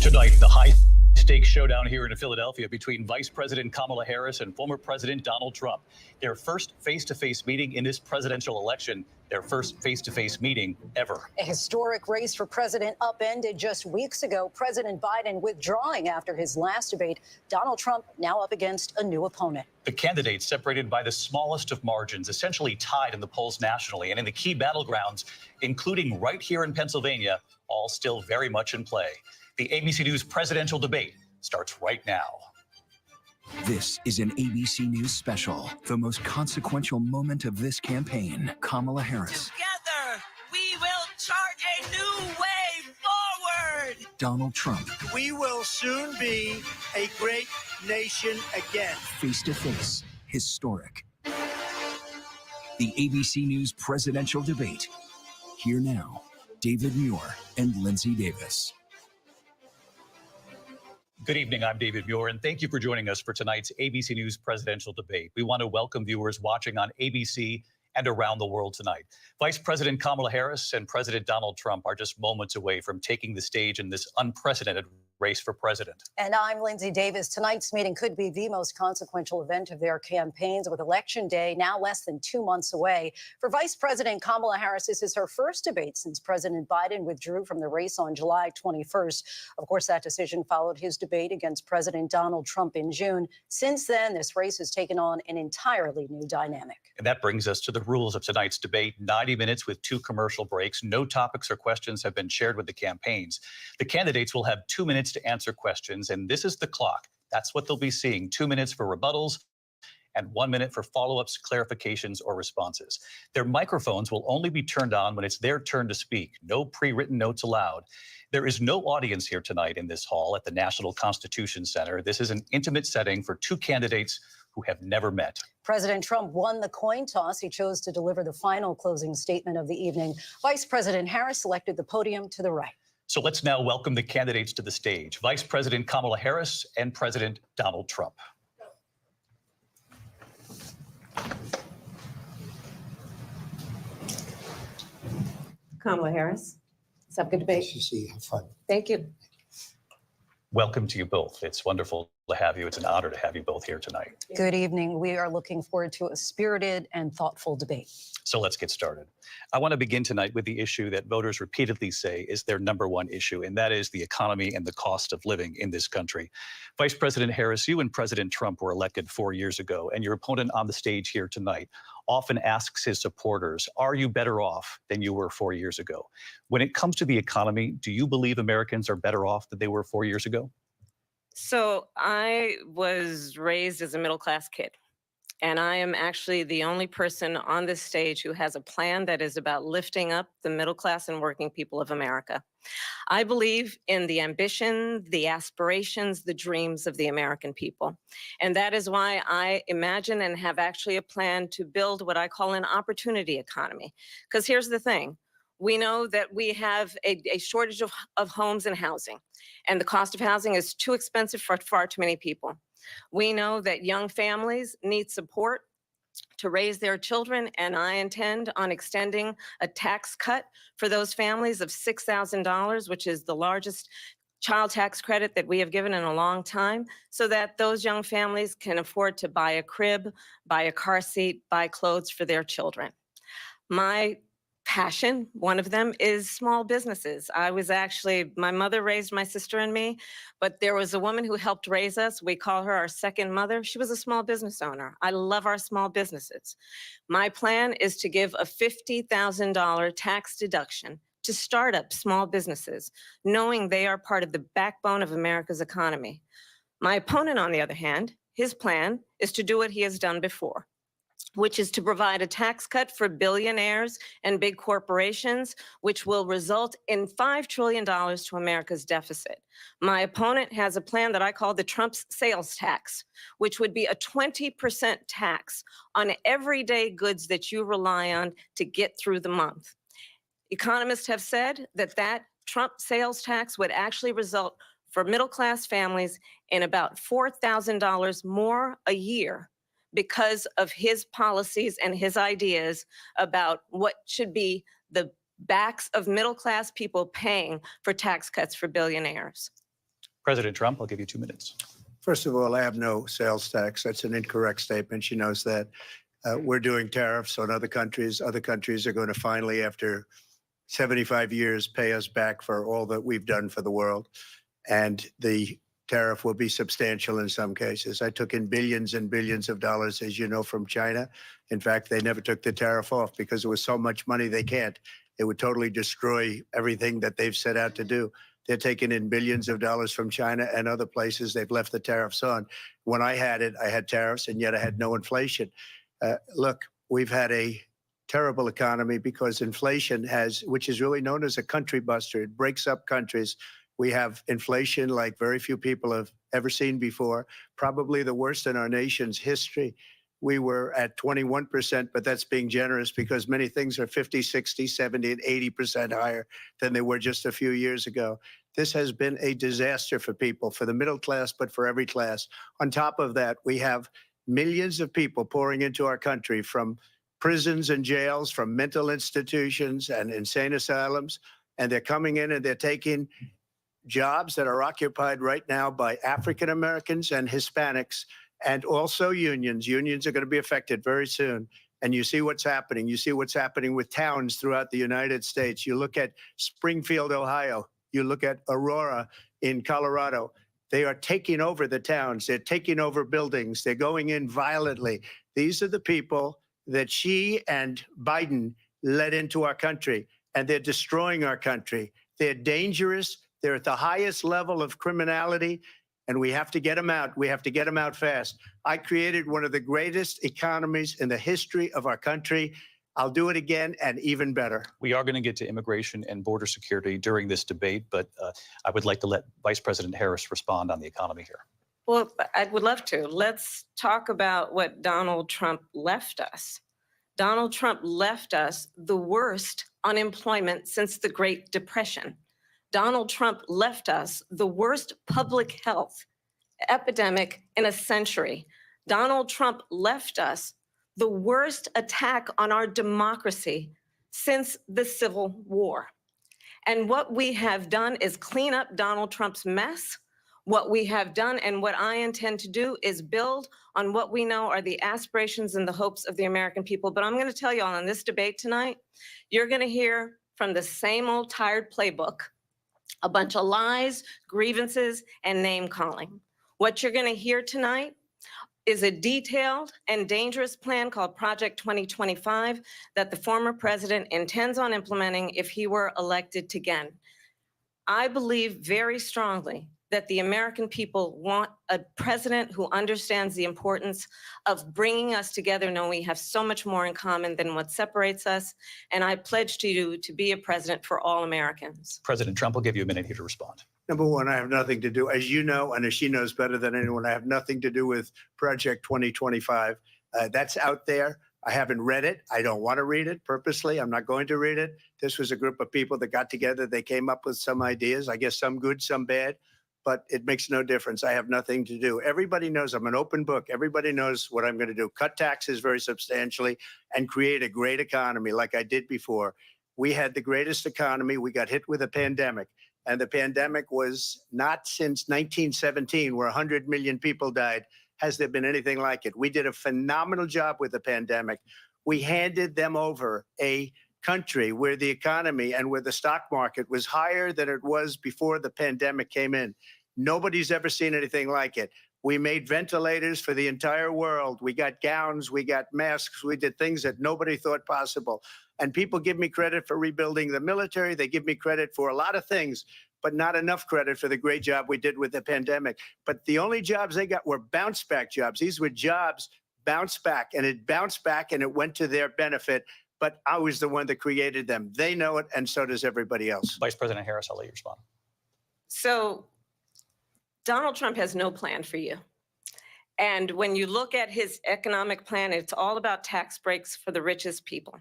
Tonight, the high-stakes showdown here in Philadelphia between Vice President Kamala Harris and former President Donald Trump. Their first face-to-face meeting in this presidential election, their first face-to-face meeting ever. A historic race for president upended just weeks ago. President Biden withdrawing after his last debate. Donald Trump now up against a new opponent. The candidates separated by the smallest of margins, essentially tied in the polls nationally and in the key battlegrounds, including right here in Pennsylvania, all still very much in play. The ABC News presidential debate starts right now. This is an ABC News special, the most consequential moment of this campaign. Kamala Harris. Together, we will chart a new way forward. Donald Trump. We will soon be a great nation again. Face to face, historic. The ABC News presidential debate. Here now, David Muir and Lindsay Davis. Good evening, I'm David Muir, and thank you for joining us for tonight's ABC News presidential debate. We want to welcome viewers watching on ABC and around the world tonight. Vice President Kamala Harris and President Donald Trump are just moments away from taking the stage in this unprecedented race for president. And I'm Lindsay Davis. Tonight's meeting could be the most consequential event of their campaigns, with Election Day now less than 2 months away. For Vice President Kamala Harris, this is her first debate since President Biden withdrew from the race on July 21st. Of course, that decision followed his debate against President Donald Trump in June. Since then, this race has taken on an entirely new dynamic. And that brings us to the rules of tonight's debate. 90 minutes with 2 commercial breaks. No topics or questions have been shared with the campaigns. The candidates will have 2 minutes to answer questions, and this is the clock. That's what they'll be seeing. 2 minutes for rebuttals and 1 minute for follow-ups, clarifications, or responses. Their microphones will only be turned on when it's their turn to speak. No pre-written notes allowed. There is no audience here tonight in this hall at the National Constitution Center. This is an intimate setting for 2 candidates who have never met. President Trump won the coin toss. He chose to deliver the final closing statement of the evening. Vice President Harris selected the podium to the right. So let's now welcome the candidates to the stage. Vice President Kamala Harris and President Donald Trump. Kamala Harris, let's have a good debate. Nice to see you. Have fun. Thank you. Welcome to you both. It's wonderful to have you. It's an honor to have you both here tonight. Good evening. We are looking forward to a spirited and thoughtful debate. So let's get started. I want to begin tonight with the issue that voters repeatedly say is their #1 issue, and that is the economy and the cost of living in this country. Vice President Harris, you and President Trump were elected 4 years ago, and your opponent on the stage here tonight often asks his supporters, are you better off than you were 4 years ago? When it comes to the economy, do you believe Americans are better off than they were 4 years ago? So I was raised as a middle-class kid, and I am actually the only person on this stage who has a plan that is about lifting up the middle class and working people of America. I believe in the ambition, the aspirations, the dreams of the American people. And that is why I imagine and have actually a plan to build what I call an opportunity economy. Because here's the thing. We know that we have a shortage of homes and housing, and the cost of housing is too expensive for far too many people. We know that young families need support to raise their children, and I intend on extending a tax cut for those families of $6,000, which is the largest child tax credit that we have given in a long time, so that those young families can afford to buy a crib, buy a car seat, buy clothes for their children. My passion, one of them, is small businesses. My mother raised my sister and me, but there was a woman who helped raise us. We call her our second mother. She was a small business owner. I love our small businesses. My plan is to give a $50,000 tax deduction to start up small businesses, knowing they are part of the backbone of America's economy. My opponent, on the other hand, his plan is to do what he has done before, which is to provide a tax cut for billionaires and big corporations, which will result in $5 trillion to America's deficit. My opponent has a plan that I call the Trump's sales tax, which would be a 20% tax on everyday goods that you rely on to get through the month. Economists have said that Trump sales tax would actually result for middle-class families in about $4,000 more a year because of his policies and his ideas about what should be the backs of middle-class people paying for tax cuts for billionaires. President Trump, I'll give you 2 minutes. First of all, I have no sales tax. That's an incorrect statement. She knows that. We're doing tariffs on other countries. Other countries are going to finally, after 75 years, pay us back for all that we've done for the world. And the tariff will be substantial in some cases. I took in billions and billions of dollars, as you know, from China. In fact, they never took the tariff off because there was so much money they can't. It would totally destroy everything that they've set out to do. They're taking in billions of dollars from China and other places. They've left the tariffs on. When I had it, I had tariffs, and yet I had no inflation. Look, we've had a terrible economy because inflation has, which is really known as a country buster. It breaks up countries. We have inflation like very few people have ever seen before, probably the worst in our nation's history. We were at 21%, but that's being generous because many things are 50, 60, 70, and 80% higher than they were just a few years ago. This has been a disaster for people, for the middle class, but for every class. On top of that, we have millions of people pouring into our country from prisons and jails, from mental institutions and insane asylums, and they're coming in and they're taking jobs that are occupied right now by African Americans and Hispanics, and also unions. Unions are going to be affected very soon. And you see what's happening. You see what's happening with towns throughout the United States. You look at Springfield, Ohio. You look at Aurora in Colorado. They are taking over the towns. They're taking over buildings. They're going in violently. These are the people that she and Biden led into our country, and they're destroying our country. They're dangerous. They're at the highest level of criminality, and we have to get them out. We have to get them out fast. I created one of the greatest economies in the history of our country. I'll do it again and even better. We are going to get to immigration and border security during this debate, but I would like to let Vice President Harris respond on the economy here. Well, I would love to. Let's talk about what Donald Trump left us. Donald Trump left us the worst unemployment since the Great Depression. Donald Trump left us the worst public health epidemic in a century. Donald Trump left us the worst attack on our democracy since the Civil War. And what we have done is clean up Donald Trump's mess. What we have done and what I intend to do is build on what we know are the aspirations and the hopes of the American people. But I'm going to tell you all in this debate tonight, you're going to hear from the same old tired playbook, a bunch of lies, grievances, and name calling. What you're going to hear tonight is a detailed and dangerous plan called Project 2025 that the former president intends on implementing if he were elected again. I believe very strongly that the American people want a president who understands the importance of bringing us together, knowing we have so much more in common than what separates us. And I pledge to you to be a president for all Americans. President Trump will give you a minute here to respond. Number one, I have nothing to do, as you know, and as she knows better than anyone, I have nothing to do with Project 2025. That's out there. I haven't read it. I don't want to read it purposely. I'm not going to read it. This was a group of people that got together. They came up with some ideas, I guess some good, some bad, but it makes no difference. I have nothing to do. Everybody knows I'm an open book. Everybody knows what I'm going to do. Cut taxes very substantially and create a great economy like I did before. We had the greatest economy. We got hit with a pandemic. And the pandemic was not since 1917, where 100 million people died, has there been anything like it. We did a phenomenal job with the pandemic. We handed them over a country where the economy and where the stock market was higher than it was before the pandemic came in. Nobody's ever seen anything like it. We made ventilators for the entire world. We got gowns, we got masks, we did things that nobody thought possible. And people give me credit for rebuilding the military. They give me credit for a lot of things, but not enough credit for the great job we did with the pandemic. But the only jobs they got were bounce back jobs. These were jobs bounced back, and it bounced back and it went to their benefit. But I was the one that created them. They know it, and so does everybody else. Vice President Harris, I'll let you respond. So Donald Trump has no plan for you. And when you look at his economic plan, it's all about tax breaks for the richest people.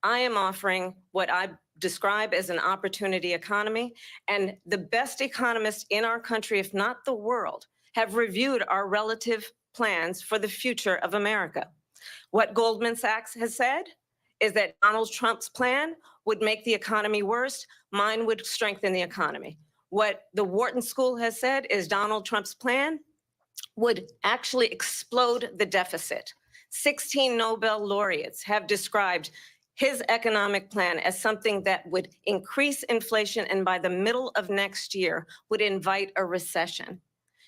I am offering what I describe as an opportunity economy, and the best economists in our country, if not the world, have reviewed our relative plans for the future of America. What Goldman Sachs has said is that Donald Trump's plan would make the economy worse. Mine would strengthen the economy. What the Wharton School has said is Donald Trump's plan would actually explode the deficit. 16 Nobel laureates have described his economic plan as something that would increase inflation and by the middle of next year would invite a recession.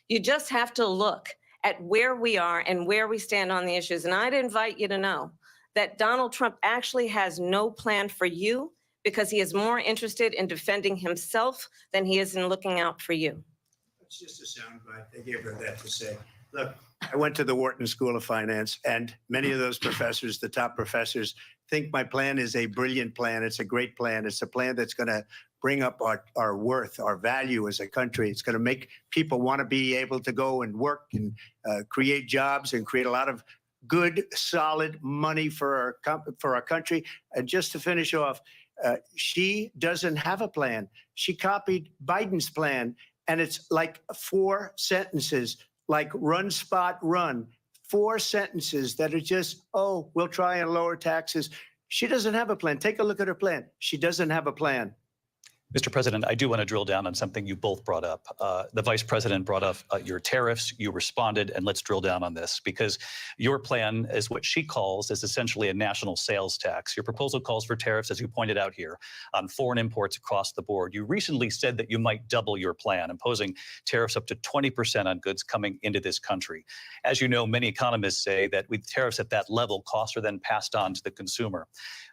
You just have to look at where we are and where we stand on the issues. And I'd invite you to know that Donald Trump actually has no plan for you because he is more interested in defending himself than he is in looking out for you. It's just a soundbite. They gave her that to say. Look, I went to the Wharton School of Finance, and many of those professors, the top professors, think my plan is a brilliant plan. It's a great plan. It's a plan that's going to bring up our worth, our value as a country. It's going to make people want to be able to go and work and create jobs and create a lot of good, solid money for our country. And just to finish off, she doesn't have a plan. She copied Biden's plan, and it's like 4 sentences, like run, spot, run. 4 sentences that are just, oh, we'll try and lower taxes. She doesn't have a plan. Take a look at her plan. She doesn't have a plan. Mr. President, I do want to drill down on something you both brought up. The Vice President brought up your tariffs. You responded, and let's drill down on this because your plan is what she calls is essentially a national sales tax. Your proposal calls for tariffs, as you pointed out here, on foreign imports across the board. You recently said that you might double your plan, imposing tariffs up to 20% on goods coming into this country. As you know, many economists say that with tariffs at that level, costs are then passed on to the consumer.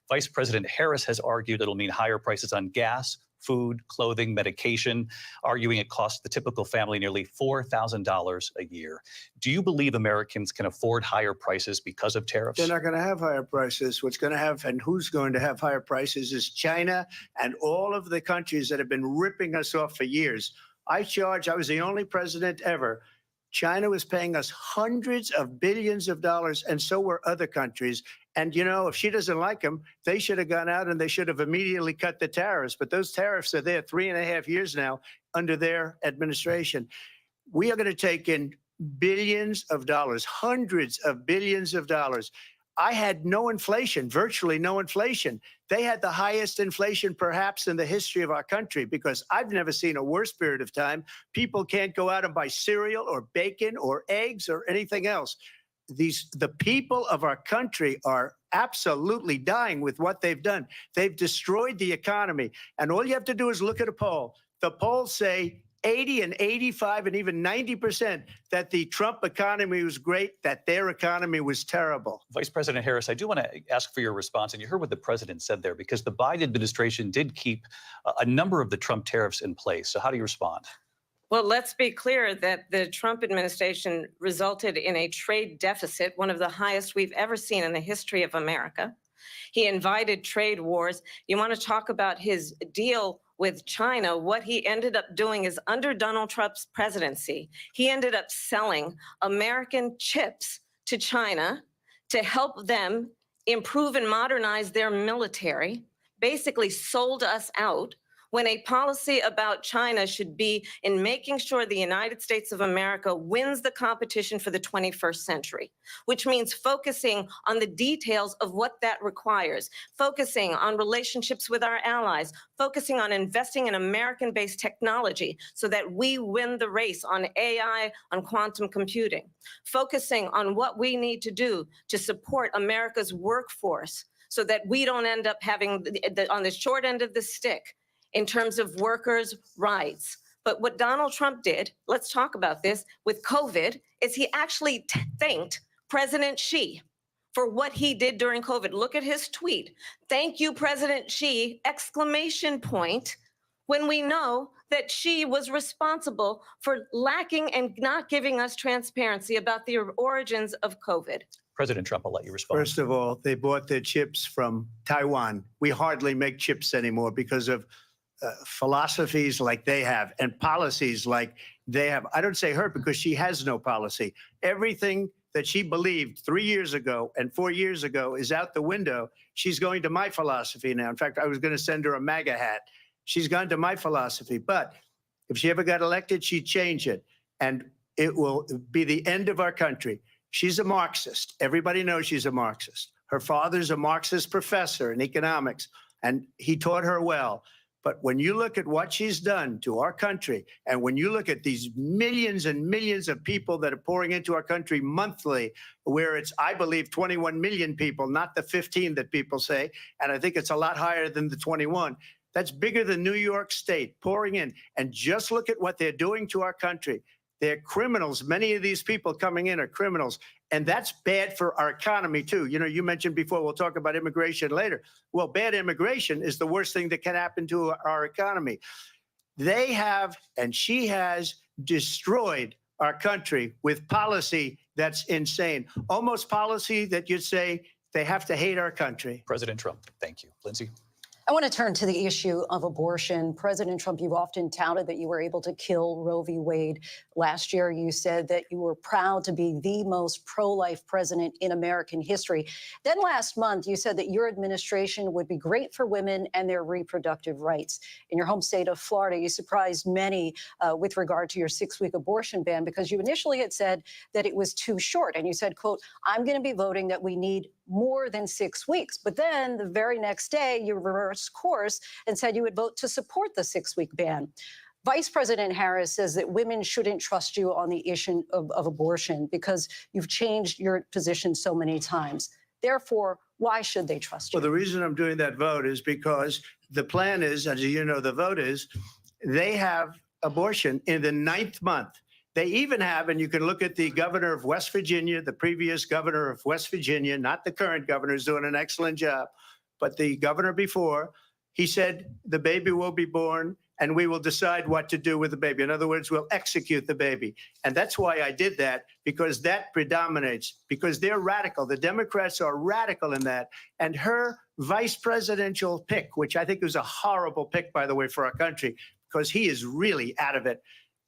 Vice President Harris has argued it'll mean higher prices on gas, food, clothing, medication, arguing it costs the typical family nearly $4,000 a year. Do you believe Americans can afford higher prices because of tariffs? They're not going to have higher prices. What's going to have and who's going to have higher prices is China and all of the countries that have been ripping us off for years. I was the only president ever. China was paying us hundreds of billions of dollars, and so were other countries. And, you know, if she doesn't like them, they should have gone out and they should have immediately cut the tariffs. But those tariffs are there 3.5 years now under their administration. We are going to take in billions of dollars, hundreds of billions of dollars. I had no inflation, virtually no inflation. They had the highest inflation perhaps in the history of our country because I've never seen a worse period of time. People can't go out and buy cereal or bacon or eggs or anything else. The people of our country are absolutely dying with what they've done. They've destroyed the economy. And all you have to do is look at a poll. The polls say 80 and 85 and even 90% that the Trump economy was great, that their economy was terrible. Vice President Harris, I do want to ask for your response. And you heard what the president said there, because the Biden administration did keep a number of the Trump tariffs in place. So how do you respond? Well, let's be clear that the Trump administration resulted in a trade deficit, one of the highest we've ever seen in the history of America. He invited trade wars. You want to talk about his deal with China? What he ended up doing is under Donald Trump's presidency, he ended up selling American chips to China to help them improve and modernize their military, basically sold us out, when a policy about China should be in making sure the United States of America wins the competition for the 21st century, which means focusing on the details of what that requires, focusing on relationships with our allies, focusing on investing in American-based technology so that we win the race on AI, on quantum computing, focusing on what we need to do to support America's workforce so that we don't end up having on the short end of the stick in terms of workers' rights. But what Donald Trump did, let's talk about this, with COVID, is he actually thanked President Xi for what he did during COVID. Look at his tweet. Thank you, President Xi, exclamation point, when we know that Xi was responsible for lacking and not giving us transparency about the origins of COVID. President Trump, I'll let you respond. First of all, they bought their chips from Taiwan. We hardly make chips anymore because of philosophies like they have and policies like they have. I don't say her because she has no policy. Everything that she believed 3 years ago and 4 years ago is out the window. She's going to my philosophy now. In fact, I was going to send her a MAGA hat. She's gone to my philosophy. But if she ever got elected, she'd change it. And it will be the end of our country. She's a Marxist. Everybody knows she's a Marxist. Her father's a Marxist professor in economics, and he taught her well. But when you look at what she's done to our country, and when you look at these millions and millions of people that are pouring into our country monthly, where it's, I believe, 21 million people, not the 15 that people say, and I think it's a lot higher than the 21. That's bigger than New York State pouring in. And just look at what they're doing to our country. They're criminals. Many of these people coming in are criminals. And that's bad for our economy, too. You know, you mentioned before, we'll talk about immigration later. Well, bad immigration is the worst thing that can happen to our economy. They have, and she has, destroyed our country with policy that's insane. Almost policy that you'd say they have to hate our country. President Trump, thank you. Lindsay? I want to turn to the issue of abortion. President Trump, you've often touted that you were able to kill Roe v. Wade. Last year, you said that you were proud to be the most pro-life president in American history. Then last month, you said that your administration would be great for women and their reproductive rights. In your home state of Florida, you surprised many with regard to your 6-week abortion ban, because you initially had said that it was too short. And you said, quote, I'm going to be voting that we need more than 6 weeks. But then the very next day, you reversed course and said you would vote to support the 6-week ban. Vice President Harris says that women shouldn't trust you on the issue of abortion because you've changed your position so many times. Therefore, why should they trust you? Well, the reason I'm doing that vote is because the plan is, as you know, the vote is, they have abortion in the 9th month. They even have, and you can look at the governor of West Virginia, the previous governor of West Virginia, not the current governor, who's doing an excellent job, but the governor before, he said the baby will be born and we will decide what to do with the baby. In other words, we'll execute the baby. And that's why I did that, because that predominates, because they're radical. The Democrats are radical in that. And her vice presidential pick, which I think was a horrible pick, by the way, for our country, because he is really out of it.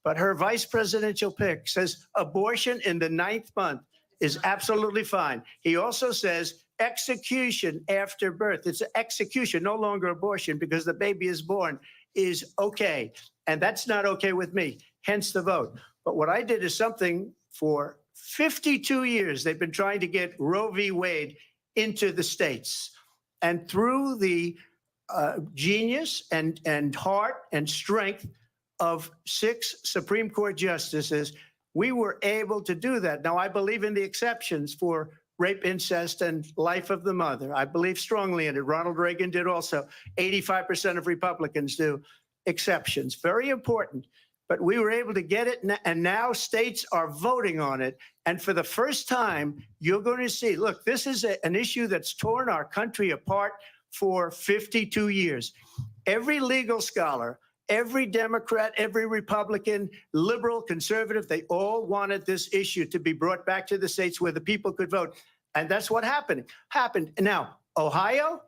But her vice presidential pick says abortion in the 9th month is absolutely fine. He also says execution after birth. It's execution, no longer abortion, because the baby is born, is okay. And that's not okay with me, hence the vote. But what I did is something for 52 years, they've been trying to get Roe v. Wade into the states. And through the genius and heart and strength of 6 Supreme Court justices, we were able to do that. Now, I believe in the exceptions for rape, incest, and life of the mother. I believe strongly in it. Ronald Reagan did also. 85% of Republicans do. Exceptions, very important. But we were able to get it, and now states are voting on it. And for the first time, you're going to see, look, this is an issue that's torn our country apart for 52 years. Every legal scholar, every Democrat, every Republican, liberal, conservative, they all wanted this issue to be brought back to the states where the people could vote. And that's what happened. Now, Ohio,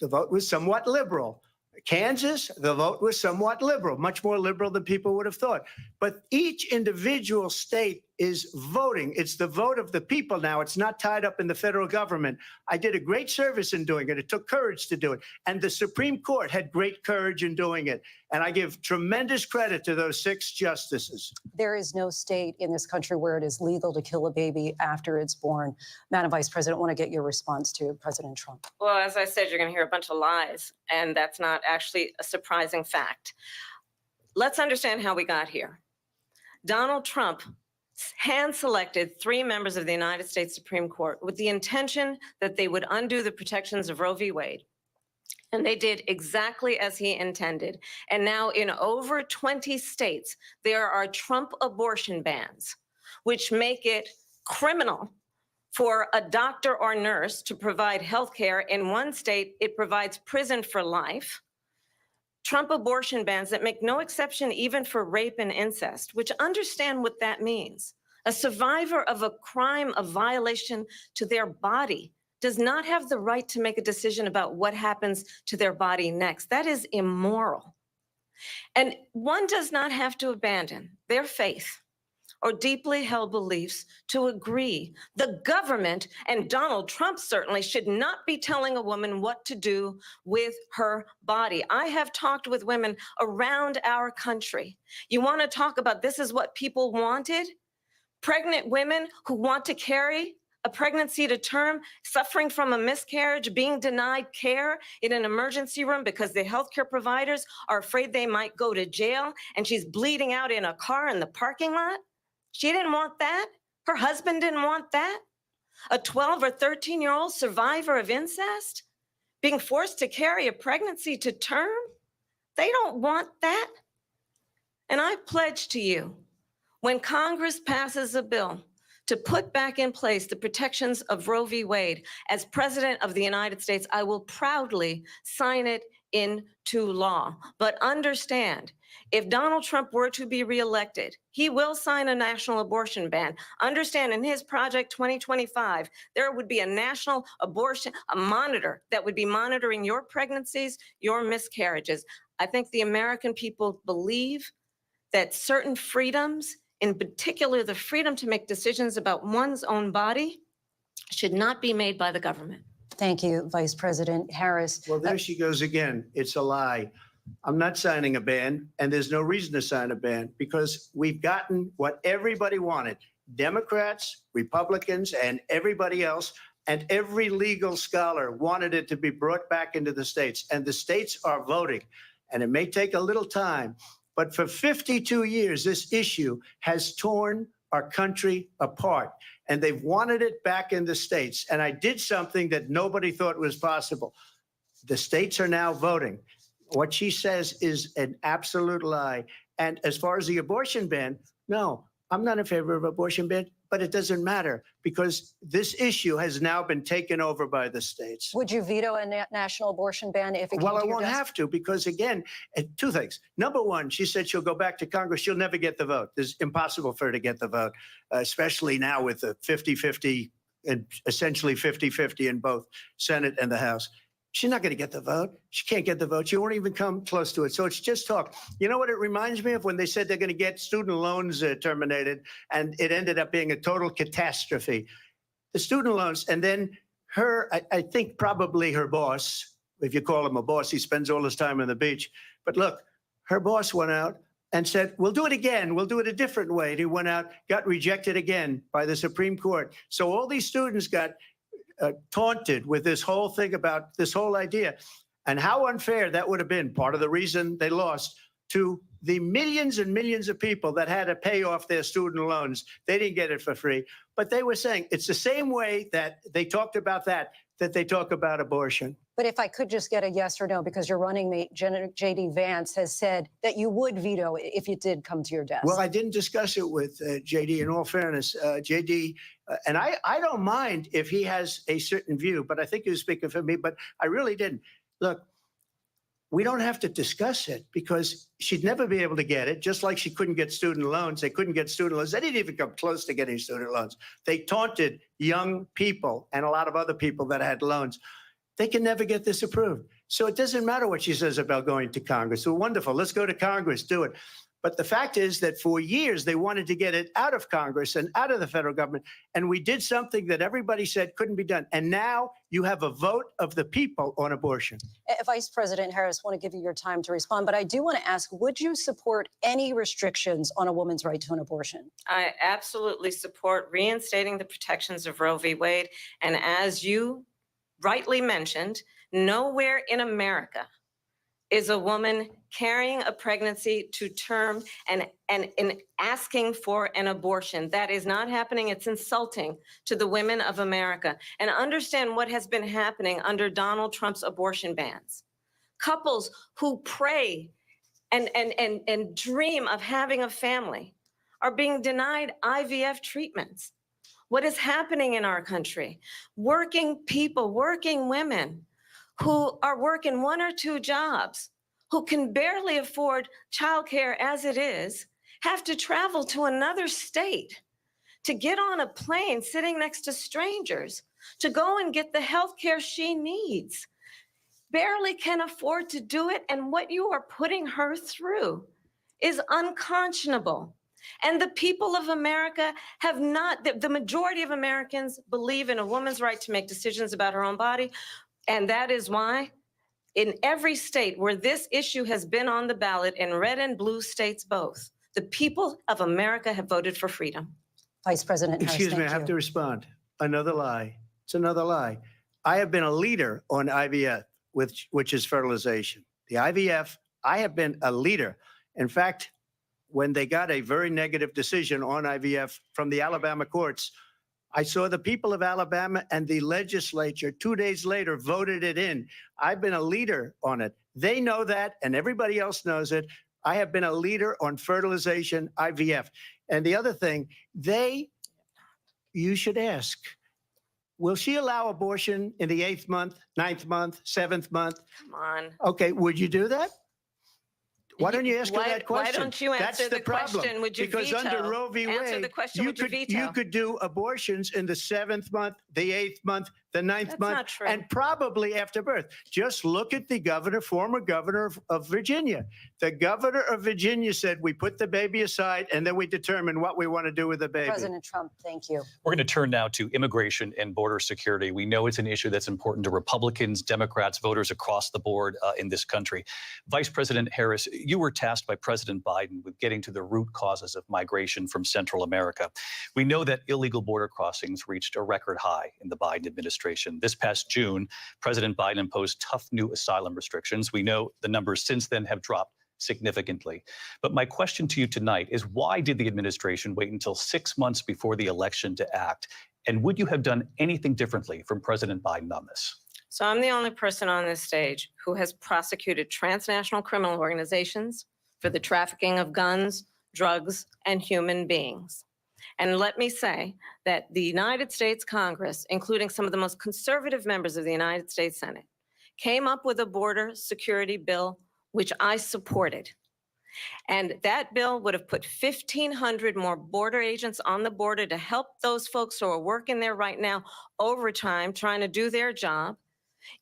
the vote was somewhat liberal. Kansas, the vote was somewhat liberal, much more liberal than people would have thought. But each individual state is voting. It's the vote of the people now. It's not tied up in the federal government. I did a great service in doing it. It took courage to do it. And the Supreme Court had great courage in doing it. And I give tremendous credit to those 6 justices. There is no state in this country where it is legal to kill a baby after it's born. Madam Vice President, I want to get your response to President Trump. Well, as I said, you're going to hear a bunch of lies, and that's not actually a surprising fact. Let's understand how we got here. Donald Trump hand-selected 3 members of the United States Supreme Court with the intention that they would undo the protections of Roe v. Wade. And they did exactly as he intended. And now in over 20 states, there are Trump abortion bans, which make it criminal for a doctor or nurse to provide health care. In one state, it provides prison for life. Trump abortion bans that make no exception even for rape and incest, which understand what that means. A survivor of a crime of violation to their body does not have the right to make a decision about what happens to their body next. That is immoral. And one does not have to abandon their faith or deeply held beliefs to agree. The government, and Donald Trump certainly, should not be telling a woman what to do with her body. I have talked with women around our country. You want to talk about this is what people wanted? Pregnant women who want to carry a pregnancy to term, suffering from a miscarriage, being denied care in an emergency room because the healthcare providers are afraid they might go to jail, and she's bleeding out in a car in the parking lot. She didn't want that. Her husband didn't want that. A 12 or 13-year-old survivor of incest being forced to carry a pregnancy to term. They don't want that. And I pledge to you, when Congress passes a bill to put back in place the protections of Roe v. Wade, as President of the United States, I will proudly sign it into law. But understand, if Donald Trump were to be reelected, he will sign a national abortion ban. Understand, in his Project 2025, there would be a national abortion, a monitor that would be monitoring your pregnancies, your miscarriages. I think the American people believe that certain freedoms, in particular the freedom to make decisions about one's own body, should not be made by the government. Thank you, Vice President Harris. Well, there she goes again. It's a lie. I'm not signing a ban, and there's no reason to sign a ban because we've gotten what everybody wanted. Democrats, Republicans, and everybody else, and every legal scholar wanted it to be brought back into the states, and the states are voting. And it may take a little time, but for 52 years, this issue has torn our country apart, and they've wanted it back in the states. And I did something that nobody thought was possible. The states are now voting. What she says is an absolute lie. And as far as the abortion ban, no, I'm not in favor of abortion ban, but it doesn't matter because this issue has now been taken over by the states. Would you veto a national abortion ban if it came Well, to I your won't desk? have to because, again, two things. Number one, she said she'll go back to Congress. She'll never get the vote. It's impossible for her to get the vote, especially now with the 50-50 and essentially 50-50 in both Senate and the House. She's not going to get the vote. She can't get the vote. She won't even come close to it. So it's just talk. You know what it reminds me of? When they said they're going to get student loans terminated, and it ended up being a total catastrophe. The student loans, and then her, I think probably her boss, if you call him a boss, he spends all his time on the beach. But look, her boss went out and said, we'll do it again. We'll do it a different way. And he went out, got rejected again by the Supreme Court. So all these students got taunted with this whole thing about this whole idea and how unfair that would have been. Part of the reason they lost to the millions and millions of people that had to pay off their student loans. They didn't get it for free, but they were saying it's the same way that they talked about that they talk about abortion. But if I could just get a yes or no, because your running mate, J.D. Vance, has said that you would veto it if it did come to your desk. Well, I didn't discuss it with J.D. In all fairness, J.D., and I don't mind if he has a certain view, but I think he was speaking for me, but I really didn't. Look, we don't have to discuss it because she'd never be able to get it, just like she couldn't get student loans. They couldn't get student loans. They didn't even come close to getting student loans. They taunted young people and a lot of other people that had loans. They can never get this approved. So it doesn't matter what she says about going to Congress. So wonderful. Let's go to Congress, do it. But the fact is that for years, they wanted to get it out of Congress and out of the federal government. And we did something that everybody said couldn't be done. And now you have a vote of the people on abortion. Vice President Harris, I want to give you your time to respond, but I do want to ask, would you support any restrictions on a woman's right to an abortion? I absolutely support reinstating the protections of Roe v. Wade. And as you rightly mentioned, nowhere in America is a woman carrying a pregnancy to term and asking for an abortion. That is not happening. It's insulting to the women of America. And understand what has been happening under Donald Trump's abortion bans. Couples who pray and dream of having a family are being denied IVF treatments. What is happening in our country? Working people, working women who are working one or two jobs, who can barely afford childcare as it is, have to travel to another state to get on a plane sitting next to strangers to go and get the health care she needs. Barely can afford to do it, and what you are putting her through is unconscionable. And the people of America have not, the majority of Americans believe in a woman's right to make decisions about her own body. And that is why in every state where this issue has been on the ballot, in red and blue states both, the people of America have voted for freedom. Vice President Harris, Excuse me, I thank have you. to respond. Another lie. It's another lie. I have been a leader on IVF, which is fertilization. The IVF, I have been a leader. In fact, when they got a very negative decision on IVF from the Alabama courts, I saw the people of Alabama and the legislature 2 days later voted it in. I've been a leader on it. They know that, and everybody else knows it. I have been a leader on fertilization, IVF. And the other thing, you should ask, will she allow abortion in the 8th month, 9th month, 7th month? Come on. Okay, would you do that? Why don't you ask her Why- that question? why don't you That's answer the the problem. question, would you Because veto? under Roe v. Wade, Answer the question, you would you could veto? do abortions in the 7th month, the 8th month, the 9th That's month, not true. and probably after birth. Just look at the governor, former governor of Virginia. The governor of Virginia said, we put the baby aside and then we determine what we want to do with the baby. President Trump, thank you. We're going to turn now to immigration and border security. We know it's an issue that's important to Republicans, Democrats, voters across the board in this country. Vice President Harris, you were tasked by President Biden with getting to the root causes of migration from Central America. We know that illegal border crossings reached a record high in the Biden administration. This past June, President Biden imposed tough new asylum restrictions. We know the numbers since then have dropped significantly. But my question to you tonight is, why did the administration wait until 6 months before the election to act? And would you have done anything differently from President Biden on this? So I'm the only person on this stage who has prosecuted transnational criminal organizations for the trafficking of guns, drugs, and human beings. And let me say that the United States Congress, including some of the most conservative members of the United States Senate, came up with a border security bill, which I supported. And that bill would have put 1,500 more border agents on the border to help those folks who are working there right now overtime, trying to do their job.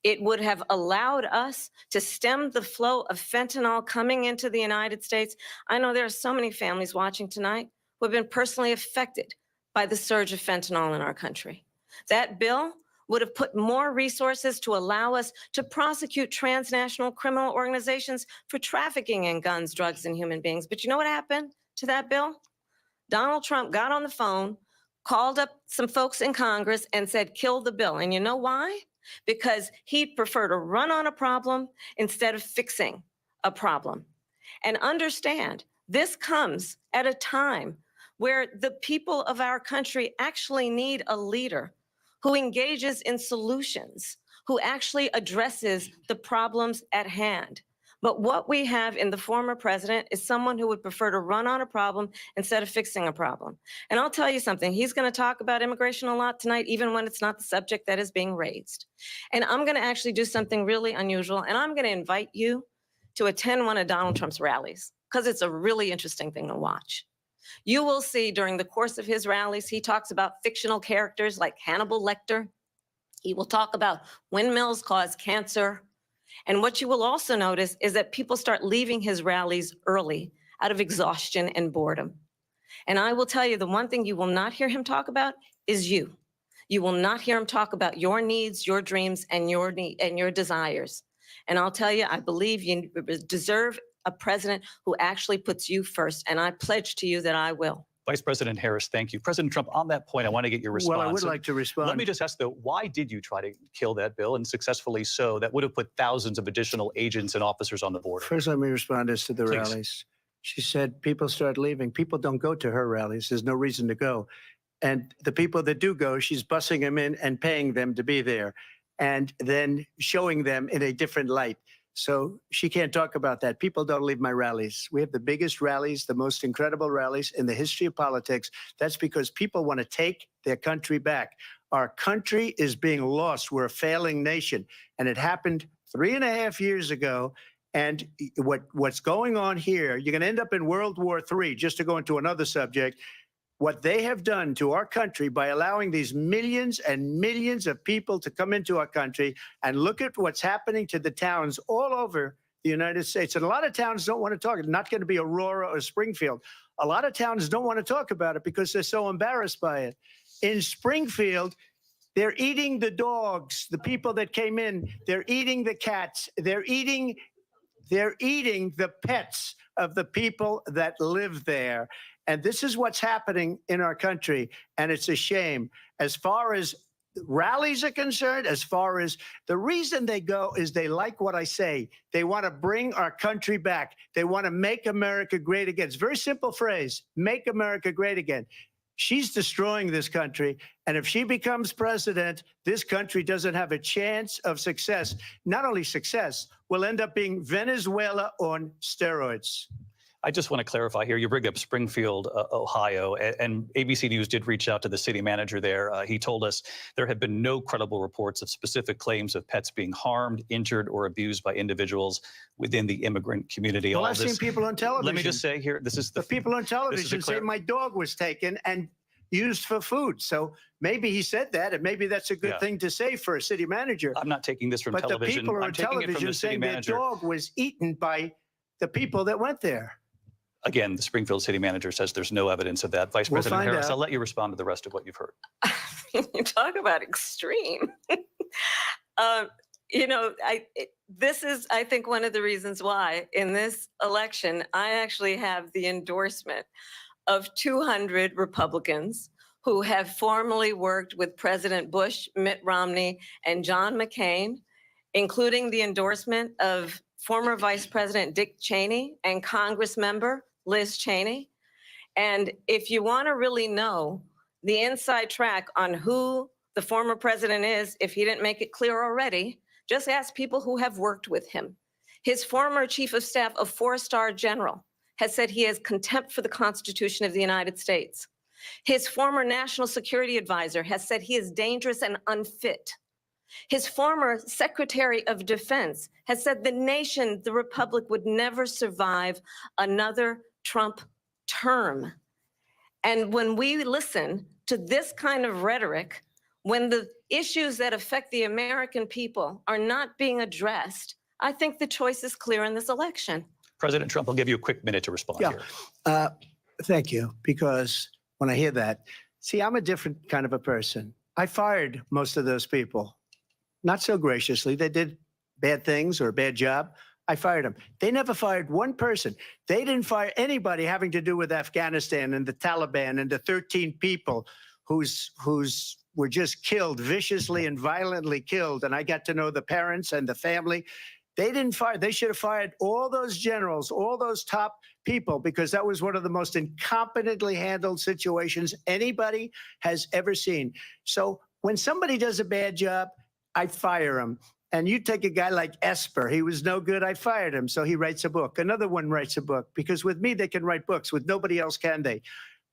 It would have allowed us to stem the flow of fentanyl coming into the United States. I know there are so many families watching tonight who have been personally affected by the surge of fentanyl in our country. That bill would have put more resources to allow us to prosecute transnational criminal organizations for trafficking in guns, drugs, and human beings. But you know what happened to that bill? Donald Trump got on the phone, called up some folks in Congress and said, kill the bill. And you know why? Because he preferred to run on a problem instead of fixing a problem. And understand, this comes at a time where the people of our country actually need a leader who engages in solutions, who actually addresses the problems at hand. But what we have in the former president is someone who would prefer to run on a problem instead of fixing a problem. And I'll tell you something, he's going to talk about immigration a lot tonight, even when it's not the subject that is being raised. And I'm going to actually do something really unusual, and I'm going to invite you to attend one of Donald Trump's rallies, because it's a really interesting thing to watch. You will see during the course of his rallies, he talks about fictional characters like Hannibal Lecter. He will talk about windmills cause cancer. And what you will also notice is that people start leaving his rallies early out of exhaustion and boredom. And I will tell you, the one thing you will not hear him talk about is you. You will not hear him talk about your needs, your dreams, and your desires. And I'll tell you, I believe you deserve a president who actually puts you first. And I pledge to you that I will. Vice President Harris, thank you. President Trump, on that point, I want to get your response. Well, I would like to respond. Let me just ask, though, why did you try to kill that bill, and successfully so? That would have put thousands of additional agents and officers on the border. First, let me respond as to the Please. rallies. She said people start leaving. People don't go to her rallies. There's no reason to go. And the people that do go, she's bussing them in and paying them to be there, and then showing them in a different light. So she can't talk about that. People don't leave my rallies. We have the biggest rallies, the most incredible rallies in the history of politics. That's because people want to take their country back. Our country is being lost. We're a failing nation. And it happened 3.5 years ago. And what's going on here, you're going to end up in World War III, just to go into another subject. What they have done to our country by allowing these millions and millions of people to come into our country, and look at what's happening to the towns all over the United States. And a lot of towns don't want to talk. It's not going to be Aurora or Springfield. A lot of towns don't want to talk about it because they're so embarrassed by it. In Springfield, they're eating the dogs, the people that came in. They're eating the cats. They're eating the pets of the people that live there. And this is what's happening in our country. And it's a shame. As far as rallies are concerned, as far as the reason they go is they like what I say. They want to bring our country back. They want to make America great again. It's a very simple phrase, make America great again. She's destroying this country. And if she becomes president, this country doesn't have a chance of success. Not only success, will end up being Venezuela on steroids. I just want to clarify here. You bring up Springfield, Ohio, and ABC News did reach out to the city manager there. He told us there had been no credible reports of specific claims of pets being harmed, injured, or abused by individuals within the immigrant community. Well, All I've this, seen people on television. let me just say here, this is the people on television say my dog was taken and used for food. So maybe he said that, and maybe that's a good thing to say for a city manager. I'm not taking this from but television. The people I'm on taking it from television the city saying their manager. dog was eaten by the people that went there. Again, the Springfield city manager says there's no evidence of that. Vice We'll President find Harris, out. I'll let you respond to the rest of what you've heard. You talk about extreme. This is, I think, one of the reasons why in this election, I actually have the endorsement of 200 Republicans who have formerly worked with President Bush, Mitt Romney, and John McCain, including the endorsement of former Vice President Dick Cheney and Congress member Liz Cheney. And if you want to really know the inside track on who the former president is, if he didn't make it clear already, just ask people who have worked with him. His former chief of staff, a 4-star general, has said he has contempt for the Constitution of the United States. His former national security advisor has said he is dangerous and unfit. His former Secretary of Defense has said the nation, the republic, would never survive another Trump term. And when we listen to this kind of rhetoric, when the issues that affect the American people are not being addressed, I think the choice is clear in this election. President Trump, I'll give you a quick minute to respond here. Thank you. Because when I hear that, see, I'm a different kind of a person. I fired most of those people. Not so graciously. They did bad things or a bad job. I fired them. They never fired one person. They didn't fire anybody having to do with Afghanistan and the Taliban and the 13 people who's were just killed, viciously and violently killed. And I got to know the parents and the family. They didn't fire. They should have fired all those generals, all those top people, because that was one of the most incompetently handled situations anybody has ever seen. So when somebody does a bad job, I fire him. And you take a guy like Esper, he was no good, I fired him, so he writes a book. Another one writes a book, because with me, they can write books. With nobody else can they.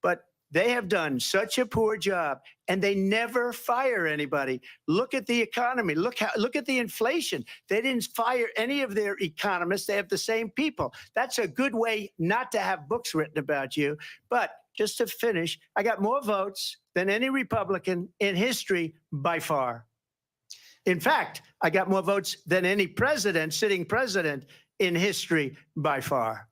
But they have done such a poor job, and they never fire anybody. Look at the economy. Look at the inflation. They didn't fire any of their economists. They have the same people. That's a good way not to have books written about you. But just to finish, I got more votes than any Republican in history by far. In fact, I got more votes than any president, sitting president in history by far.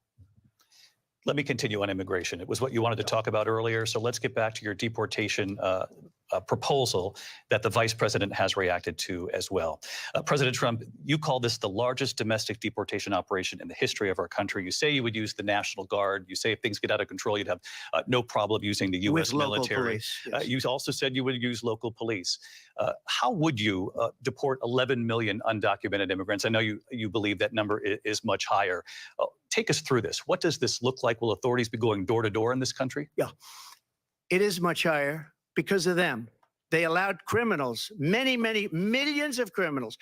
Let me continue on immigration. It was what you wanted to talk about earlier. So let's get back to your deportation proposal that the vice president has reacted to as well. President Trump, you call this the largest domestic deportation operation in the history of our country. You say you would use the National Guard. You say if things get out of control, you'd have no problem using the U.S. military. Police, yes. You also said you would use local police. How would you deport 11 million undocumented immigrants? I know you believe that number is much higher. Take us through this. What does this look like? Will authorities be going door to door in this country? Yeah, it is much higher because of them. They allowed criminals, many, many millions of criminals.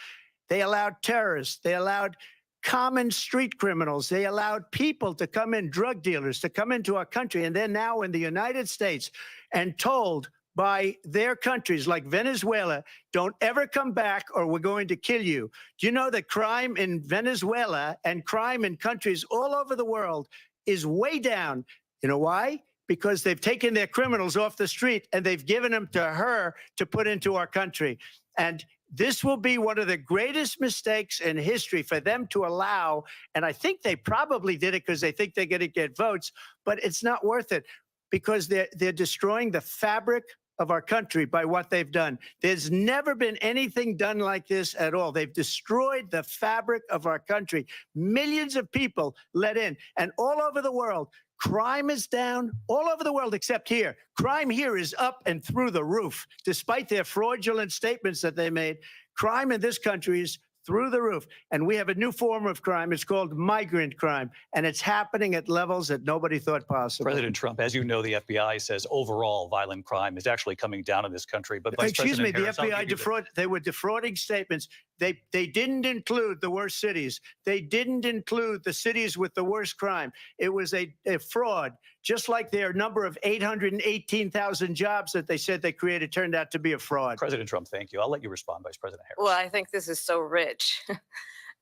They allowed terrorists. They allowed common street criminals. They allowed people to come in, drug dealers, to come into our country. And they're now in the United States and told by their countries like Venezuela, don't ever come back or we're going to kill you. Do you know that crime in Venezuela and crime in countries all over the world is way down? You know why? Because they've taken their criminals off the street and they've given them to her to put into our country. And this will be one of the greatest mistakes in history for them to allow. And I think they probably did it because they think they're going to get votes, but it's not worth it because they're destroying the fabric of our country by what they've done. There's never been anything done like this at all. They've destroyed the fabric of our country. Millions of people let in, and all over the world, crime is down all over the world except here. Crime here is up and through the roof, despite their fraudulent statements that they made. Crime in this country is through the roof. And we have a new form of crime. It's called migrant crime. And it's happening at levels that nobody thought possible. President Trump, as you know, the FBI says overall violent crime is actually coming down in this country. But Vice Excuse me, President the Harris, FBI they were defrauding statements. They didn't include the worst cities. They didn't include the cities with the worst crime. It was a fraud, just like their number of 818,000 jobs that they said they created turned out to be a fraud. President Trump, thank you. I'll let you respond, Vice President Harris. Well, I think this is so rich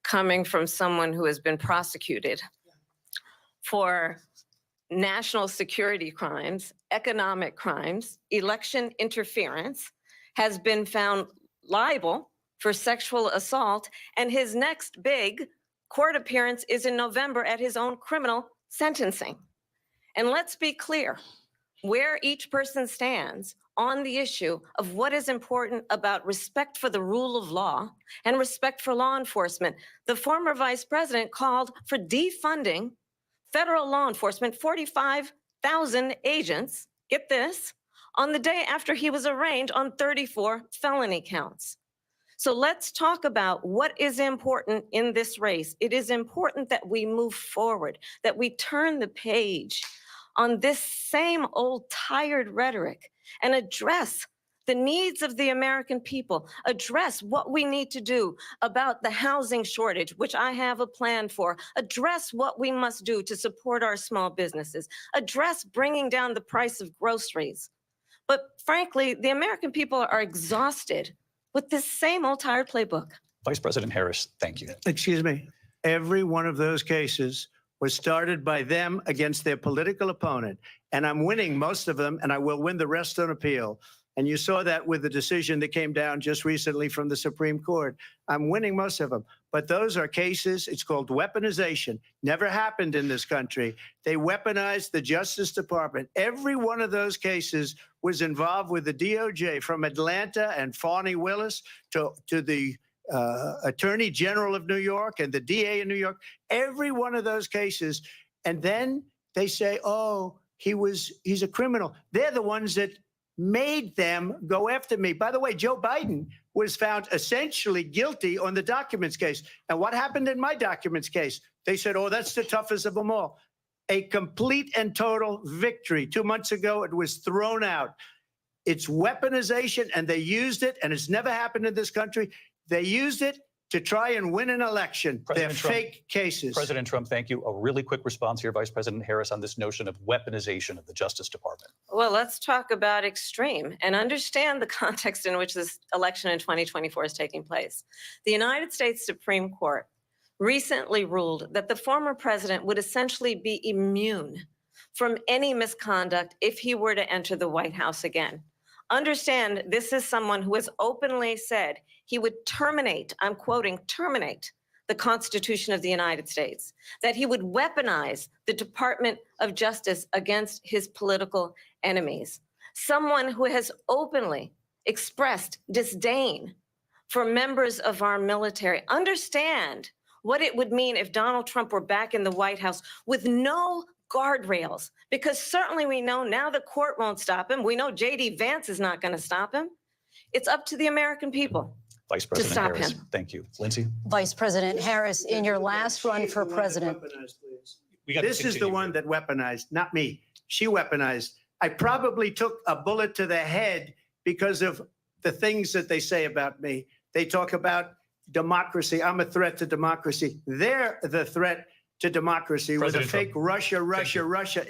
coming from someone who has been prosecuted for national security crimes, economic crimes, election interference, has been found liable for sexual assault, and his next big court appearance is in November at his own criminal sentencing. And let's be clear where each person stands on the issue of what is important about respect for the rule of law and respect for law enforcement. The former vice president called for defunding federal law enforcement, 45,000 agents, get this, on the day after he was arraigned on 34 felony counts. So let's talk about what is important in this race. It is important that we move forward, that we turn the page on this same old tired rhetoric and address the needs of the American people, address what we need to do about the housing shortage, which I have a plan for, address what we must do to support our small businesses, address bringing down the price of groceries. But frankly, the American people are exhausted with this same old tired playbook. Vice President Harris, thank you. Excuse me. Every one of those cases was started by them against their political opponent. And I'm winning most of them, and I will win the rest on appeal. And you saw that with the decision that came down just recently from the Supreme Court. I'm winning most of them. But those are cases, it's called weaponization. Never happened in this country. They weaponized the Justice Department. Every one of those cases was involved with the DOJ, from Atlanta and Fani Willis to the Attorney General of New York and the DA in New York. Every one of those cases. And then they say, oh, he's a criminal. They're the ones that made them go after me. By the way, Joe Biden was found essentially guilty on the documents case. And what happened in my documents case? They said, oh, that's the toughest of them all. A complete and total victory. 2 months ago, it was thrown out. It's weaponization, and they used it, and it's never happened in this country. They used it to try and win an election. They're fake cases. President Trump, thank you. A really quick response here, Vice President Harris, on this notion of weaponization of the Justice Department. Well, let's talk about extreme and understand the context in which this election in 2024 is taking place. The United States Supreme Court recently ruled that the former president would essentially be immune from any misconduct if he were to enter the White House again. Understand, this is someone who has openly said he would terminate, I'm quoting, terminate the Constitution of the United States, that he would weaponize the Department of Justice against his political enemies. Someone who has openly expressed disdain for members of our military. Understand what it would mean if Donald Trump were back in the White House with no guardrails, because certainly we know now the court won't stop him. We know J.D. Vance is not going to stop him. It's up to the American people. Vice President stop Harris, him. thank you. Lindsay? Vice President Harris, in your last run for president. This is the one that weaponized, not me. She weaponized. I probably took a bullet to the head because of the things that they say about me. They talk about democracy. I'm a threat to democracy. They're the threat to democracy with a fake Russia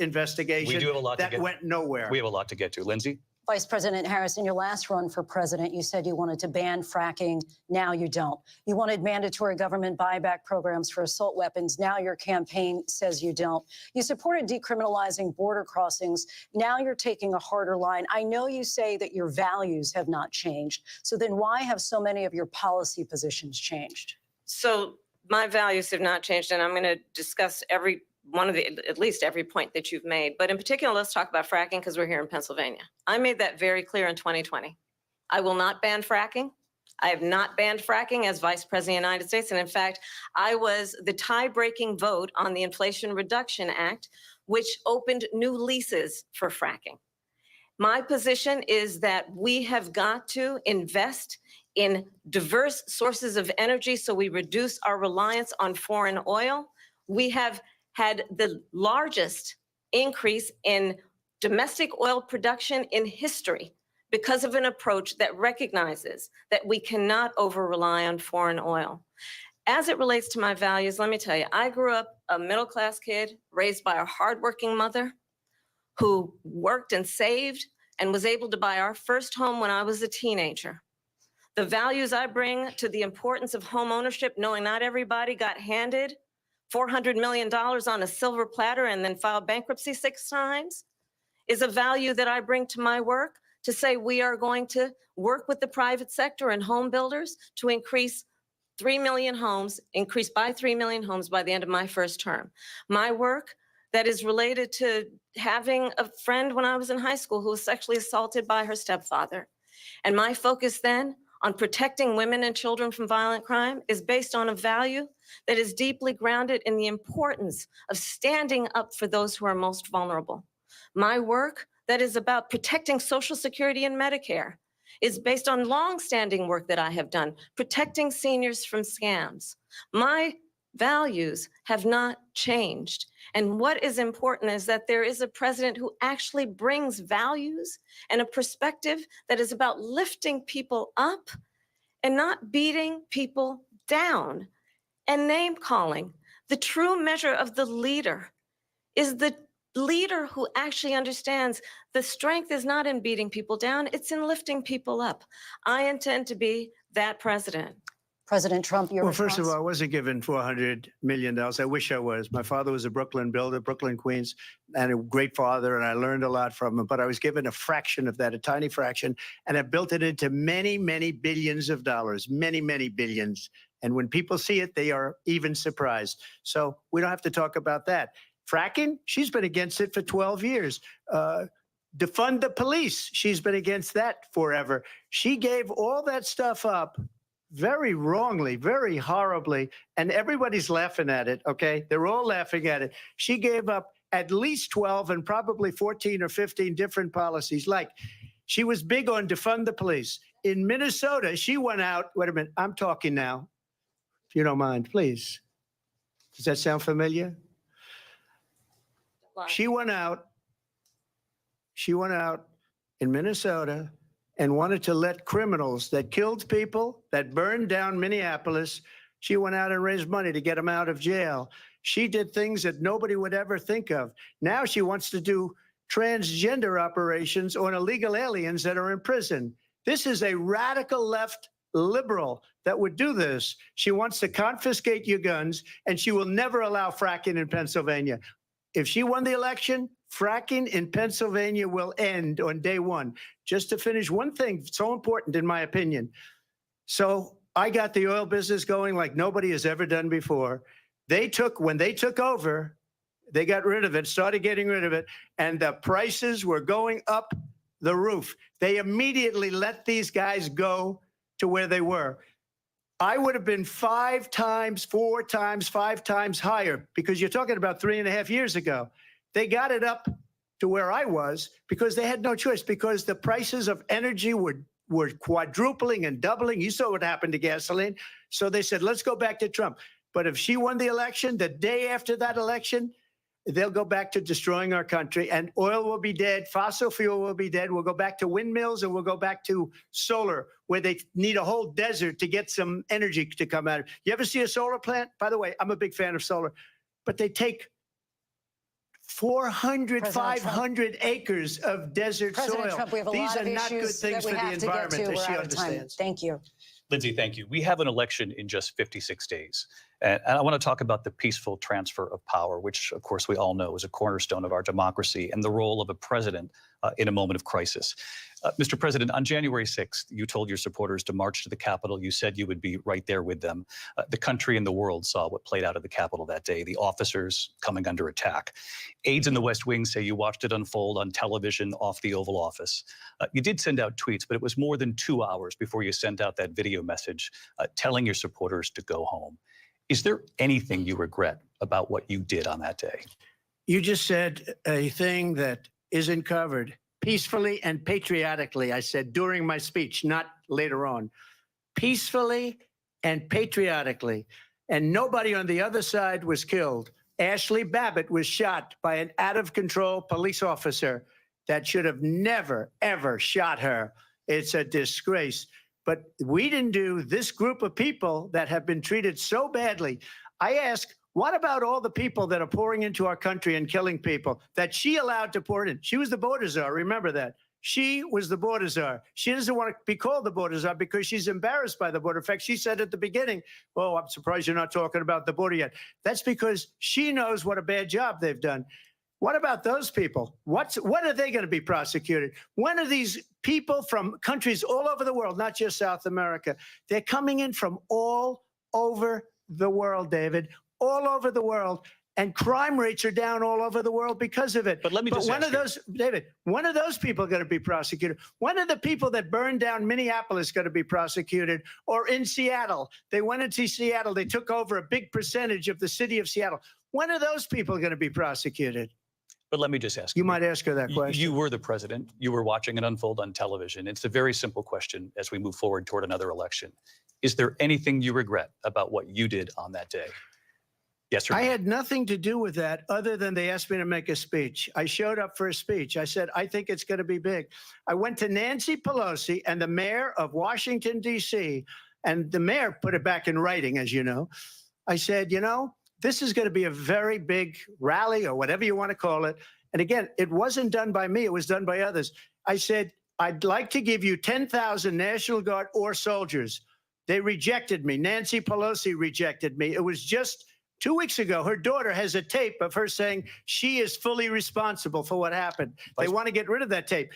investigation that went nowhere. We have a lot to get to. Lindsay? Vice President Harris, in your last run for president, you said you wanted to ban fracking. Now you don't. You wanted mandatory government buyback programs for assault weapons. Now your campaign says you don't. You supported decriminalizing border crossings. Now you're taking a harder line. I know you say that your values have not changed. So then why have so many of your policy positions changed? So my values have not changed, and I'm going to discuss every at least every point that you've made. But in particular, let's talk about fracking because we're here in Pennsylvania. I made that very clear in 2020. I will not ban fracking. I have not banned fracking as Vice President of the United States. And in fact, I was the tie-breaking vote on the Inflation Reduction Act, which opened new leases for fracking. My position is that we have got to invest in diverse sources of energy so we reduce our reliance on foreign oil. We have had the largest increase in domestic oil production in history because of an approach that recognizes that we cannot over-rely on foreign oil. As it relates to my values, let me tell you, I grew up a middle-class kid raised by a hardworking mother who worked and saved and was able to buy our first home when I was a teenager. The values I bring to the importance of home ownership, knowing not everybody got handed $400 million on a silver platter and then filed bankruptcy 6 times, is a value that I bring to my work to say we are going to work with the private sector and home builders to increase 3 million homes, increase by 3 million homes by the end of my first term. My work that is related to having a friend when I was in high school who was sexually assaulted by her stepfather. And my focus then on protecting women and children from violent crime is based on a value that is deeply grounded in the importance of standing up for those who are most vulnerable. My work that is about protecting Social Security and Medicare is based on longstanding work that I have done, protecting seniors from scams. My values have not changed. And what is important is that there is a president who actually brings values and a perspective that is about lifting people up and not beating people down and name calling. The true measure of the leader is the leader who actually understands the strength is not in beating people down, it's in lifting people up. I intend to be that president. President Trump, your response? First of all, I wasn't given $400 million. I wish I was. My father was a Brooklyn builder, Brooklyn, Queens, and a great father, and I learned a lot from him. But I was given a fraction of that, a tiny fraction, and I built it into many, many billions of dollars, many, many billions. And when people see it, they are even surprised. So we don't have to talk about that. Fracking, she's been against it for 12 years. Defund the police, she's been against that forever. She gave all that stuff up very wrongly, very horribly, and everybody's laughing at it, okay? They're all laughing at it. She gave up at least 12 and probably 14 or 15 different policies. Like, she was big on defund the police. In Minnesota, she went out, wait a minute, I'm talking now, if you don't mind, please. Does that sound familiar? She went out in Minnesota and wanted to let criminals that killed people, that burned down Minneapolis, she went out and raised money to get them out of jail. She did things that nobody would ever think of. Now she wants to do transgender operations on illegal aliens that are in prison. This is a radical left liberal that would do this. She wants to confiscate your guns, and she will never allow fracking in Pennsylvania. If she won the election, fracking in Pennsylvania will end on day one. Just to finish, one thing so important in my opinion. So I got the oil business going like nobody has ever done before. When they took over, they got rid of it, started getting rid of it, and the prices were going up the roof. They immediately let these guys go to where they were. I would have been 5 times, 4 times, 5 times higher, because you're talking about 3.5 years ago. They got it up to where I was because they had no choice, because the prices of energy were quadrupling and doubling. You saw what happened to gasoline. So they said, let's go back to Trump. But if she won the election, the day after that election, they'll go back to destroying our country, and oil will be dead. Fossil fuel will be dead. We'll go back to windmills, and we'll go back to solar, where they need a whole desert to get some energy to come out. You ever see a solar plant? By the way, I'm a big fan of solar, but they take 400, 500 acres of desert soil. Trump, we have a These lot are of not good issues things that for we the have to get environment, to. as We're she out of time. understands. Thank you. Lindsay, thank you. We have an election in just 56 days. And I want to talk about the peaceful transfer of power, which, of course, we all know is a cornerstone of our democracy, and the role of a president in a moment of crisis. Mr. President, on January 6th, you told your supporters to march to the Capitol. You said you would be right there with them. The country and the world saw what played out at the Capitol that day, the officers coming under attack. Aides in the West Wing say you watched it unfold on television off the Oval Office. You did send out tweets, but it was more than 2 hours before you sent out that video message telling your supporters to go home. Is there anything you regret about what you did on that day? You just said a thing that isn't covered. Peacefully and patriotically, I said during my speech, not later on. Peacefully and patriotically. And nobody on the other side was killed. Ashley Babbitt was shot by an out-of-control police officer that should have never, ever shot her. It's a disgrace. But we didn't do this group of people that have been treated so badly. I ask, what about all the people that are pouring into our country and killing people that she allowed to pour in? She was the border czar. Remember that. She was the border czar. She doesn't want to be called the border czar because she's embarrassed by the border. In fact, she said at the beginning, oh, I'm surprised you're not talking about the border yet. That's because she knows what a bad job they've done. What about those people? When are they going to be prosecuted? When are these people from countries all over the world, not just South America? They're coming in from all over the world, David. All over the world, and crime rates are down all over the world because of it. But let me just when are those, David, when are those people going to be prosecuted? When are the people that burned down Minneapolis going to be prosecuted? Or in Seattle, they went into Seattle, they took over a big percentage of the city of Seattle. When are those people going to be prosecuted? But let me just ask you. You might ask her that question. You were the president. You were watching it unfold on television. It's a very simple question as we move forward toward another election. Is there anything you regret about what you did on that day? Yes, sir. I had nothing to do with that other than they asked me to make a speech. I showed up for a speech. I said, I think it's going to be big. I went to Nancy Pelosi and the mayor of Washington, D.C., and the mayor put it back in writing, as you know. I said, you know, this is going to be a very big rally or whatever you want to call it. And again, it wasn't done by me. It was done by others. I said, I'd like to give you 10,000 National Guard or soldiers. They rejected me. Nancy Pelosi rejected me. It was just 2 weeks ago, her daughter has a tape of her saying she is fully responsible for what happened. They want to get rid of that tape.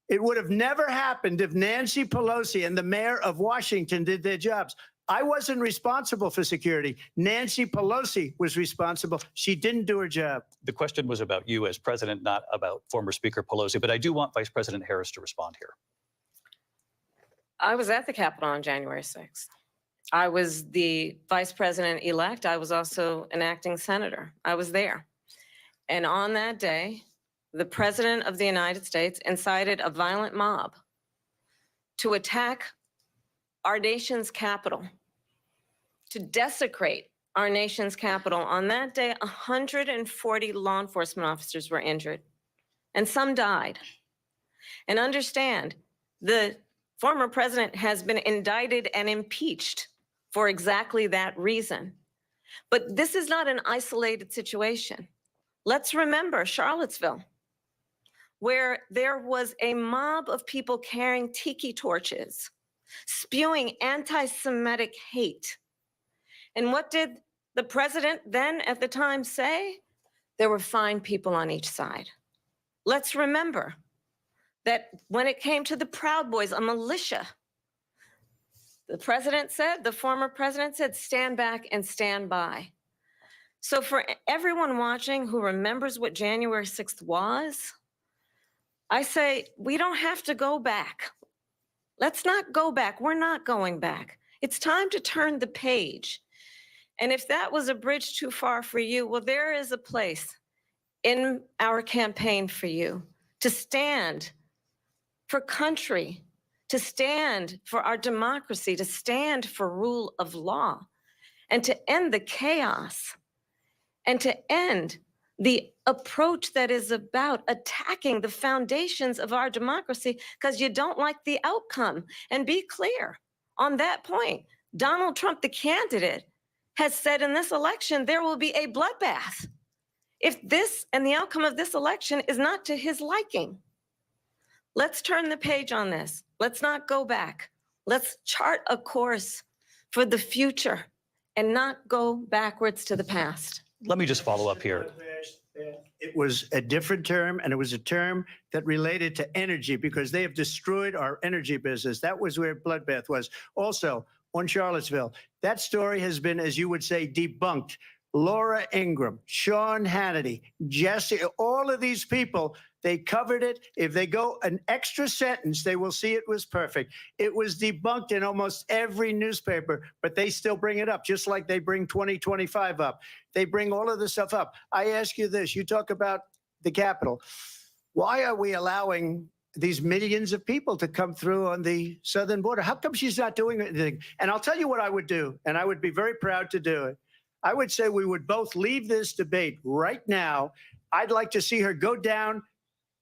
It would have never happened if Nancy Pelosi and the mayor of Washington did their jobs. I wasn't responsible for security. Nancy Pelosi was responsible. She didn't do her job. The question was about you as president, not about former Speaker Pelosi, but I do want Vice President Harris to respond here. I was at the Capitol on January 6th. I was the vice president-elect. I was also an acting senator. I was there. And on that day, the president of the United States incited a violent mob to attack our nation's capital, to desecrate our nation's capital. On that day, 140 law enforcement officers were injured, and some died. And understand, the former president has been indicted and impeached for exactly that reason. But this is not an isolated situation. Let's remember Charlottesville, where there was a mob of people carrying tiki torches, spewing anti-Semitic hate. And what did the president then at the time say? There were fine people on each side. Let's remember that when it came to the Proud Boys, a militia, the president said, the former president said, stand back and stand by. So for everyone watching who remembers what January 6th was, I say, we don't have to go back. Let's not go back. We're not going back. It's time to turn the page. And if that was a bridge too far for you, well, there is a place in our campaign for you to stand for country, to stand for our democracy, to stand for rule of law, and to end the chaos, and to end the approach that is about attacking the foundations of our democracy because you don't like the outcome. And be clear on that point. Donald Trump, the candidate, has said in this election there will be a bloodbath if this and the outcome of this election is not to his liking. Let's turn the page on this. Let's not go back. Let's chart a course for the future and not go backwards to the past. Let me just follow up here. It was a different term, and it was a term that related to energy because they have destroyed our energy business. That was where bloodbath was. Also, on Charlottesville, that story has been, as you would say, debunked. Laura Ingraham, Sean Hannity, Jesse, all of these people, they covered it. If they go an extra sentence, they will see it was perfect. It was debunked in almost every newspaper, but they still bring it up, just like they bring 2025 up. They bring all of this stuff up. I ask you this, you talk about the Capitol. Why are we allowing these millions of people to come through on the southern border? How come she's not doing anything? And I'll tell you what I would do, and I would be very proud to do it. I would say we would both leave this debate right now. I'd like to see her go down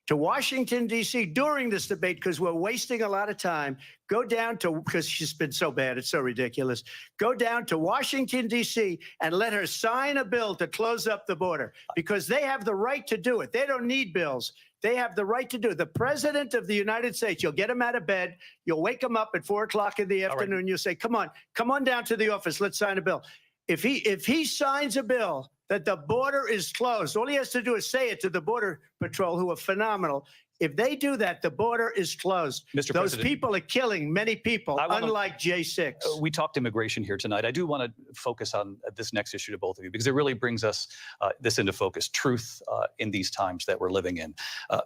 to Washington, D.C. during this debate because we're wasting a lot of time. Go down to, because she's been so bad, it's so ridiculous. Go down to Washington, D.C. and let her sign a bill to close up the border because they have the right to do it. They don't need bills. They have the right to do it. The president of the United States, you'll get him out of bed. You'll wake him up at 4 o'clock in the afternoon. Right. You'll say, come on down to the office. Let's sign a bill. If he signs a bill that the border is closed, all he has to do is say it to the Border Patrol, who are phenomenal. If they do that, the border is closed. Mr. Those President, people are killing many people, unlike J6. We talked immigration here tonight. I do want to focus on this next issue to both of you because it really brings us this into focus, truth in these times that we're living in.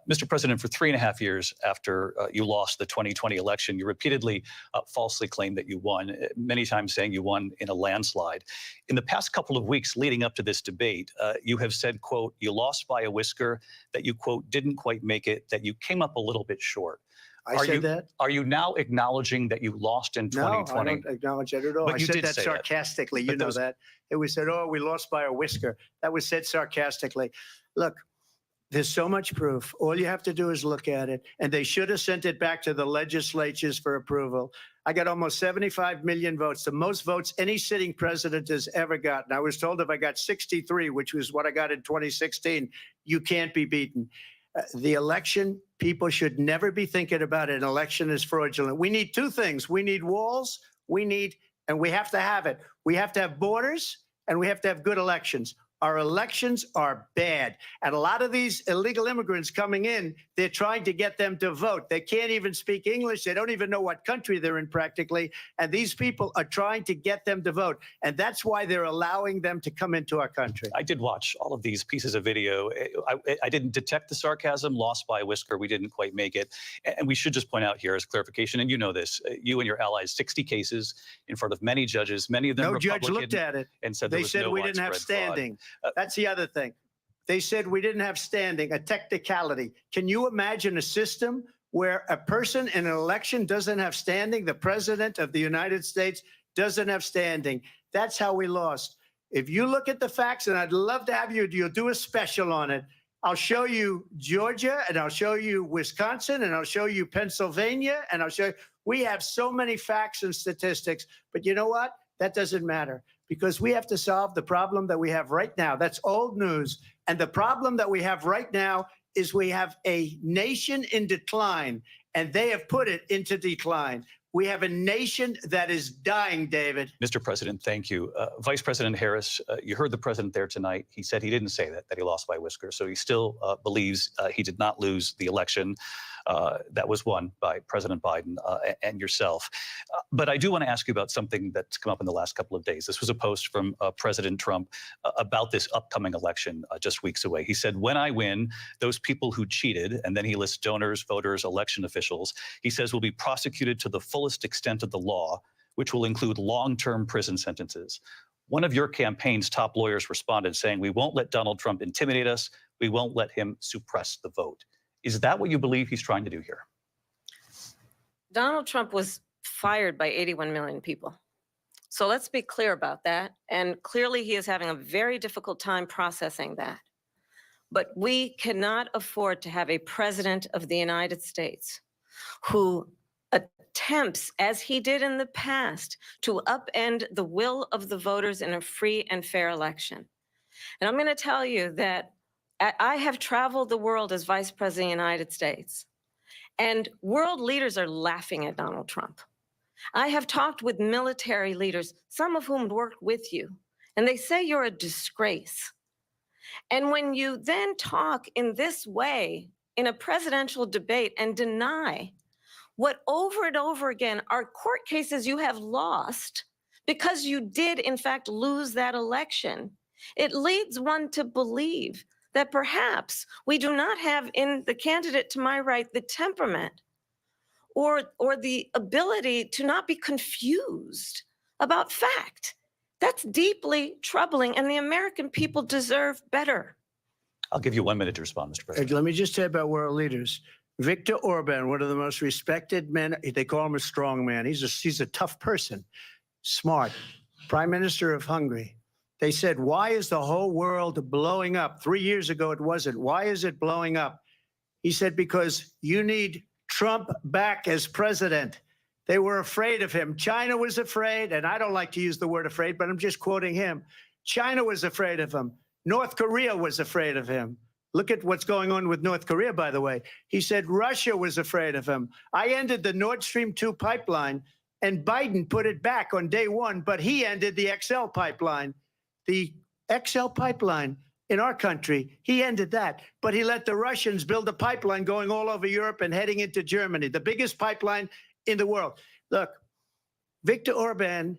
Mr. President, for 3.5 years after you lost the 2020 election, you repeatedly falsely claimed that you won, many times saying you won in a landslide. In the past couple of weeks leading up to this debate, you have said, quote, you lost by a whisker, that you, quote, didn't quite make it, that you came up a little bit short. I said that? Are you now acknowledging that you lost in 2020? No, I don't acknowledge that at all. But I you said did that say sarcastically. You know that. It was said, oh, we lost by a whisker. That was said sarcastically. Look, there's so much proof. All you have to do is look at it. And they should have sent it back to the legislatures for approval. I got almost 75 million votes, the most votes any sitting president has ever gotten. I was told if I got 63, which was what I got in 2016, you can't be beaten. The election, people should never be thinking about an election as fraudulent. We need two things. We need walls, and we have to have it. We have to have borders, and we have to have good elections. Our elections are bad. And a lot of these illegal immigrants coming in, they're trying to get them to vote. They can't even speak English. They don't even know what country they're in practically. And these people are trying to get them to vote. And that's why they're allowing them to come into our country. I did watch all of these pieces of video. I didn't detect the sarcasm, lost by a whisker. We didn't quite make it. And we should just point out here as clarification, and you know this, you and your allies, 60 cases in front of many judges, many of them Republican. No judge looked at it. And said they said we didn't have standing. That's the other thing. They said we didn't have standing, a technicality. Can you imagine a system where a person in an election doesn't have standing? The president of the United States doesn't have standing. That's how we lost. If you look at the facts, and I'd love to have you'll do a special on it. I'll show you Georgia, and I'll show you Wisconsin, and I'll show you Pennsylvania, and I'll show you. We have so many facts and statistics, but you know what? That doesn't matter because we have to solve the problem that we have right now. That's old news. And the problem that we have right now is we have a nation in decline, and they have put it into decline. We have a nation that is dying, David. Mr. President, thank you. Vice President Harris, you heard the president there tonight. He said he didn't say that he lost by a whisker. So he still believes he did not lose the election that was won by President Biden and yourself. But I do want to ask you about something that's come up in the last couple of days. This was a post from President Trump about this upcoming election just weeks away. He said, when I win, those people who cheated, and then he lists donors, voters, election officials, he says will be prosecuted to the fullest extent of the law, which will include long-term prison sentences. One of your campaign's top lawyers responded saying, we won't let Donald Trump intimidate us. We won't let him suppress the vote. Is that what you believe he's trying to do here? Donald Trump was fired by 81 million people. So let's be clear about that. And clearly he is having a very difficult time processing that. But we cannot afford to have a president of the United States who attempts, as he did in the past, to upend the will of the voters in a free and fair election. And I'm going to tell you that I have traveled the world as Vice President of the United States, and world leaders are laughing at Donald Trump. I have talked with military leaders, some of whom worked with you, and they say you're a disgrace. And when you then talk in this way in a presidential debate and deny what over and over again are court cases you have lost because you did, in fact, lose that election, it leads one to believe that perhaps we do not have in the candidate to my right the temperament or the ability to not be confused about fact. That's deeply troubling, and the American people deserve better. I'll give you 1 minute to respond, Mr. President. Let me just say about world leaders. Viktor Orban, one of the most respected men, they call him a strong man. He's a tough person, smart. Prime Minister of Hungary. They said, why is the whole world blowing up? 3 years ago, it wasn't. Why is it blowing up? He said, because you need Trump back as president. They were afraid of him. China was afraid, and I don't like to use the word afraid, but I'm just quoting him. China was afraid of him. North Korea was afraid of him. Look at what's going on with North Korea, by the way. He said Russia was afraid of him. I ended the Nord Stream 2 pipeline, and Biden put it back on day one, but he ended the XL pipeline. The XL pipeline in our country, he ended that. But he let the Russians build a pipeline going all over Europe and heading into Germany, the biggest pipeline in the world. Look, Viktor Orban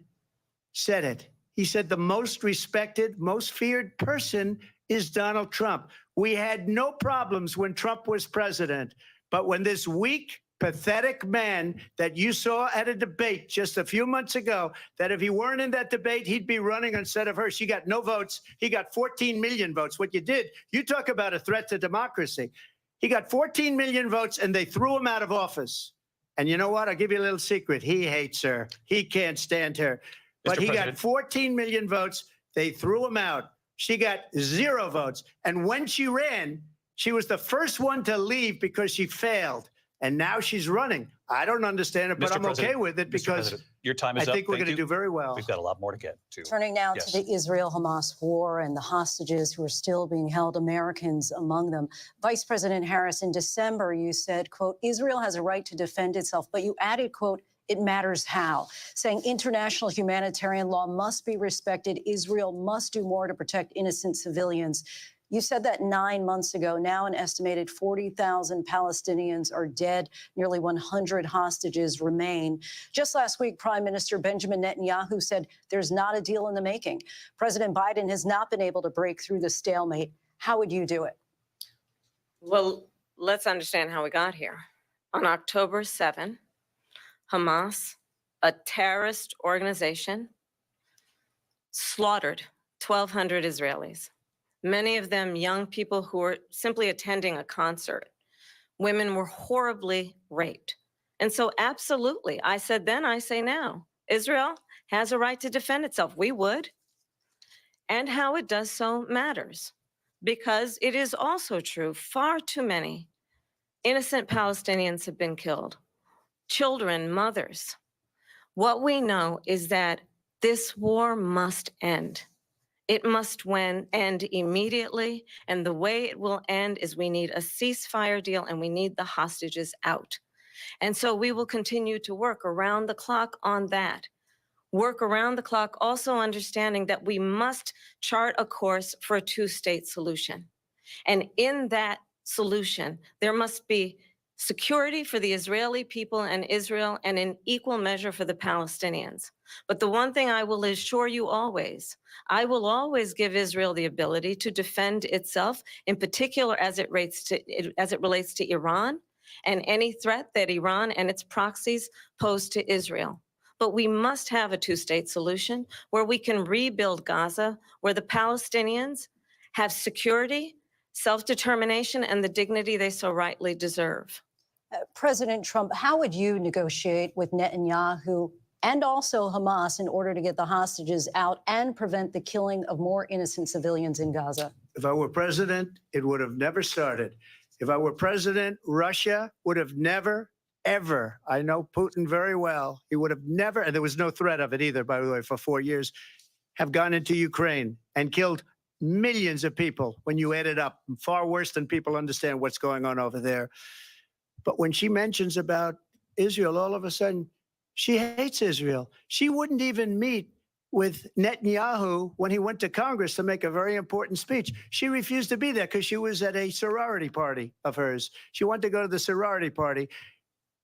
said it. He said the most respected, most feared person is Donald Trump. We had no problems when Trump was president. But when this weak, pathetic man that you saw at a debate just a few months ago, that if he weren't in that debate, he'd be running instead of her. She got no votes. He got 14 million votes. What you did, you talk about a threat to democracy. He got 14 million votes, and they threw him out of office. And you know what? I'll give you a little secret. He hates her. He can't stand her. But he got 14 million votes. They threw him out. She got 0 votes. And when she ran, she was the first one to leave because she failed. And now she's running. I don't understand it, but I'm okay with it because your time is I up. think we're going to do very well. We've got a lot more to get to. Turning now to the Israel-Hamas war and the hostages who are still being held, Americans among them. Vice President Harris, in December, you said, quote, Israel has a right to defend itself, but you added, quote, it matters how, saying international humanitarian law must be respected. Israel must do more to protect innocent civilians. You said that 9 months ago. Now an estimated 40,000 Palestinians are dead. Nearly 100 hostages remain. Just last week, Prime Minister Benjamin Netanyahu said there's not a deal in the making. President Biden has not been able to break through the stalemate. How would you do it? Well, let's understand how we got here. On October 7, Hamas, a terrorist organization, slaughtered 1,200 Israelis. Many of them young people who were simply attending a concert. Women were horribly raped. And so absolutely, I said then, I say now, Israel has a right to defend itself. We would. And how it does so matters. Because it is also true, far too many innocent Palestinians have been killed. Children, mothers. What we know is that this war must end. It must end immediately, and the way it will end is we need a ceasefire deal and we need the hostages out. And so we will continue to work around the clock on that. Work around the clock, also understanding that we must chart a course for a two-state solution. And in that solution, there must be security for the Israeli people and Israel, and in equal measure for the Palestinians. But the one thing I will assure you always, I will always give Israel the ability to defend itself, in particular as it relates to Iran and any threat that Iran and its proxies pose to Israel. But we must have a two-state solution where we can rebuild Gaza, where the Palestinians have security, self-determination, and the dignity they so rightly deserve. President Trump, how would you negotiate with Netanyahu and also Hamas in order to get the hostages out and prevent the killing of more innocent civilians in Gaza? If I were president, it would have never started. If I were president, Russia would have never, ever, I know Putin very well, he would have never, and there was no threat of it either, by the way, for 4 years, have gone into Ukraine and killed millions of people when you add it up, far worse than people understand what's going on over there. But when she mentions about Israel, all of a sudden, she hates Israel. She wouldn't even meet with Netanyahu when he went to Congress to make a very important speech. She refused to be there because she was at a sorority party of hers. She wanted to go to the sorority party.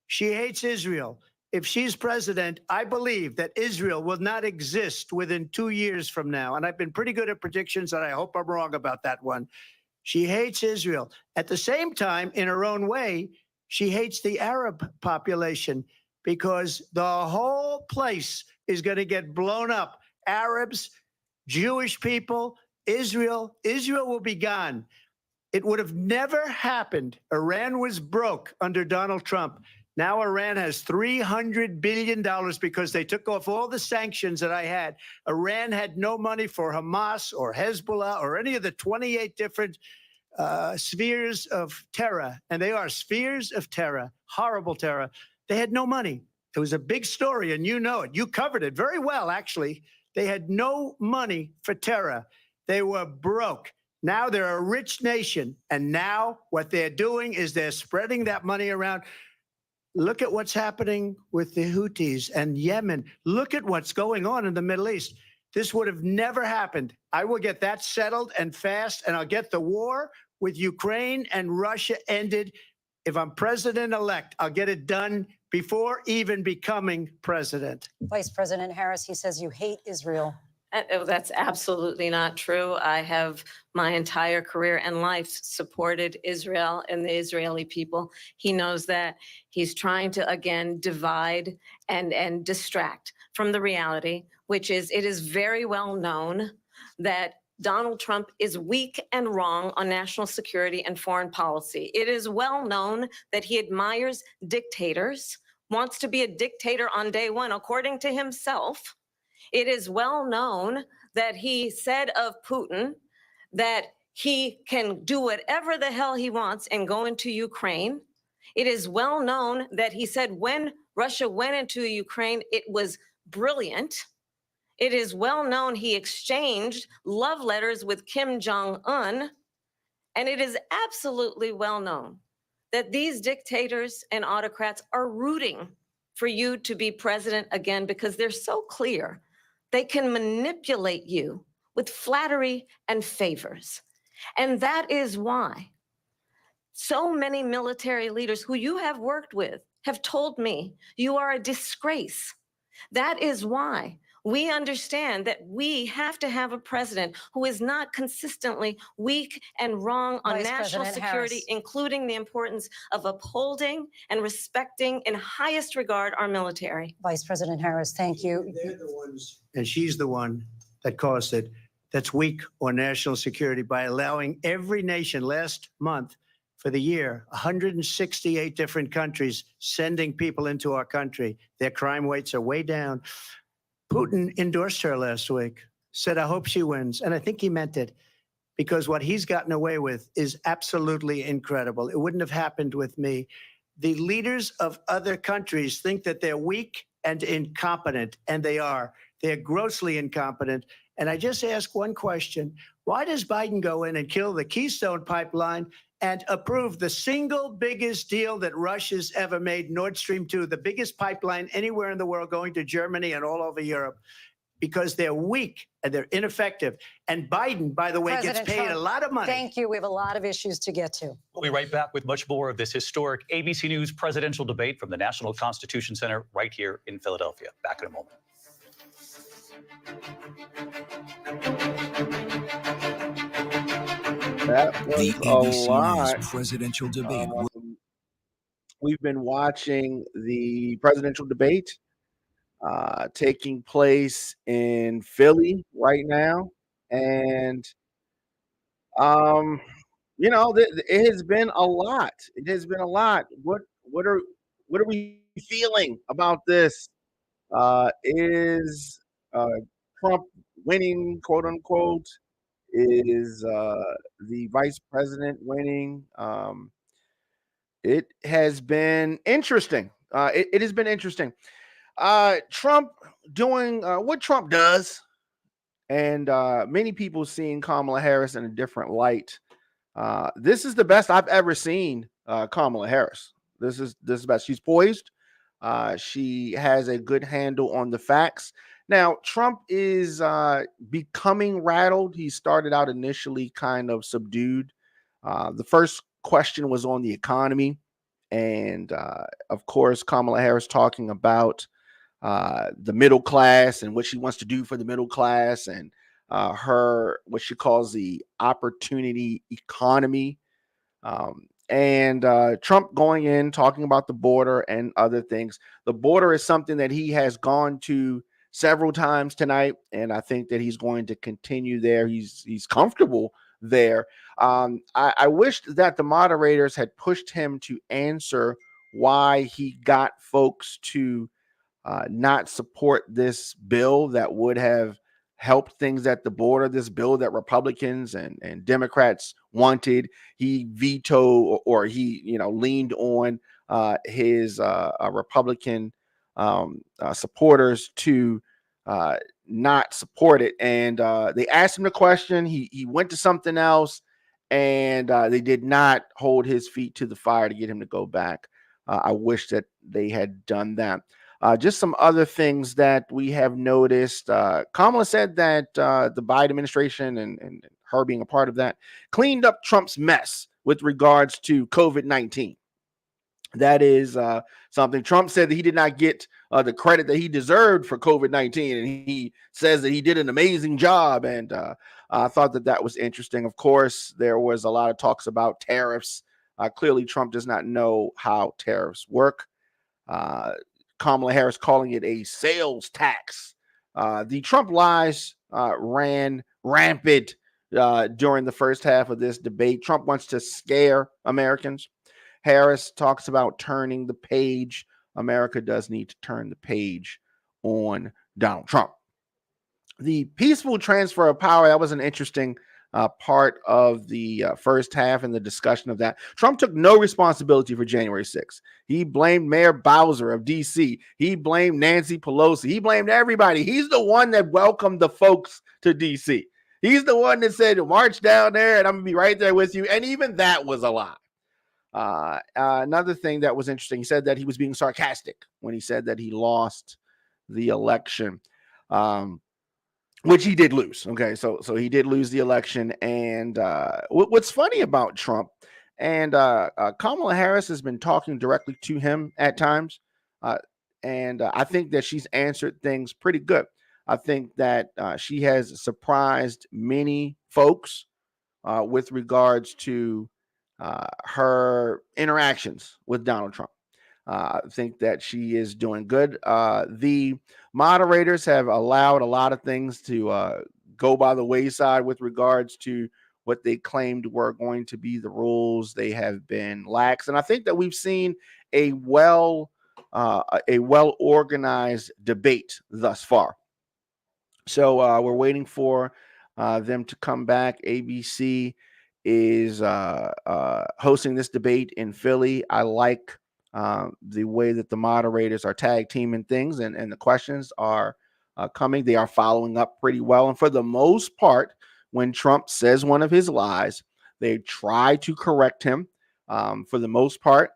She hates Israel. If she's president, I believe that Israel will not exist within 2 years from now. And I've been pretty good at predictions, and I hope I'm wrong about that one. She hates Israel. At the same time, in her own way, she hates the Arab population because the whole place is going to get blown up. Arabs, Jewish people, Israel will be gone. It would have never happened. Iran was broke under Donald Trump. Now Iran has $300 billion because they took off all the sanctions that I had. Iran had no money for Hamas or Hezbollah or any of the 28 different spheres of terror. And they are spheres of terror, horrible terror. They had no money. It was a big story, and you know it. You covered it very well, actually. They had no money for terror. They were broke. Now they're a rich nation. And now what they're doing is they're spreading that money around. Look at what's happening with the Houthis and Yemen. Look at what's going on in the Middle East. This would have never happened. I will get that settled and fast, and I'll get the war with Ukraine and Russia ended. If I'm president-elect, I'll get it done before even becoming president. Vice President Harris, he says you hate Israel. That's absolutely not true. I have my entire career and life supported Israel and the Israeli people. He knows that. He's trying to, again, divide and distract from the reality, which is it is very well known that Donald Trump is weak and wrong on national security and foreign policy. It is well known that he admires dictators, wants to be a dictator on day one, according to himself. It is well known that he said of Putin that he can do whatever the hell he wants and go into Ukraine. It is well known that he said when Russia went into Ukraine, it was brilliant. It is well known he exchanged love letters with Kim Jong-un. And it is absolutely well known that these dictators and autocrats are rooting for you to be president again because they're so clear. They can manipulate you with flattery and favors. And that is why so many military leaders who you have worked with have told me you are a disgrace. That is why we understand that we have to have a president who is not consistently weak and wrong on Vice national President security, Harris. including the importance of upholding and respecting in highest regard our military. Vice President Harris, thank you. They're the ones, and she's the one that caused it, that's weak on national security by allowing every nation last month for the year, 168 different countries sending people into our country. Their crime rates are way down. Putin endorsed her last week, said, I hope she wins. And I think he meant it because what he's gotten away with is absolutely incredible. It wouldn't have happened with me. The leaders of other countries think that they're weak and incompetent, and they are. They're grossly incompetent. And I just ask one question. Why does Biden go in and kill the Keystone Pipeline and approve the single biggest deal that Russia's ever made, Nord Stream 2, the biggest pipeline anywhere in the world going to Germany and all over Europe? Because they're weak and they're ineffective. And Biden, by the way, President gets paid Trump, a lot of money. Thank you. We have a lot of issues to get to. We'll be right back with much more of this historic ABC News presidential debate from the National Constitution Center right here in Philadelphia. Back in a moment. That was The a ABC lot. News presidential debate. We've been watching the presidential debate taking place in Philly right now, and it has been a lot. It has been a lot. What are we feeling about this? Is Trump winning, quote unquote? Is the vice president winning? It has been interesting. It has been interesting. Trump doing what Trump does, and many people seeing Kamala Harris in a different light. This is the best I've ever seen Kamala Harris. This is the best. She's poised. She has a good handle on the facts, Now, Trump is becoming rattled. He started out initially kind of subdued. The first question was on the economy. And of course, Kamala Harris talking about the middle class and what she wants to do for the middle class, and her what she calls the opportunity economy. And Trump going in talking about the border and other things. The border is something that he has gone to several times tonight, and I think that he's going to continue there. He's comfortable there. I wished that the moderators had pushed him to answer why he got folks to not support this bill that would have helped things at the border, this bill that Republicans and Democrats wanted. He vetoed, or he, leaned on his Republican supporters to not support it. And they asked him the question. He went to something else, and they did not hold his feet to the fire to get him to go back. I wish that they had done that. Just some other things that we have noticed. Kamala said that the Biden administration and her being a part of that cleaned up Trump's mess with regards to COVID-19. That is something Trump said that he did not get the credit that he deserved for COVID-19. And he says that he did an amazing job. And I thought that was interesting. Of course, there was a lot of talks about tariffs. Clearly, Trump does not know how tariffs work. Kamala Harris calling it a sales tax. The Trump lies ran rampant during the first half of this debate. Trump wants to scare Americans. Harris talks about turning the page. America does need to turn the page on Donald Trump. The peaceful transfer of power, that was an interesting part of the first half and the discussion of that. Trump took no responsibility for January 6th. He blamed Mayor Bowser of D.C. He blamed Nancy Pelosi. He blamed everybody. He's the one that welcomed the folks to D.C. He's the one that said, march down there and I'm going to be right there with you. And even that was a lie. Another thing that was interesting, he said that he was being sarcastic when he said that he lost the election. Which he did lose. Okay, so he did lose the election. And what's funny about Trump, and Kamala Harris has been talking directly to him at times, and I think that she's answered things pretty good. I think that she has surprised many folks with regards to her interactions with Donald Trump. I think that she is doing good. The moderators have allowed a lot of things to go by the wayside with regards to what they claimed were going to be the rules. They have been lax, and I think that we've seen a well organized debate thus far. So we're waiting for them to come back. ABC is hosting this debate in Philly. I like the way that the moderators are tag teaming things, and the questions are coming. They are following up pretty well. And for the most part, when Trump says one of his lies, they try to correct him. For the most part,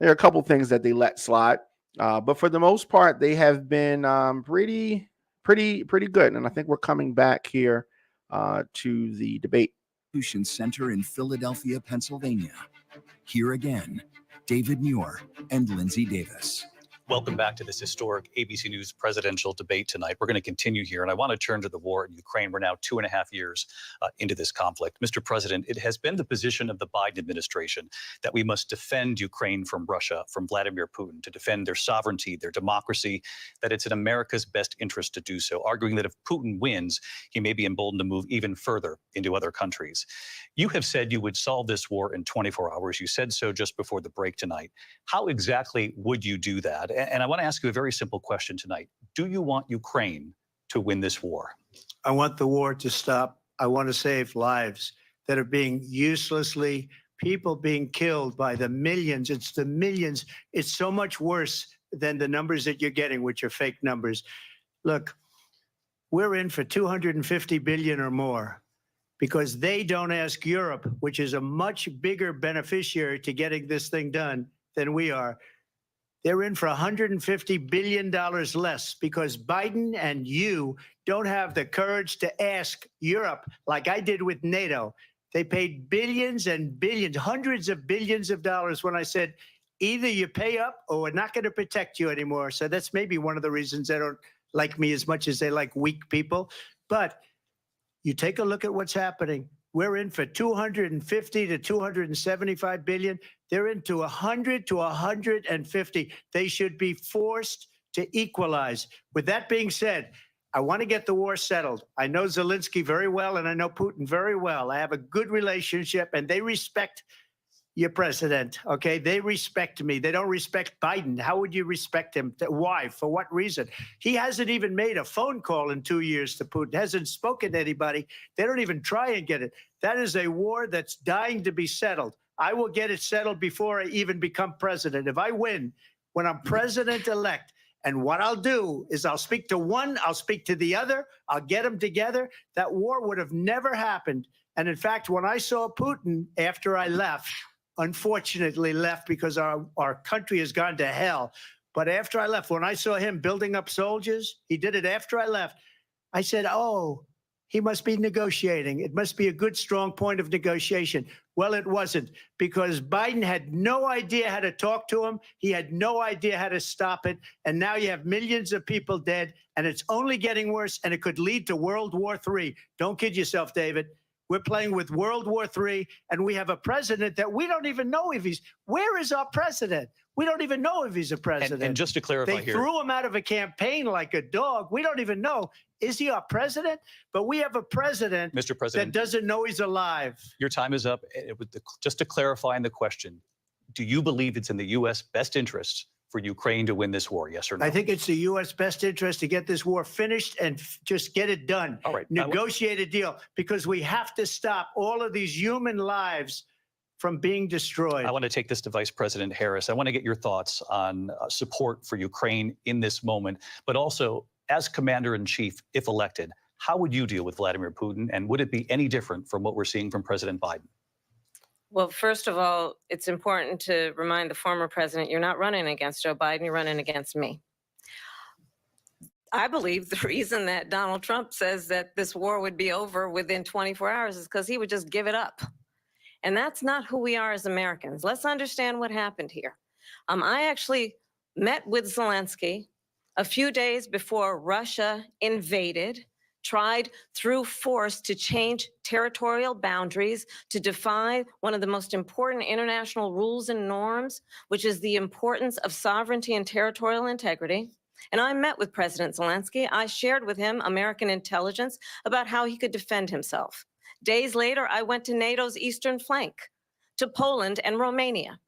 there are a couple things that they let slide. But for the most part, they have been pretty good. And I think we're coming back here to the debate. Center in Philadelphia, Pennsylvania. Here again, David Muir and Lindsay Davis. Welcome back to this historic ABC News presidential debate tonight. We're going to continue here, and I want to turn to the war in Ukraine. We're now 2.5 years into this conflict. Mr. President, it has been the position of the Biden administration that we must defend Ukraine from Russia, from Vladimir Putin, to defend their sovereignty, their democracy, that it's in America's best interest to do so, arguing that if Putin wins, he may be emboldened to move even further into other countries. You have said you would solve this war in 24 hours. You said so just before the break tonight. How exactly would you do that? And I want to ask you a very simple question tonight. Do you want Ukraine to win this war? I want the war to stop. I want to save lives that are being uselessly, people being killed by the millions. It's the millions. It's so much worse than the numbers that you're getting, which are fake numbers. Look, we're in for 250 billion or more because they don't ask Europe, which is a much bigger beneficiary to getting this thing done than we are. they're in for $150 billion less because Biden and you don't have the courage to ask Europe like I did with NATO. They paid billions and billions, hundreds of billions of dollars when I said, either you pay up or we're not going to protect you anymore. So that's maybe one of the reasons they don't like me as much as they like weak people. But you take a look at what's happening. We're in for 250 to 275 billion. They're into 100 to 150. They should be forced to equalize. With that being said, I want to get the war settled. I know Zelensky very well, and I know Putin very well. I have a good relationship, and they respect your president, okay? They respect me. They don't respect Biden. How would you respect him? Why? For what reason? He hasn't even made a phone call in 2 years to Putin, hasn't spoken to anybody. They don't even try and get it. That is a war that's dying to be settled. I will get it settled before I even become president. If I win, when I'm president-elect, and what I'll do is I'll speak to one, I'll speak to the other, I'll get them together. That war would have never happened. And in fact, when I saw Putin after I left, unfortunately left because our country has gone to hell. But after I left, when I saw him building up soldiers, he did it after I left. I said, oh, he must be negotiating. It must be a good, strong point of negotiation. Well, it wasn't, because Biden had no idea how to talk to him. He had no idea how to stop it. And now you have millions of people dead, and it's only getting worse, and it could lead to World War III. Don't kid yourself, David. We're playing with World War III, and we have a president that we don't even know if he's, where is our president? We don't even know if he's a president. And just to clarify they here, threw him out of a campaign like a dog. We don't even know, is he our president? But we have a president, Mr. President, that doesn't know he's alive. your time is up. Just to clarify in the question, do you believe it's in the U.S. best interest for Ukraine to win this war, yes or no? I think it's the U.S. best interest to get this war finished and just get it done. All right. Negotiate a deal, because we have to stop all of these human lives from being destroyed. I want to take this to Vice President Harris. I want to get your thoughts on support for Ukraine in this moment, but also as Commander-in-Chief, if elected, how would you deal with Vladimir Putin, and would it be any different from what we're seeing from President Biden? Well, first of all, it's important to remind the former president, you're not running against Joe Biden, you're running against me. I believe the reason that Donald Trump says that this war would be over within 24 hours is because he would just give it up. And that's not who we are as Americans. Let's understand what happened here. I actually met with Zelensky a few days before Russia invaded, tried through force to change territorial boundaries, to defy one of the most important international rules and norms, which is the importance of sovereignty and territorial integrity. And I met with President Zelensky. I shared with him American intelligence about how he could defend himself. Days later, I went to NATO's eastern flank, to Poland and Romania.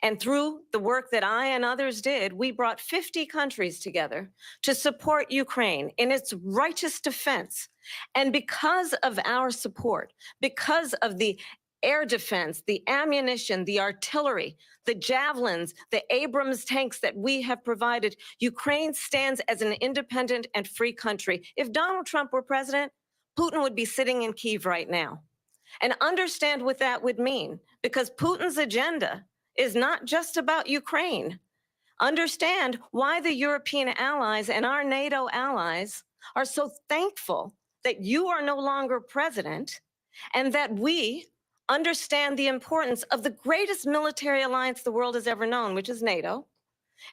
And through the work that I and others did, we brought 50 countries together to support Ukraine in its righteous defense. And because of our support, because of the air defense, the ammunition, the artillery, the javelins, the Abrams tanks that we have provided, Ukraine stands as an independent and free country. If Donald Trump were president, Putin would be sitting in Kyiv right now. And understand what that would mean, because Putin's agenda is not just about Ukraine. Understand why the European allies and our NATO allies are so thankful that you are no longer president, and that we understand the importance of the greatest military alliance the world has ever known, which is NATO,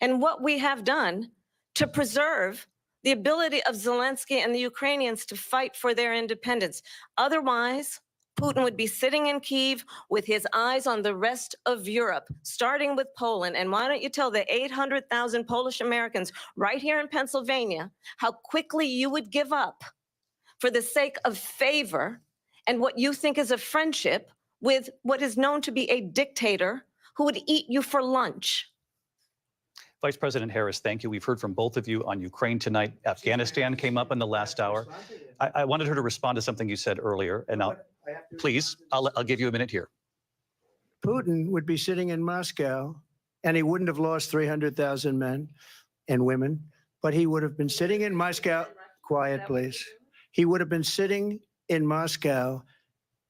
and what we have done to preserve the ability of Zelensky and the Ukrainians to fight for their independence. Otherwise, Putin would be sitting in Kyiv with his eyes on the rest of Europe, starting with Poland. And why don't you tell the 800,000 Polish Americans right here in Pennsylvania how quickly you would give up for the sake of favor and what you think is a friendship with what is known to be a dictator who would eat you for lunch. Vice President Harris, thank you. We've heard from both of you on Ukraine tonight. Afghanistan came up in the last hour. I wanted her to respond to something you said earlier, and please, I'll give you a minute here. Putin would be sitting in Moscow, and he wouldn't have lost 300,000 men and women, but he would have been sitting in Moscow. Quiet, please. He would have been sitting in Moscow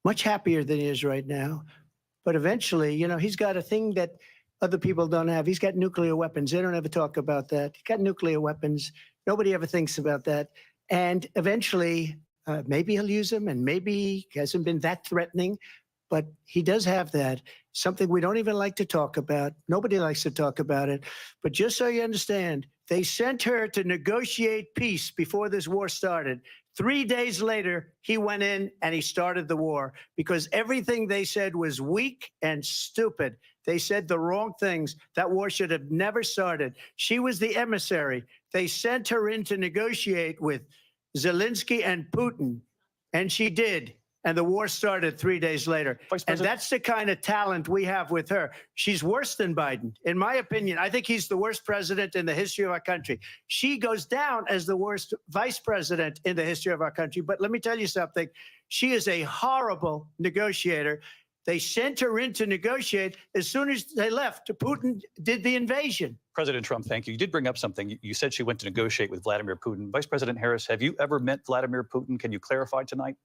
much happier than he is right now. But eventually, you know, he's got a thing that other people don't have. He's got nuclear weapons. They don't ever talk about that. He's got nuclear weapons. Nobody ever thinks about that. And eventually, maybe he'll use them, and maybe he hasn't been that threatening, but he does have that. Something we don't even like to talk about. Nobody likes to talk about it. But just so you understand, they sent her to negotiate peace before this war started. 3 days later, he went in and he started the war because everything they said was weak and stupid. They said the wrong things. That war should have never started. She was the emissary. They sent her in to negotiate with Zelensky and Putin, and she did. And the war started 3 days later. And that's the kind of talent we have with her. She's worse than Biden. In my opinion, I think he's the worst president in the history of our country. She goes down as the worst vice president in the history of our country. But let me tell you something. She is a horrible negotiator. They sent her in to negotiate. As soon as they left, Putin did the invasion. President Trump, thank you. You did bring up something. You said she went to negotiate with Vladimir Putin. Vice President Harris, have you ever met Vladimir Putin? Can you clarify tonight?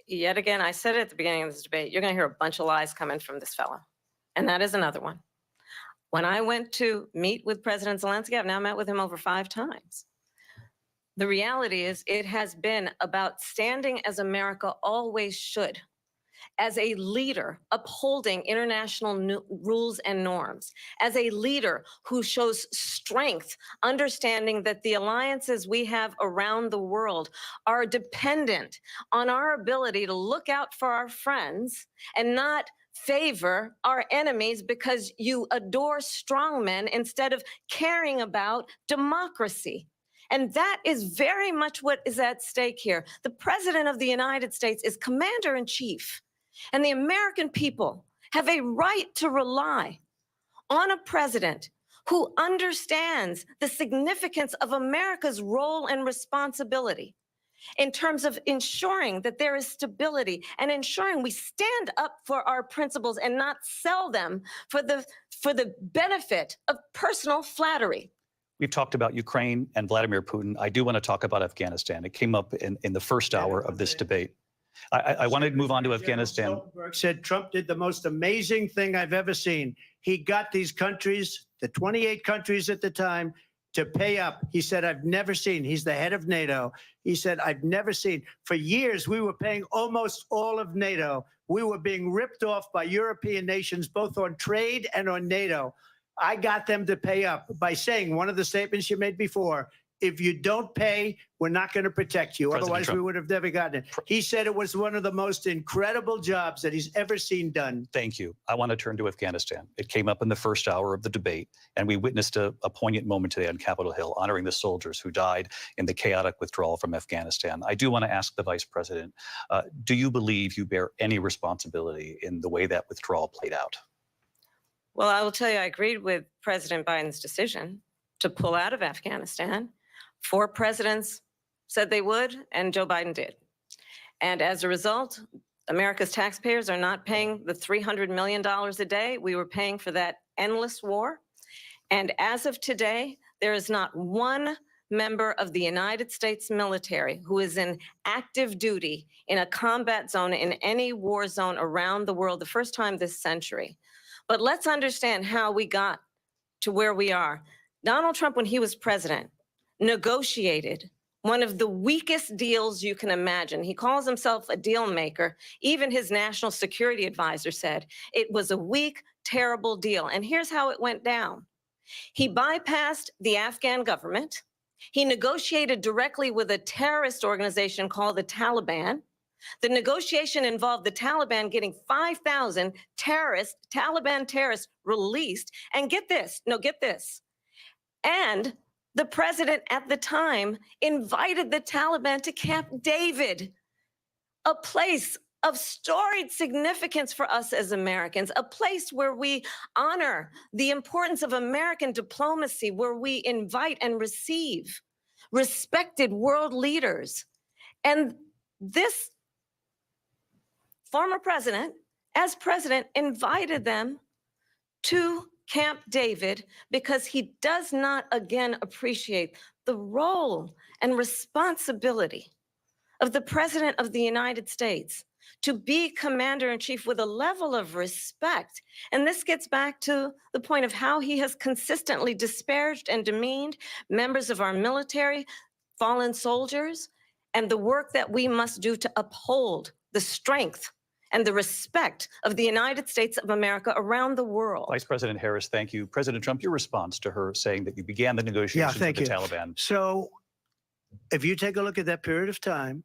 Yet again, I said it at the beginning of this debate, you're going to hear a bunch of lies coming from this fellow. And that is another one. When I went to meet with President Zelensky, I've now met with him over 5 times. The reality is it has been about standing as America always should, as a leader upholding international rules and norms, as a leader who shows strength, understanding that the alliances we have around the world are dependent on our ability to look out for our friends and not favor our enemies because you adore strongmen instead of caring about democracy. And that is very much what is at stake here. The President of the United States is commander-in-chief. And the American people have a right to rely on a president who understands the significance of America's role and responsibility in terms of ensuring that there is stability and ensuring we stand up for our principles and not sell them for the benefit of personal flattery. We've talked about Ukraine and Vladimir Putin. I do want to talk about Afghanistan. It came up in the first hour of this debate. I want to move on to Afghanistan. Stoltenberg said Trump did the most amazing thing I've ever seen. He got these countries, the 28 countries at the time, to pay up. He said, I've never seen. He's the head of NATO. He said, I've never seen. For years, we were paying almost all of NATO. We were being ripped off by European nations, both on trade and on NATO. I got them to pay up by saying one of the statements you made before, if you don't pay, we're not going to protect you. President Otherwise, Trump. we would have never gotten it. He said it was one of the most incredible jobs that he's ever seen done. Thank you. I want to turn to Afghanistan. It came up in the first hour of the debate, and we witnessed a poignant moment today on Capitol Hill, honoring the soldiers who died in the chaotic withdrawal from Afghanistan. I do want to ask the Vice President, do you believe you bear any responsibility in the way that withdrawal played out? Well, I will tell you, I agreed with President Biden's decision to pull out of Afghanistan. 4 presidents said they would, and Joe Biden did. And as a result, America's taxpayers are not paying the $300 million a day we were paying for that endless war. And as of today, there is not one member of the United States military who is in active duty in a combat zone in any war zone around the world, the first time this century. But let's understand how we got to where we are. Donald Trump, when he was president, negotiated one of the weakest deals you can imagine. He calls himself a deal maker. Even his national security advisor said it was a weak, terrible deal. And here's how it went down. He bypassed the Afghan government. He negotiated directly with a terrorist organization called the Taliban. The negotiation involved the Taliban getting 5,000 Taliban terrorists released. And get this, and the president at the time invited the Taliban to Camp David, a place of storied significance for us as Americans, a place where we honor the importance of American diplomacy, where we invite and receive respected world leaders. And this former president, as president, invited them to Camp David because he does not, again, appreciate the role and responsibility of the President of the United States to be commander-in-chief with a level of respect. And this gets back to the point of how he has consistently disparaged and demeaned members of our military, fallen soldiers, and the work that we must do to uphold the strength and the respect of the United States of America around the world. Vice President Harris, thank you. President Trump, your response to her saying that you began the negotiations with the Taliban. So if you take a look at that period of time,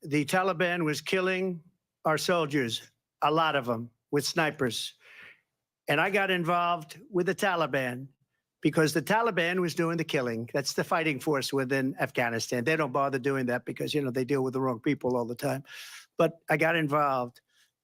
the Taliban was killing our soldiers, a lot of them, with snipers. And I got involved with the Taliban because the Taliban was doing the killing. That's the fighting force within Afghanistan. They don't bother doing that because, you know, they deal with the wrong people all the time. But I got involved.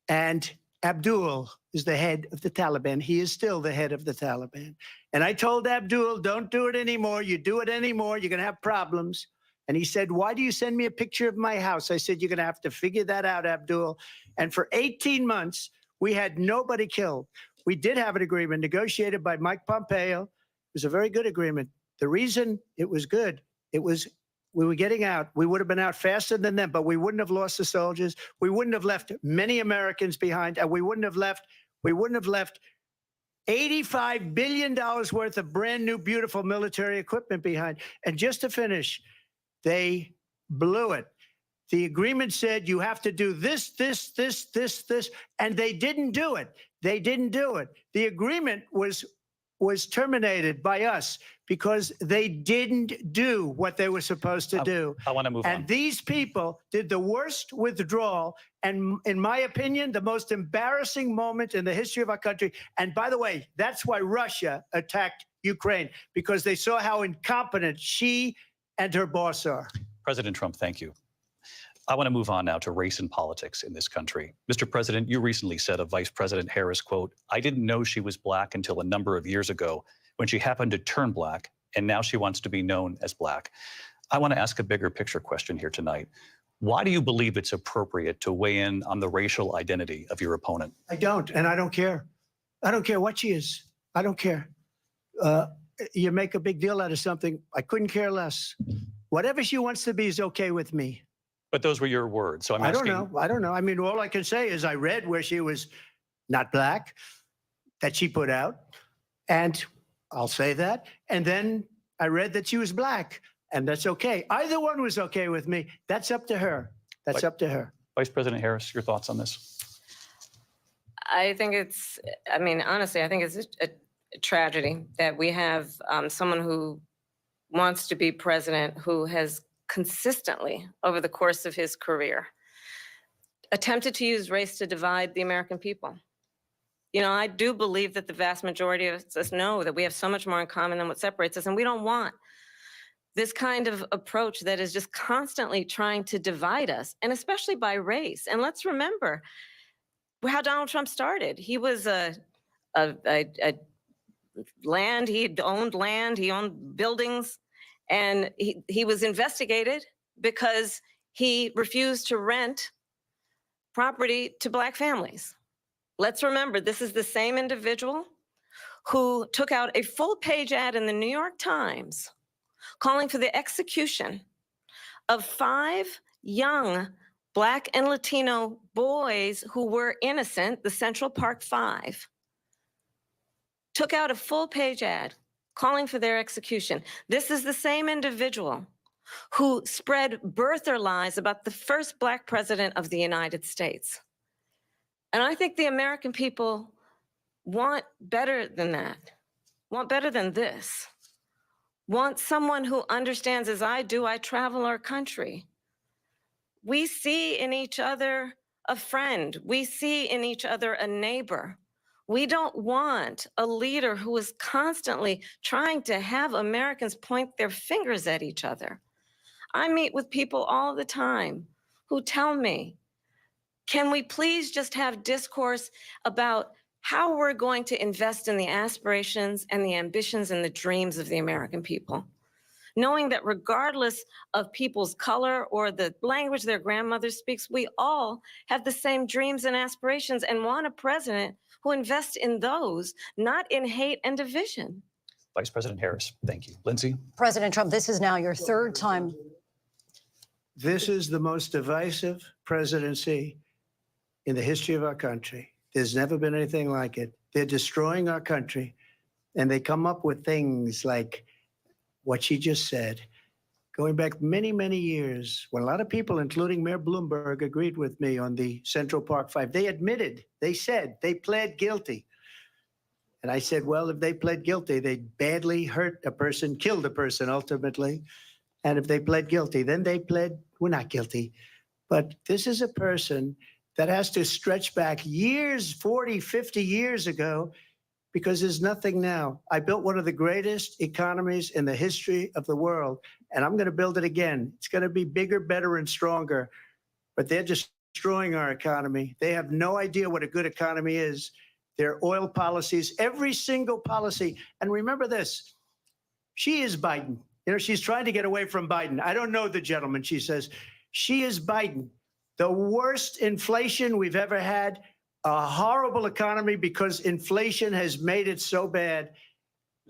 And Abdul is the head of the Taliban. He is still the head of the Taliban. And I told Abdul, don't do it anymore. You do it anymore, you're going to have problems. And he said, why do you send me a picture of my house? I said, you're going to have to figure that out, Abdul. And for 18 months, we had nobody killed. We did have an agreement negotiated by Mike Pompeo. It was a very good agreement. The reason it was good, it was we were getting out. We would have been out faster than them, but we wouldn't have lost the soldiers. We wouldn't have left many Americans behind, and we wouldn't have left $85 billion worth of brand new, beautiful military equipment behind. And just to finish, they blew it. The agreement said you have to do this, and they didn't do it. They didn't do it. The agreement was terminated by us because they didn't do what they were supposed to do. I want to move on. And these people did the worst withdrawal, and in my opinion, the most embarrassing moment in the history of our country. And by the way, that's why Russia attacked Ukraine, because they saw how incompetent she and her boss are. President Trump, thank you. I want to move on now to race and politics in this country. Mr. President, you recently said of Vice President Harris, quote, I didn't know she was black until a number of years ago when she happened to turn black, and now she wants to be known as black. I want to ask a bigger picture question here tonight. Why do you believe it's appropriate to weigh in on the racial identity of your opponent? I don't, and I don't care. I don't care what she is. I don't care. You make a big deal out of something. I couldn't care less. Whatever she wants to be is okay with me. But those were your words, so I'm I asking. don't know. I mean, all I can say is I read where she was not black, that she put out, and I'll say that. And then I read that she was black, and that's okay. Either one was okay with me. That's up to her. That's up to her. Vice President Harris, your thoughts on this? I think it's, I mean, honestly, I think it's a tragedy that we have someone who wants to be president who has consistently, over the course of his career, attempted to use race to divide the American people. You know, I do believe that the vast majority of us know that we have so much more in common than what separates us, and we don't want this kind of approach that is just constantly trying to divide us, and especially by race. And let's remember how Donald Trump started. He was land, he owned buildings, and he was investigated because he refused to rent property to black families. Let's remember, this is the same individual who took out a full-page ad in the New York Times calling for the execution of 5 young Black and Latino boys who were innocent, the Central Park 5. Took out a full-page ad calling for their execution. This is the same individual who spread birther lies about the first Black president of the United States. And I think the American people want better than that, want better than this, want someone who understands, as I do, I travel our country. We see in each other a friend. We see in each other a neighbor. We don't want a leader who is constantly trying to have Americans point their fingers at each other. I meet with people all the time who tell me, can we please just have discourse about how we're going to invest in the aspirations and the ambitions and the dreams of the American people? Knowing that regardless of people's color or the language their grandmother speaks, we all have the same dreams and aspirations and want a president who invests in those, not in hate and division. Vice President Harris, thank you. Lindsay? President Trump, this is now your third time. This is the most divisive presidency in the history of our country. There's never been anything like it. They're destroying our country, and they come up with things like what she just said. Going back many, many years, when a lot of people, including Mayor Bloomberg, agreed with me on the Central Park Five, they admitted, they said, they pled guilty. And I said, well, if they pled guilty, they badly hurt a person, killed a person ultimately. And if they pled guilty, then they pled, we're not guilty. But this is a person that has to stretch back years, 40, 50 years ago, because there's nothing now. I built one of the greatest economies in the history of the world, and I'm going to build it again. It's going to be bigger, better, and stronger. But they're destroying our economy. They have no idea what a good economy is. Their oil policies, every single policy. And remember this, she is Biden. You know, she's trying to get away from Biden. I don't know the gentleman, she says. She is Biden. The worst inflation we've ever had, a horrible economy because inflation has made it so bad,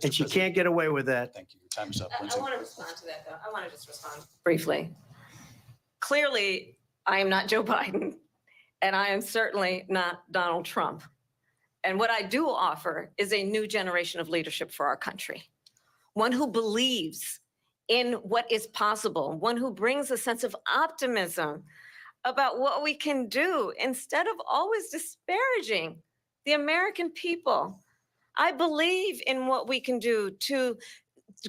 and she can't get away with that. Thank you. Your time's up. I Lindsay. want to respond to that, though. I want to just respond briefly. Clearly, I am not Joe Biden, and I am certainly not Donald Trump. And what I do offer is a new generation of leadership for our country, one who believes in what is possible, one who brings a sense of optimism about what we can do instead of always disparaging the American people. I believe in what we can do to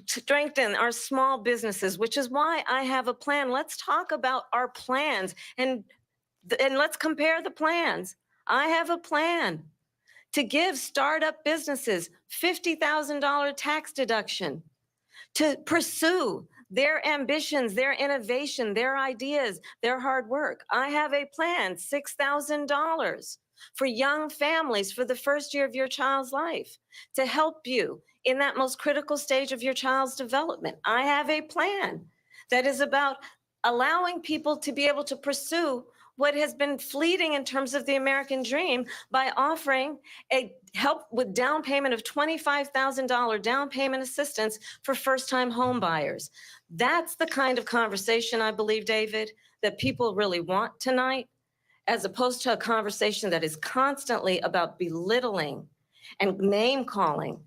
strengthen our small businesses, which is why I have a plan. Let's talk about our plans and let's compare the plans. I have a plan to give startup businesses $50,000 tax deduction to pursue their ambitions, their innovation, their ideas, their hard work. I have a plan, $6,000 for young families for the first year of your child's life to help you in that most critical stage of your child's development. I have a plan that is about allowing people to be able to pursue what has been fleeting in terms of the American dream by offering a help with down payment of $25,000 down payment assistance for first-time home buyers. That's the kind of conversation, I believe, David, that people really want tonight, as opposed to a conversation that is constantly about belittling and name-calling.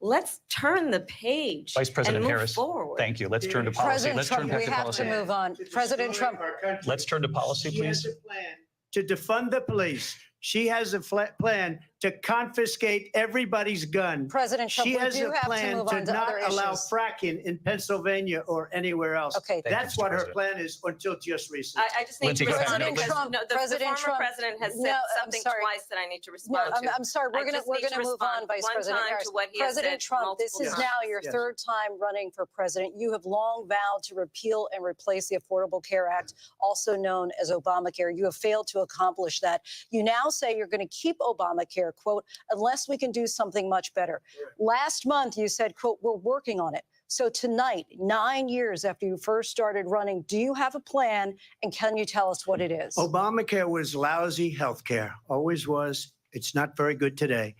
Let's turn the page Vice President and move Harris, forward. thank you. Let's turn to policy. President Let's Trump, turn back we to have policy. to move on. President Trump. Let's turn to policy, She has please. a plan to defund the police. She has a plan to confiscate everybody's gun. President Trump, She we has do a have to plan move on to to not other allow issues. fracking in Pennsylvania or anywhere else. Okay. Thank you, That's Mr. what her President. plan is until just recently. I just need Lindsay, to go ahead. respond President because Trump, the President former Trump. president has No, said I'm something sorry. twice that I need to No, respond to. I'm sorry. I We're just going need to to move on, respond Vice one President time Harris. to what he has President said Trump, this multiple is times. now your Yes. third time running for president. You have long vowed to repeal and replace the Affordable Care Act, also known as Obamacare. You have failed to accomplish that. You now say you're going to keep Obamacare, quote, unless we can do something much better. Last month, you said, quote, we're working on it. So tonight, 9 years after you first started running, do you have a plan, and can you tell us what it is? Obamacare was lousy health care, always was. It's not very good today.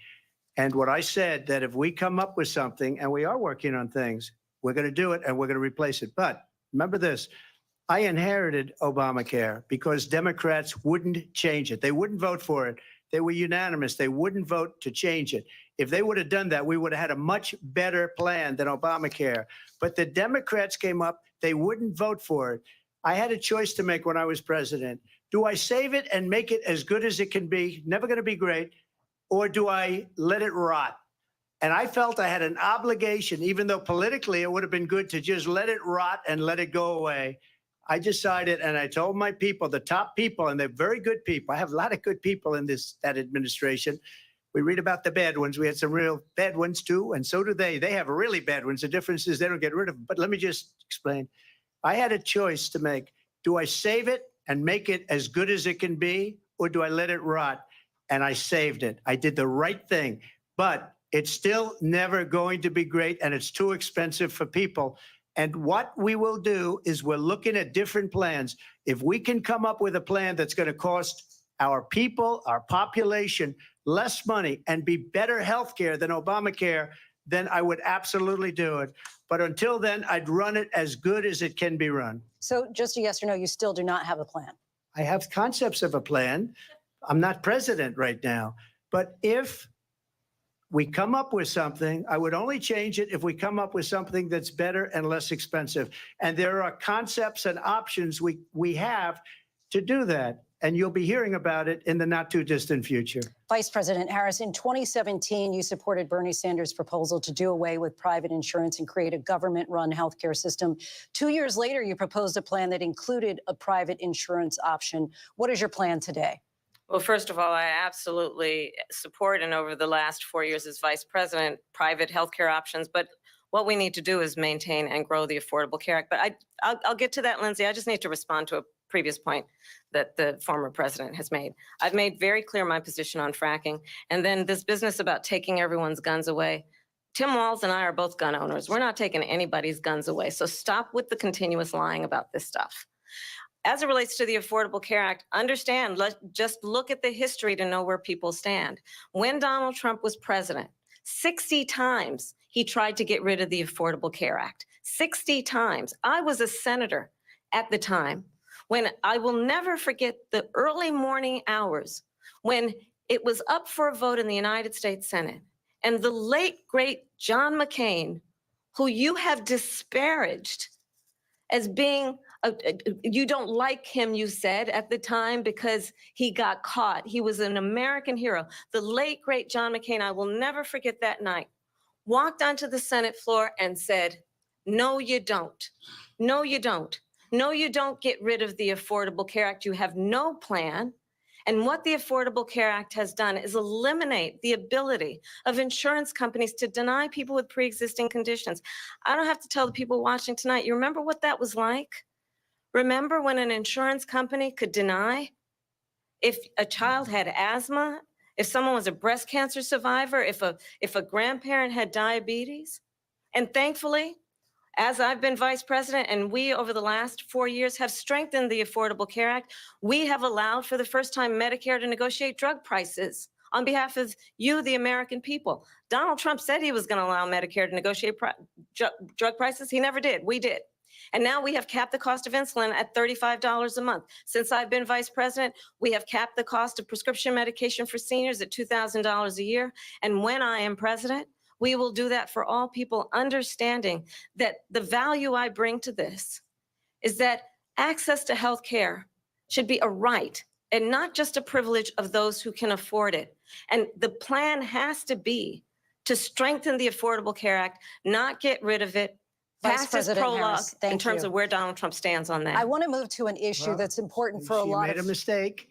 And what I said, that if we come up with something, and we are working on things, we're going to do it and we're going to replace it. But remember this, I inherited Obamacare because Democrats wouldn't change it. They wouldn't vote for it. They were unanimous. They wouldn't vote to change it. If they would have done that, we would have had a much better plan than Obamacare. But the Democrats came up. They wouldn't vote for it. I had a choice to make when I was president. Do I save it and make it as good as it can be, never going to be great, or do I let it rot? And I felt I had an obligation, even though politically it would have been good to just let it rot and let it go away. I decided, and I told my people, the top people, and they're very good people. I have a lot of good people in that administration. We read about the bad ones. We had some real bad ones too, and so do they. They have really bad ones. The difference is they don't get rid of them. But let me just explain. I had a choice to make. Do I save it and make it as good as it can be, or do I let it rot? And I saved it. I did the right thing. But it's still never going to be great, and it's too expensive for people. And what we will do is we're looking at different plans. If we can come up with a plan that's going to cost our people, our population, less money and be better health care than Obamacare, then I would absolutely do it. But until then, I'd run it as good as it can be run. So just a yes or no, you still do not have a plan. I have concepts of a plan. I'm not president right now. But if we come up with something, I would only change it if we come up with something that's better and less expensive. And there are concepts and options we have to do that. And you'll be hearing about it in the not too distant future. Vice President Harris, in 2017, you supported Bernie Sanders' proposal to do away with private insurance and create a government-run healthcare system. 2 years later, you proposed a plan that included a private insurance option. What is your plan today? Well, first of all, I absolutely support, and over the last 4 years as vice president, private healthcare options. But what we need to do is maintain and grow the Affordable Care Act. But I'll get to that, Lindsay. I just need to respond to a previous point that the former president has made. I've made very clear my position on fracking. And then this business about taking everyone's guns away. Tim Walz and I are both gun owners. We're not taking anybody's guns away. So stop with the continuous lying about this stuff. As it relates to the Affordable Care Act, understand, just look at the history to know where people stand. When Donald Trump was president, 60 times he tried to get rid of the Affordable Care Act. 60 times. I was a senator at the time when I will never forget the early morning hours when it was up for a vote in the United States Senate. And the late, great John McCain, who you have disparaged as being, you don't like him, you said at the time, because he got caught. He was an American hero. The late, great John McCain, I will never forget that night, walked onto the Senate floor and said, no, you don't. No, you don't. No, you don't get rid of the Affordable Care Act. You have no plan. And what the Affordable Care Act has done is eliminate the ability of insurance companies to deny people with pre-existing conditions. I don't have to tell the people watching tonight, you remember what that was like? Remember when an insurance company could deny if a child had asthma, if someone was a breast cancer survivor, if a grandparent had diabetes? And thankfully, as I've been vice president and we over the last 4 years have strengthened the Affordable Care Act, we have allowed for the first time Medicare to negotiate drug prices on behalf of you, the American people. Donald Trump said he was going to allow Medicare to negotiate drug prices. He never did. We did. And now we have capped the cost of insulin at $35 a month. Since I've been vice president, we have capped the cost of prescription medication for seniors at $2,000 a year. And when I am president, we will do that for all people, understanding that the value I bring to this is that access to health care should be a right and not just a privilege of those who can afford it. And the plan has to be to strengthen the Affordable Care Act, not get rid of it. Vice Pass this President prologue Harris, thank in terms you. of where Donald Trump stands on that. I want to move to an issue that's important for a She lot made of... a mistake.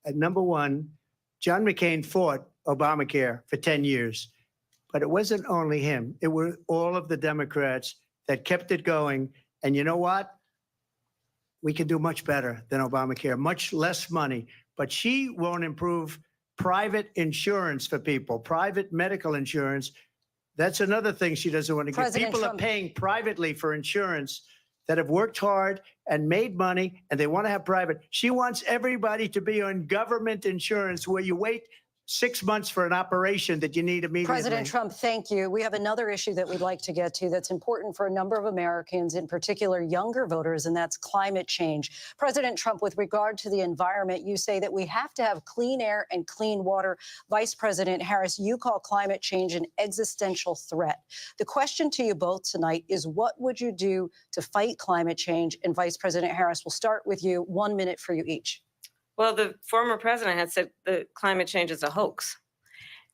At number one, John McCain fought Obamacare for 10 years. But it wasn't only him. It were all of the Democrats that kept it going. And you know what? We can do much better than Obamacare, much less money. But she won't improve private insurance for people, private medical insurance. That's another thing she doesn't want to get. President People Trump- are paying privately for insurance that have worked hard and made money, and they want to have private. She wants everybody to be on government insurance where you wait 6 months for an operation that you need immediately. President Trump, thank you. We have another issue that we'd like to get to that's important for a number of Americans, in particular younger voters, and that's climate change. President Trump, with regard to the environment, you say that we have to have clean air and clean water. Vice President Harris, you call climate change an existential threat. The question to you both tonight is, what would you do to fight climate change? And Vice President Harris, we'll start with you. 1 minute for you each. Well, the former president had said that climate change is a hoax.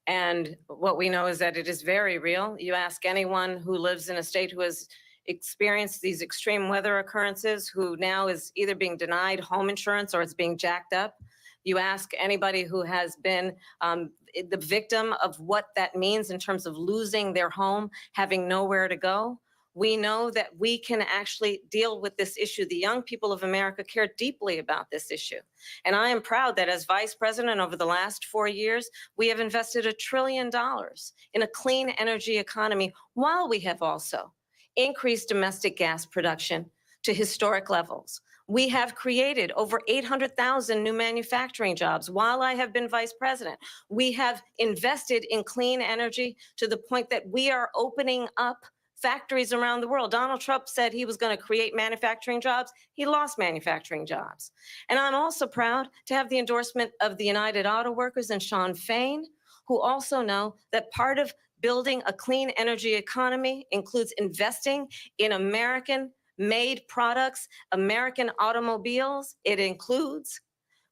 And what we know is that it is very real. You ask anyone who lives in a state who has experienced these extreme weather occurrences, who now is either being denied home insurance or it's being jacked up. You ask anybody who has been the victim of what that means in terms of losing their home, having nowhere to go. We know that we can actually deal with this issue. The young people of America care deeply about this issue. And I am proud that as vice president over the last 4 years, we have invested $1 trillion in a clean energy economy, while we have also increased domestic gas production to historic levels. We have created over 800,000 new manufacturing jobs while I have been vice president. We have invested in clean energy to the point that we are opening up factories around the world. Donald Trump said he was going to create manufacturing jobs. He lost manufacturing jobs. And I'm also proud to have the endorsement of the United Auto Workers and Sean Fain, who also know that part of building a clean energy economy includes investing in American-made products, American automobiles. It includes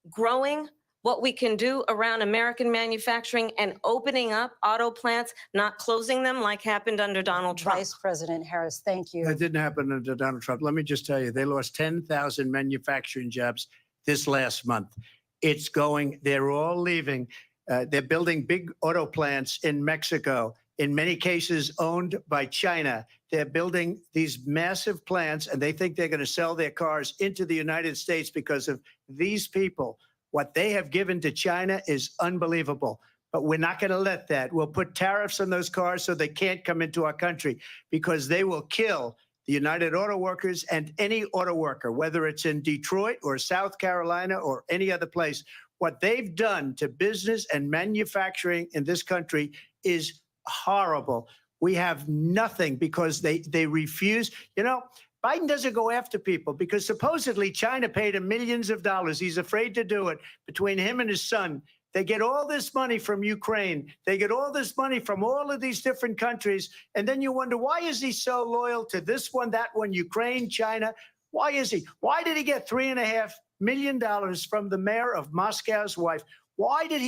growing what we can do around American manufacturing and opening up auto plants, not closing them like happened under Donald Trump. Vice President Harris, thank you. That didn't happen under Donald Trump. Let me just tell you, they lost 10,000 manufacturing jobs this last month. It's going, they're all leaving. They're building big auto plants in Mexico, in many cases owned by China. They're building these massive plants, and they think they're going to sell their cars into the United States because of these people. What they have given to China is unbelievable. But we're not going to let that. We'll put tariffs on those cars so they can't come into our country, because they will kill the United Auto Workers and any auto worker, whether it's in Detroit or South Carolina or any other place. What they've done to business and manufacturing in this country is horrible. We have nothing because they refuse. You know, Biden doesn't go after people because supposedly China paid him millions of dollars. He's afraid to do it. Between him and his son, they get all this money from Ukraine. They get all this money from all of these different countries. And then you wonder, why is he so loyal to this one, that one, Ukraine, China? Why is he? Why did he get $3.5 million from the mayor of Moscow's wife? Why did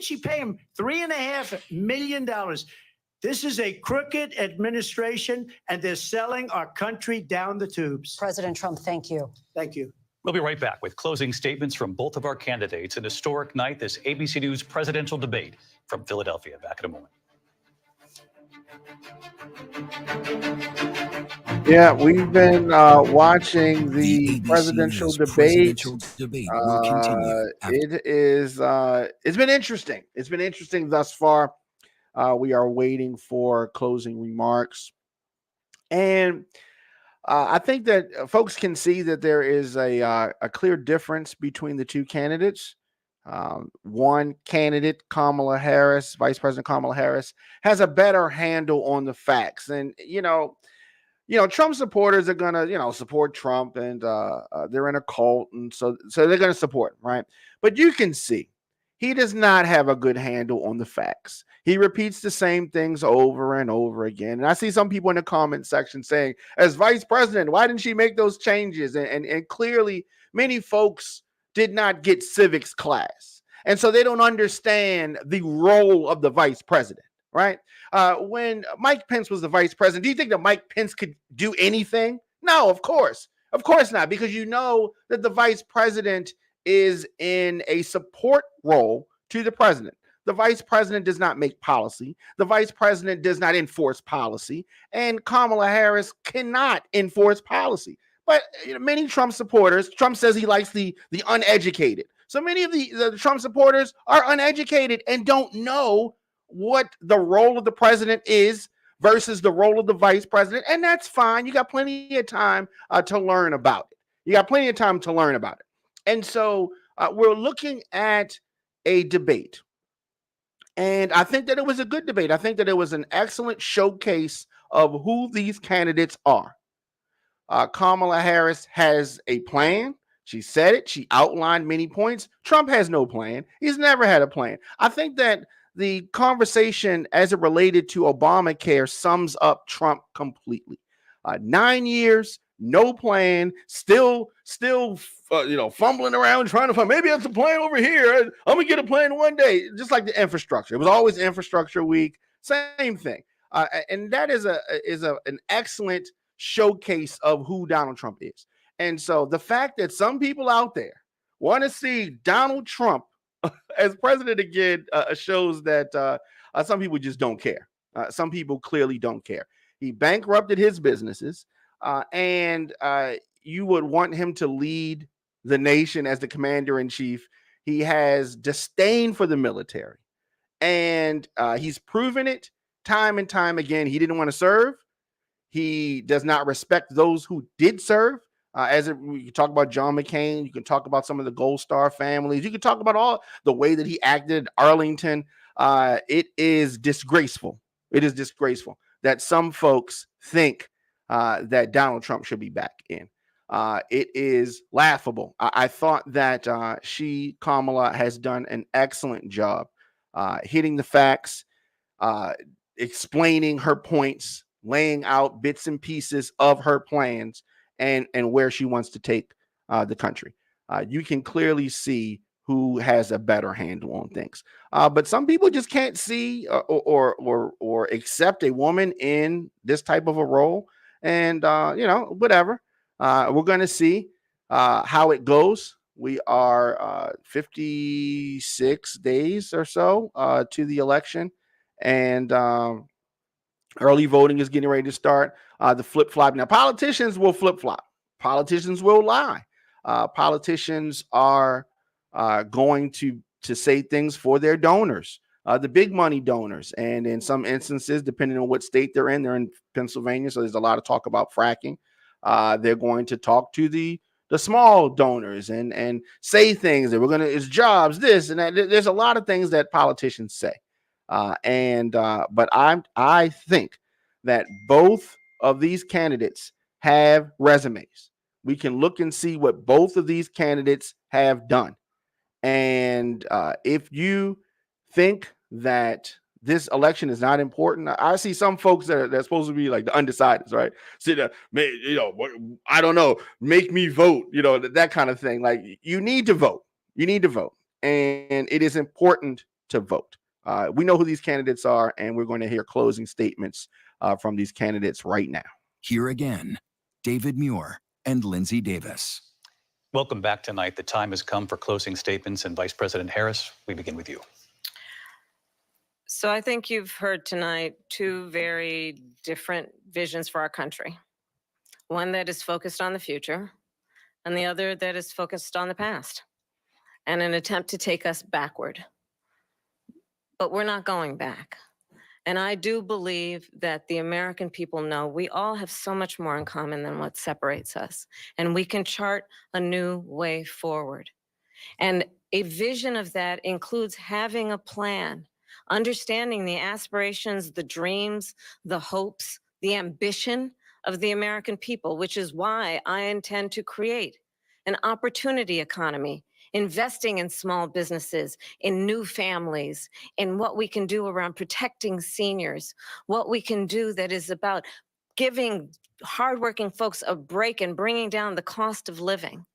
she pay him $3.5 million? This is a crooked administration, and they're selling our country down the tubes. President Trump, thank you. Thank you. We'll be right back with closing statements from both of our candidates. An historic night, this ABC News presidential debate from Philadelphia. Back in a moment. Yeah, we've been watching the ABC presidential News debate. presidential debate will continue after- It's been interesting. It's been interesting thus far. We are waiting for closing remarks. And I think that folks can see that there is a clear difference between the two candidates. One candidate, Kamala Harris, Vice President Kamala Harris, has a better handle on the facts. And, Trump supporters are going to, support Trump, and they're in a cult. And so they're going to support him, right? But you can see he does not have a good handle on the facts. He repeats the same things over and over again. And I see some people in the comment section saying, as vice president, why didn't she make those changes? And clearly, many folks did not get civics class. And so they don't understand the role of the vice president, right? When Mike Pence was the vice president, do you think that Mike Pence could do anything? No, of course. Of course not, because you know that the vice president is in a support role to the president. The vice president does not make policy. The vice president does not enforce policy. And Kamala Harris cannot enforce policy. But many Trump supporters, Trump says he likes the uneducated. So many of the Trump supporters are uneducated and don't know what the role of the president is versus the role of the vice president. And that's fine. You got plenty of time to learn about it. And so we're looking at a debate. And I think that it was a good debate. I think that it was an excellent showcase of who these candidates are. Kamala Harris has a plan. She said it. She outlined many points. Trump has no plan. He's never had a plan. I think that the conversation as it related to Obamacare sums up Trump completely. 9 years, no plan, still, fumbling around trying to find, maybe that's a plan over here. I'm gonna get a plan one day, just like the infrastructure. It was always infrastructure week, same thing. And that is an excellent showcase of who Donald Trump is. And so the fact that some people out there want to see Donald Trump as president again shows that some people just don't care. Some people clearly don't care. He bankrupted his businesses. And you would want him to lead the nation as the commander-in-chief. He has disdain for the military, and he's proven it time and time again. He didn't want to serve. He does not respect those who did serve. We can talk about John McCain, you can talk about some of the Gold Star families, you can talk about all the way that he acted at Arlington. It is disgraceful. It is disgraceful that some folks think that Donald Trump should be back in. It is laughable. I thought that Kamala, has done an excellent job hitting the facts, explaining her points, laying out bits and pieces of her plans and where she wants to take the country. You can clearly see who has a better handle on things. But some people just can't see or accept a woman in this type of a role. And, whatever. We're going to see how it goes. We are 56 days or so to the election. And early voting is getting ready to start. The flip-flop. Now, politicians will flip-flop. Politicians will lie. Politicians are going to say things for their donors, the big money donors. And in some instances, depending on what state they're in Pennsylvania, so there's a lot of talk about fracking. They're going to talk to the small donors and say things that it's jobs, this and that. There's a lot of things that politicians say. But I think that both of these candidates have resumes. We can look and see what both of these candidates have done. And if you think that this election is not important, I see some folks that are supposed to be like the undecideds, right? Sit there, I don't know, make me vote, that kind of thing. Like, you need to vote. You need to vote. And it is important to vote. We know who these candidates are, and we're going to hear closing statements from these candidates right now. Here again, David Muir and Lindsay Davis. Welcome back tonight. The time has come for closing statements, and Vice President Harris, we begin with you. So I think you've heard tonight two very different visions for our country. One that is focused on the future, and the other that is focused on the past, and an attempt to take us backward. But we're not going back. And I do believe that the American people know we all have so much more in common than what separates us. And we can chart a new way forward. And a vision of that includes having a plan, understanding the aspirations, the dreams, the hopes, the ambition of the American people, which is why I intend to create an opportunity economy, investing in small businesses, in new families, in what we can do around protecting seniors, what we can do that is about giving hardworking folks a break and bringing down the cost of living.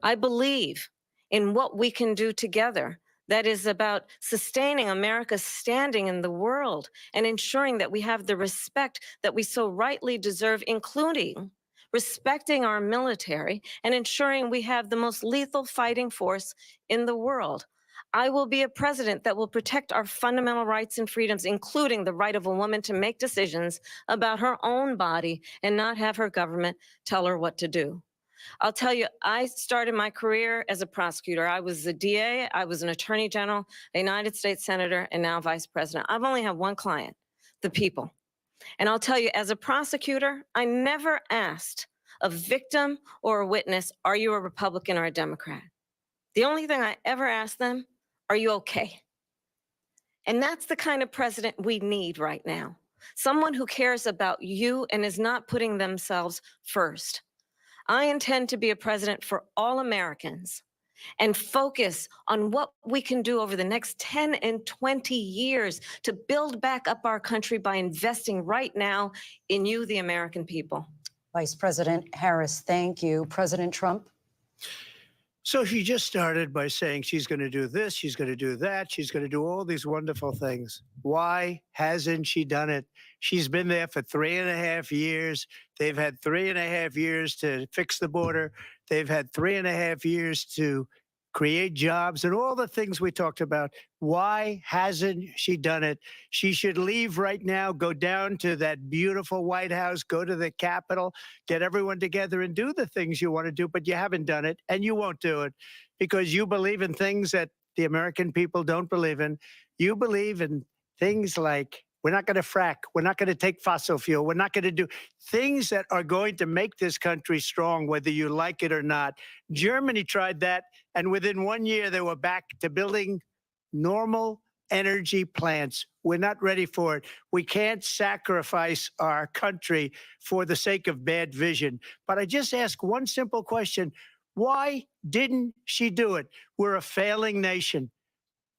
I believe in what we can do together that is about sustaining America's standing in the world and ensuring that we have the respect that we so rightly deserve, including respecting our military and ensuring we have the most lethal fighting force in the world. I will be a president that will protect our fundamental rights and freedoms, including the right of a woman to make decisions about her own body and not have her government tell her what to do. I'll tell you, I started my career as a prosecutor. I was a DA, I was an attorney general, a United States senator, and now vice president. I've only had one client, the people. And I'll tell you, as a prosecutor, I never asked a victim or a witness, are you a Republican or a Democrat? The only thing I ever asked them, are you okay? And that's the kind of president we need right now. Someone who cares about you and is not putting themselves first. I intend to be a president for all Americans and focus on what we can do over the next 10 and 20 years to build back up our country by investing right now in you, the American people. Vice President Harris, thank you. President Trump? So she just started by saying she's going to do this, she's going to do that, she's going to do all these wonderful things. Why hasn't she done it? She's been there for 3.5 years. They've had 3.5 years to fix the border. They've had 3.5 years to create jobs and all the things we talked about. Why hasn't she done it? She should leave right now, go down to that beautiful White House, go to the Capitol, get everyone together and do the things you want to do, but you haven't done it and you won't do it because you believe in things that the American people don't believe in. You believe in things like We're not going to frack. We're not going to take fossil fuel. We're not going to do things that are going to make this country strong, whether you like it or not. Germany tried that, and within 1 year, they were back to building normal energy plants. We're not ready for it. We can't sacrifice our country for the sake of bad vision. But I just ask one simple question. Why didn't she do it? We're a failing nation.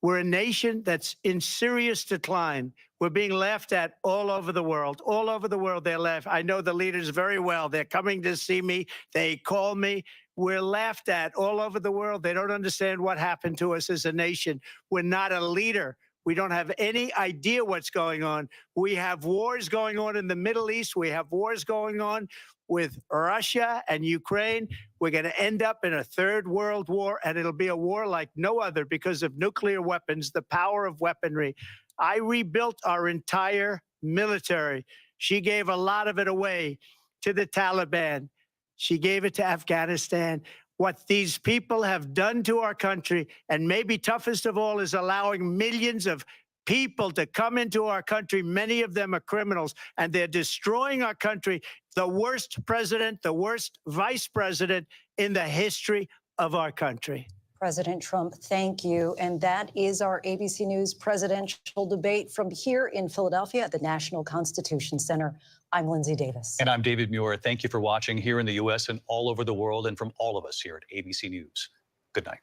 We're a nation that's in serious decline. We're being laughed at all over the world. All over the world, they're laughing. I know the leaders very well. They're coming to see me. They call me. We're laughed at all over the world. They don't understand what happened to us as a nation. We're not a leader. We don't have any idea what's going on. We have wars going on in the Middle East. We have wars going on with Russia and Ukraine. We're going to end up in a third world war, and it'll be a war like no other because of nuclear weapons, the power of weaponry. I rebuilt our entire military. She gave a lot of it away to the Taliban. She gave it to Afghanistan. What these people have done to our country, and maybe toughest of all, is allowing millions of people to come into our country. Many of them are criminals, and they're destroying our country. The worst president, the worst vice president in the history of our country. President Trump, thank you. And that is our ABC News presidential debate from here in Philadelphia at the National Constitution Center. I'm Lindsay Davis. And I'm David Muir. Thank you for watching here in the U.S. and all over the world, and from all of us here at ABC News. Good night.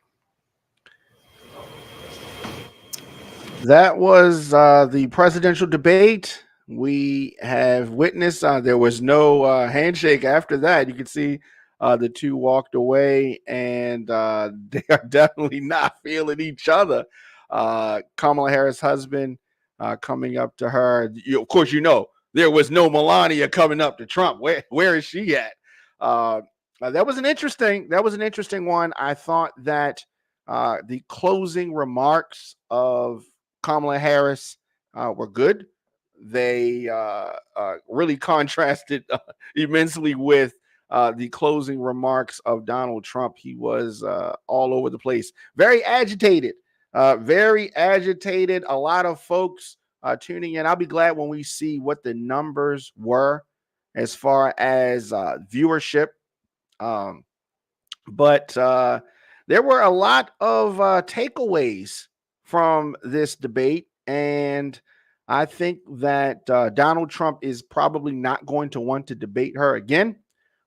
That was the presidential debate. We have witnessed, there was no handshake after that. You can see the two walked away, and they are definitely not feeling each other. Kamala Harris' husband coming up to her. Of course, there was no Melania coming up to Trump. Where is she at? That was an interesting one. I thought that the closing remarks of Kamala Harris were good. They really contrasted immensely with the closing remarks of Donald Trump. He was all over the place, very agitated. A lot of folks tuning in. I'll be glad when we see what the numbers were as far as viewership. But there were a lot of takeaways from this debate, and I think that Donald Trump is probably not going to want to debate her again.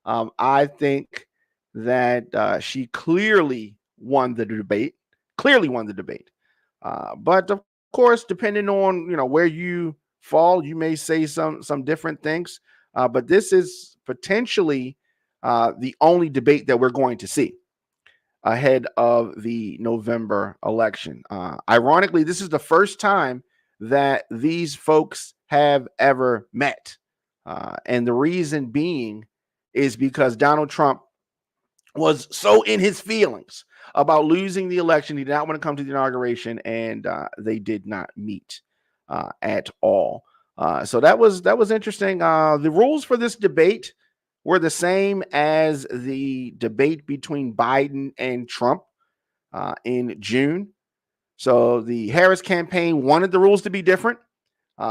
I think that she clearly won the debate. But of course, depending on where you fall, you may say some different things. But this is potentially the only debate that we're going to see ahead of the November election. Ironically, this is the first time that these folks have ever met. And the reason being is because Donald Trump was so in his feelings about losing the election. He did not want to come to the inauguration, and they did not meet at all. So that was interesting. The rules for this debate were the same as the debate between Biden and Trump in June. So the Harris campaign wanted the rules to be different.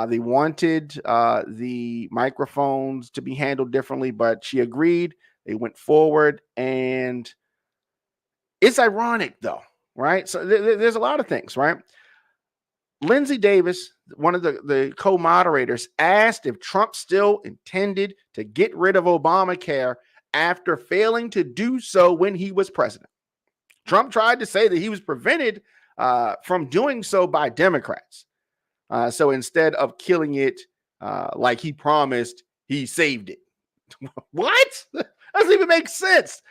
They wanted the microphones to be handled differently, but she agreed. They went forward, and it's ironic, though, right? So there's a lot of things, right? Lindsay Davis, one of the co-moderators, asked if Trump still intended to get rid of Obamacare after failing to do so when he was president. Trump tried to say that he was prevented from doing so by Democrats. So instead of killing it like he promised, he saved it. What? Doesn't even make sense.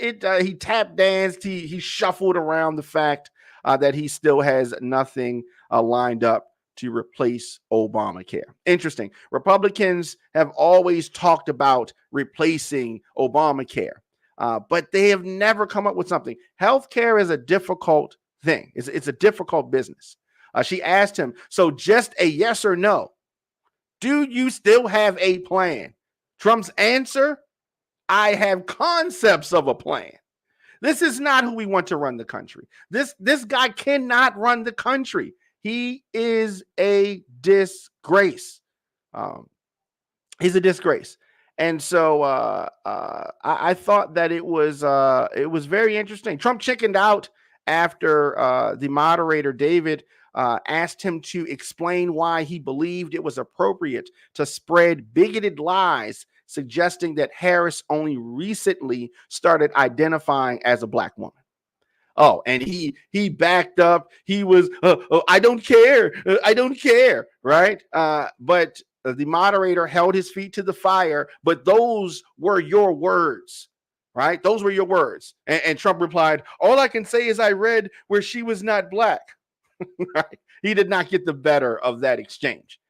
He tap danced. He shuffled around the fact that he still has nothing lined up to replace Obamacare. Interesting. Republicans have always talked about replacing Obamacare, but they have never come up with something. Healthcare is a difficult thing. It's a difficult business. She asked him, so just a yes or no. Do you still have a plan? Trump's answer, I have concepts of a plan. This is not who we want to run the country. This guy cannot run the country. He is a disgrace. He's a disgrace. And so I thought that it was very interesting. Trump chickened out after the moderator, David, asked him to explain why he believed it was appropriate to spread bigoted lies, suggesting that Harris only recently started identifying as a Black woman. Oh, and he backed up. He was, I don't care. I don't care. Right. But the moderator held his feet to the fire. But those were your words. Right. Those were your words. And Trump replied, all I can say is I read where she was not Black. Right. He did not get the better of that exchange.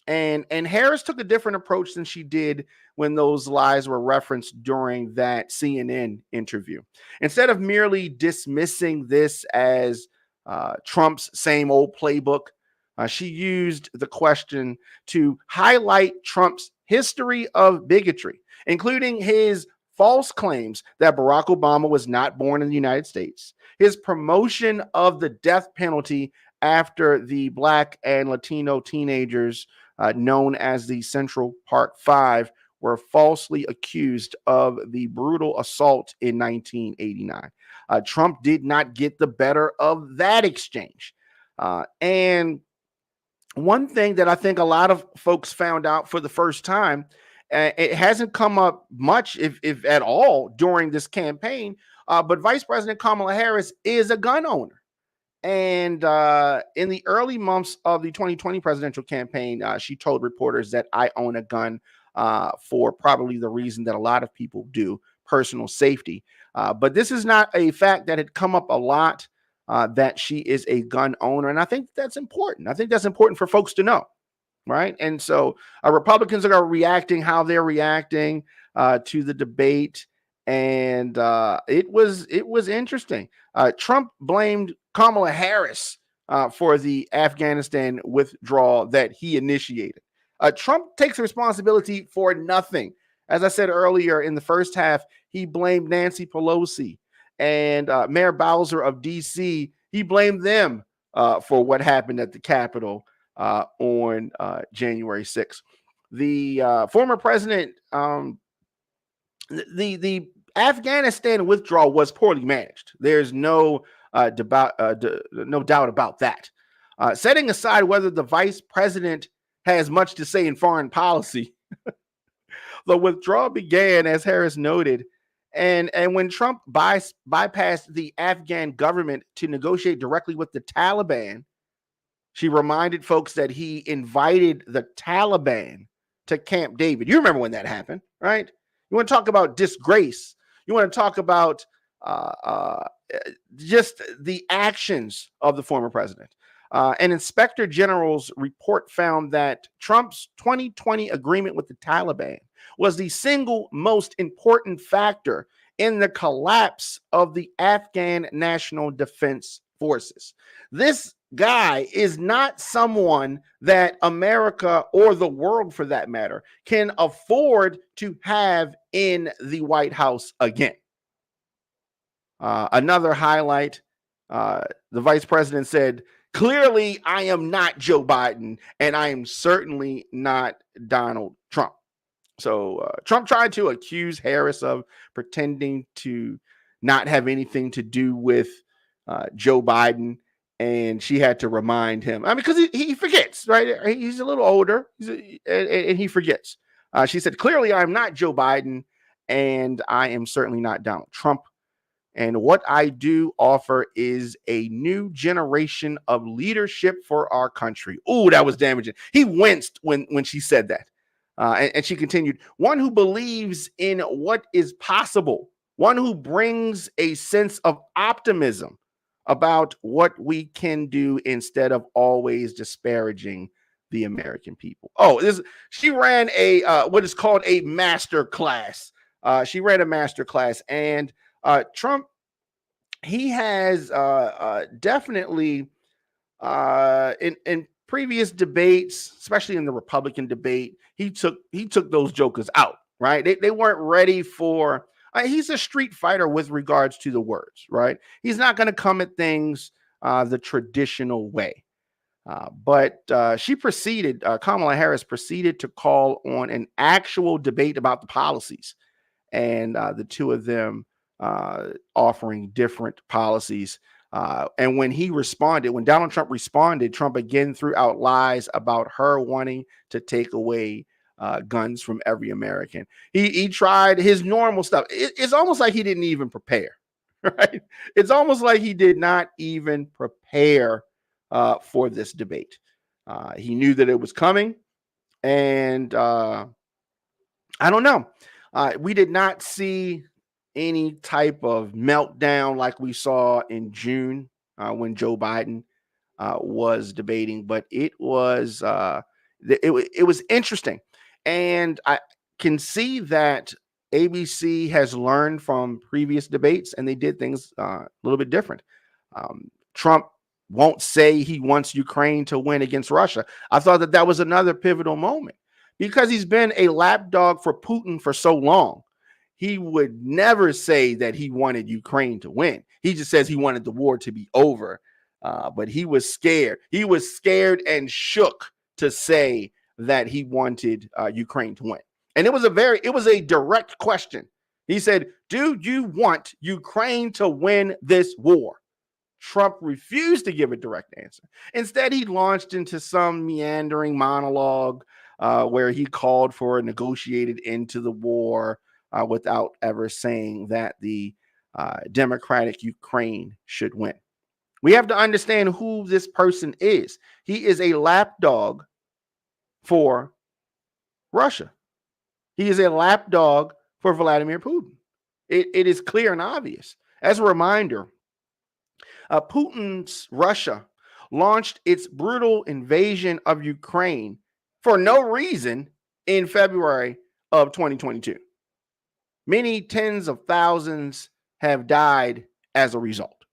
And Harris took a different approach than she did when those lies were referenced during that CNN interview. Instead of merely dismissing this as Trump's same old playbook, she used the question to highlight Trump's history of bigotry, including his false claims that Barack Obama was not born in the United States, his promotion of the death penalty after the Black and Latino teenagers known as the Central Park Five were falsely accused of the brutal assault in 1989. Trump did not get the better of that exchange. And one thing that I think a lot of folks found out for the first time, it hasn't come up much, if at all, during this campaign, but Vice President Kamala Harris is a gun owner. And in the early months of the 2020 presidential campaign, she told reporters that I own a gun for probably the reason that a lot of people do, personal safety. But this is not a fact that had come up a lot, that she is a gun owner. And I think that's important. I think that's important for folks to know. Right. And so Republicans are reacting how they're reacting to the debate. And it was interesting. Trump blamed Kamala Harris for the Afghanistan withdrawal that he initiated. Trump takes responsibility for nothing. As I said earlier, in the first half, he blamed Nancy Pelosi and Mayor Bowser of D.C. He blamed them for what happened at the Capitol on January 6th. The former president, the Afghanistan withdrawal was poorly managed. There's no doubt about that. Setting aside whether the vice president has much to say in foreign policy, the withdrawal began, as Harris noted, and when Trump bypassed the Afghan government to negotiate directly with the Taliban, she reminded folks that he invited the Taliban to Camp David. You remember when that happened, right? You want to talk about disgrace. You want to talk about just the actions of the former president. An inspector general's report found that Trump's 2020 agreement with the Taliban was the single most important factor in the collapse of the Afghan National Defense Forces. This guy is not someone that America, or the world for that matter, can afford to have in the White House again. Another highlight, the vice president said, clearly I am not Joe Biden, and I am certainly not Donald Trump. So Trump tried to accuse Harris of pretending to not have anything to do with Joe Biden. And she had to remind him, because he forgets, right? He's a little older, and he forgets. She said, clearly, I'm not Joe Biden, and I am certainly not Donald Trump. And what I do offer is a new generation of leadership for our country. Ooh, that was damaging. He winced when she said that. And she continued, one who believes in what is possible, one who brings a sense of optimism about what we can do instead of always disparaging the American people. She ran what is called a master class. She ran a master class, and Trump, he has definitely in previous debates, especially in the Republican debate, he took those jokers out, right? They weren't ready for. He's a street fighter with regards to the words, right? He's not going to come at things the traditional way. But Kamala Harris proceeded to call on an actual debate about the policies, and the two of them offering different policies. And when Donald Trump responded, Trump again threw out lies about her wanting to take away guns from every American. He tried his normal stuff. It's almost like he didn't even prepare, right? It's almost like he did not even prepare for this debate. He knew that it was coming, and I don't know. We did not see any type of meltdown like we saw in June when Joe Biden was debating, but it was interesting, and I can see that ABC has learned from previous debates, and they did things a little bit different. Trump won't say he wants Ukraine to win against Russia. I thought that was another pivotal moment because he's been a lapdog for Putin for so long. He would never say that he wanted Ukraine to win. He just says he wanted the war to be over. But he was scared. He was scared and shook to say that he wanted Ukraine to win. And it was a direct question. He said, "Do you want Ukraine to win this war?" Trump refused to give a direct answer. Instead, he launched into some meandering monologue where he called for a negotiated end to the war without ever saying that the democratic Ukraine should win. We have to understand who this person is. He is a lapdog for Russia. He is a lapdog for Vladimir Putin. It is clear and obvious. As a reminder, Putin's Russia launched its brutal invasion of Ukraine for no reason in February of 2022. Many tens of thousands have died as a result.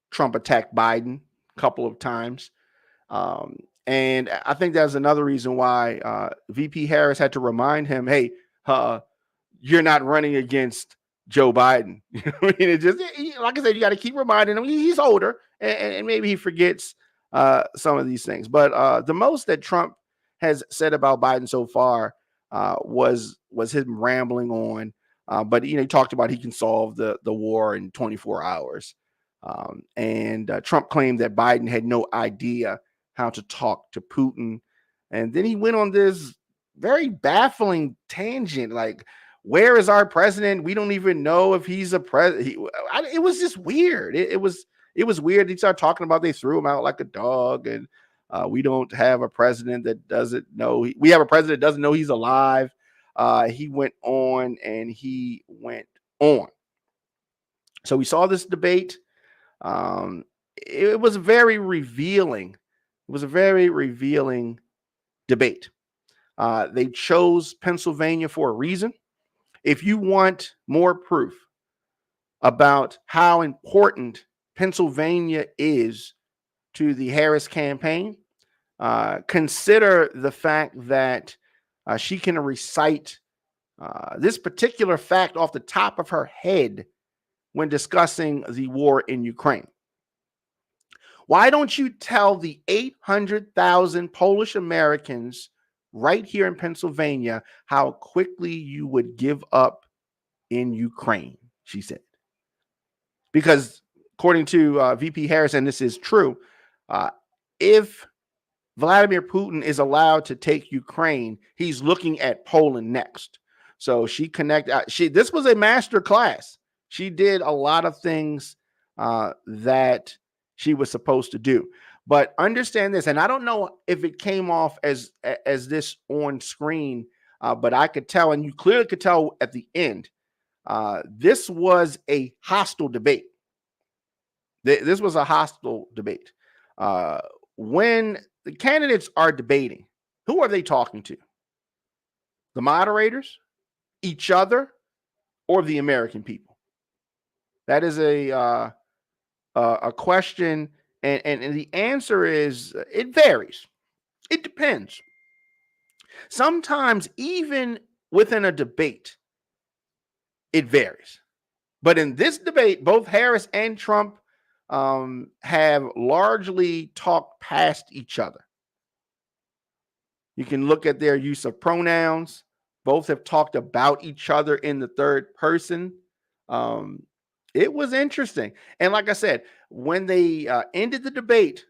Trump attacked Biden a couple of times. And I think that's another reason why VP Harris had to remind him, hey, you're not running against Joe Biden. I mean, like I said, you got to keep reminding him he's older and maybe he forgets some of these things. But the most that Trump has said about Biden so far was him rambling on. But he talked about he can solve the war in 24 hours. And Trump claimed that Biden had no idea how to talk to Putin. And then he went on this very baffling tangent, like, where is our president? We don't even know if he's a president. It was just weird. It was weird. He started talking about they threw him out like a dog, and we don't have a president that doesn't know. We have a president that doesn't know he's alive. He went on and he went on. So we saw this debate. It was very revealing. It was a very revealing debate. They chose Pennsylvania for a reason. If you want more proof about how important Pennsylvania is to the Harris campaign, consider the fact that she can recite this particular fact off the top of her head when discussing the war in Ukraine. Why don't you tell the 800,000 Polish Americans right here in Pennsylvania how quickly you would give up in Ukraine, she said. Because according to VP Harris, and this is true, if Vladimir Putin is allowed to take Ukraine, he's looking at Poland next. So she connected. This was a master class. She did a lot of things that she was supposed to do. But understand this, and I don't know if it came off as this on screen, but I could tell, and you clearly could tell at the end, this was a hostile debate. This was a hostile debate. When the candidates are debating, who are they talking to? The moderators, each other, or the American people? That is a question, and the answer is it varies. It depends. Sometimes even within a debate, it varies. But in this debate, both Harris and Trump have largely talked past each other. You can look at their use of pronouns. Both have talked about each other in the third person. It was interesting. And like I said, when they ended the debate,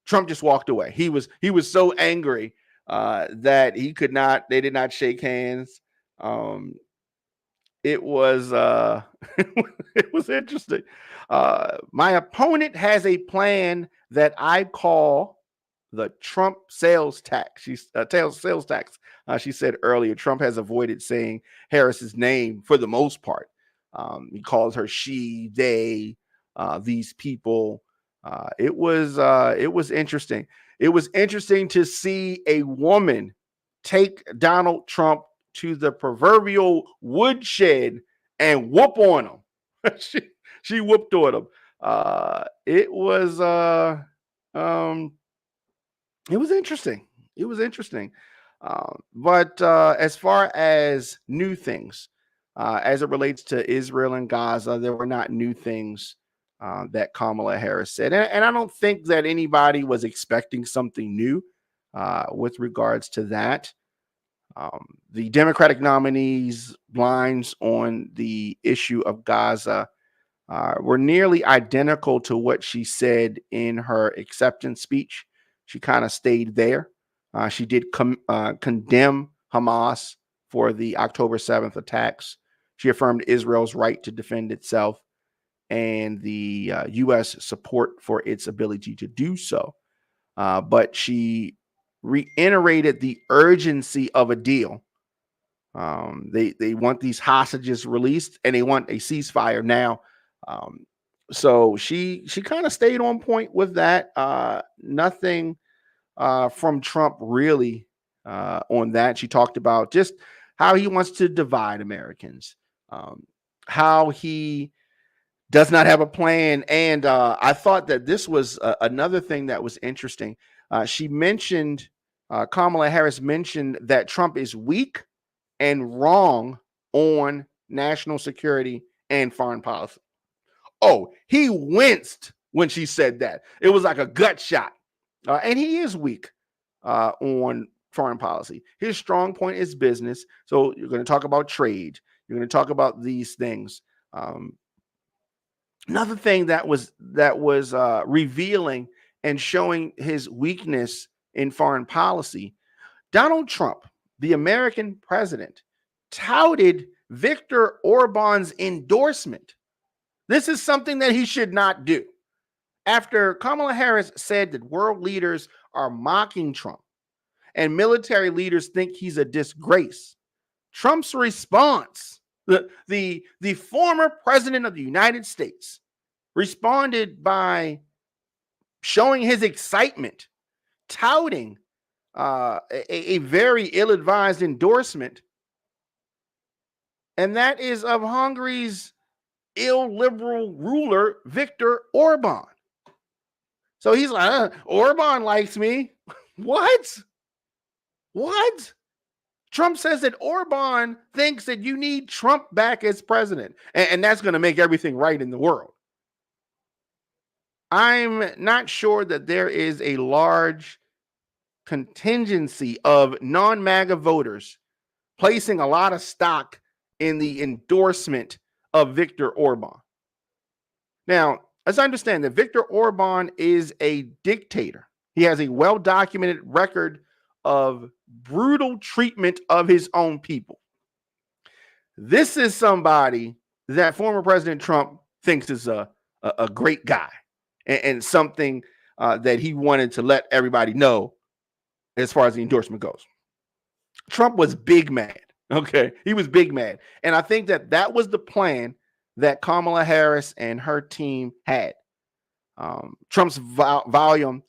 Trump just walked away. He was so angry that they did not shake hands. It was it was interesting. My opponent has a plan that I call the Trump sales tax. Sales tax. She said earlier, Trump has avoided saying Harris's name for the most part. He calls her she, they, these people. It was interesting. It was interesting to see a woman take Donald Trump to the proverbial woodshed and whoop on him. she whooped on him. It was interesting. It was interesting. But as far as new things, as it relates to Israel and Gaza, there were not new things that Kamala Harris said. And I don't think that anybody was expecting something new with regards to that. The Democratic nominees' lines on the issue of Gaza were nearly identical to what she said in her acceptance speech. She kind of stayed there. She did condemn Hamas for the October 7th attacks. She affirmed Israel's right to defend itself and the U.S. support for its ability to do so. But she reiterated the urgency of a deal. They want these hostages released and they want a ceasefire now. So she kind of stayed on point with that. Nothing from Trump really on that. She talked about just how he wants to divide Americans, how he does not have a plan. And I thought that this was another thing that was interesting. Kamala Harris mentioned that Trump is weak and wrong on national security and foreign policy. Oh, he winced when she said that. It was like a gut shot. And he is weak on foreign policy. His strong point is business. So you're going to talk about trade. You're going to talk about these things. Another thing that was revealing and showing his weakness in foreign policy, Donald Trump, the American president, touted Viktor Orban's endorsement. This is something that he should not do. After Kamala Harris said that world leaders are mocking Trump and military leaders think he's a disgrace, Trump's response, the former president of the United States, responded by showing his excitement, touting a very ill-advised endorsement, and that is of Hungary's illiberal ruler, Viktor Orban. So he's like, Orban likes me. What? Trump says that Orban thinks that you need Trump back as president, and that's going to make everything right in the world. I'm not sure that there is a large contingency of non-MAGA voters placing a lot of stock in the endorsement of Viktor Orban. Now, let's understand that Viktor Orban is a dictator. He has a well-documented record of brutal treatment of his own people. This is somebody that former President Trump thinks is a great guy and something that he wanted to let everybody know as far as the endorsement goes. Trump was big mad. Okay, he was big mad. And I think that was the plan that Kamala Harris and her team had. Trump's volume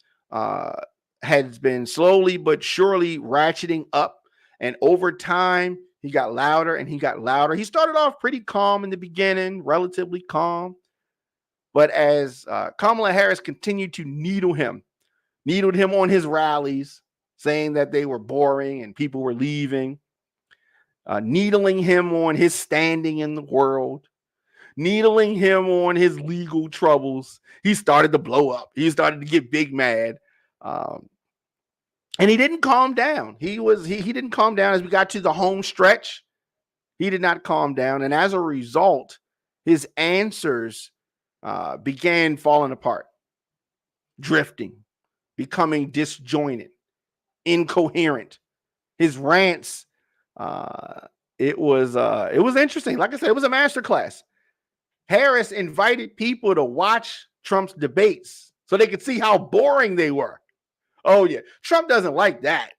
has been slowly but surely ratcheting up. And over time, he got louder and he got louder. He started off pretty calm in the beginning, relatively calm. But as Kamala Harris continued to needled him on his rallies, saying that they were boring and people were leaving, needling him on his standing in the world, needling him on his legal troubles. He started to blow up. He started to get big mad. And he didn't calm down. He didn't calm down as we got to the home stretch. He did not calm down. And as a result, his answers began falling apart, drifting, becoming disjointed, incoherent. His rants, it was interesting. Like I said, it was a masterclass. Harris invited people to watch Trump's debates so they could see how boring they were. Oh yeah, Trump doesn't like that,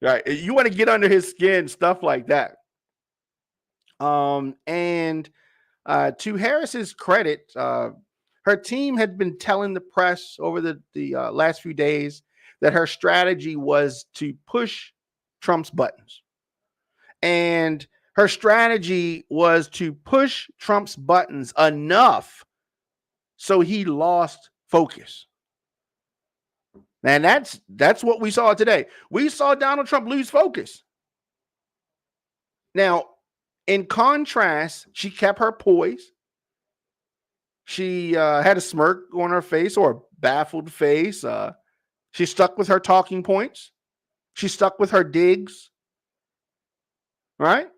right? You want to get under his skin, stuff like that. And to Harris's credit, her team had been telling the press over the last few days that her strategy was to push Trump's buttons. And her strategy was to push Trump's buttons enough so he lost focus. And that's what we saw today. We saw Donald Trump lose focus. Now, in contrast, she kept her poise. She had a smirk on her face or a baffled face. She stuck with her talking points. She stuck with her digs. Right?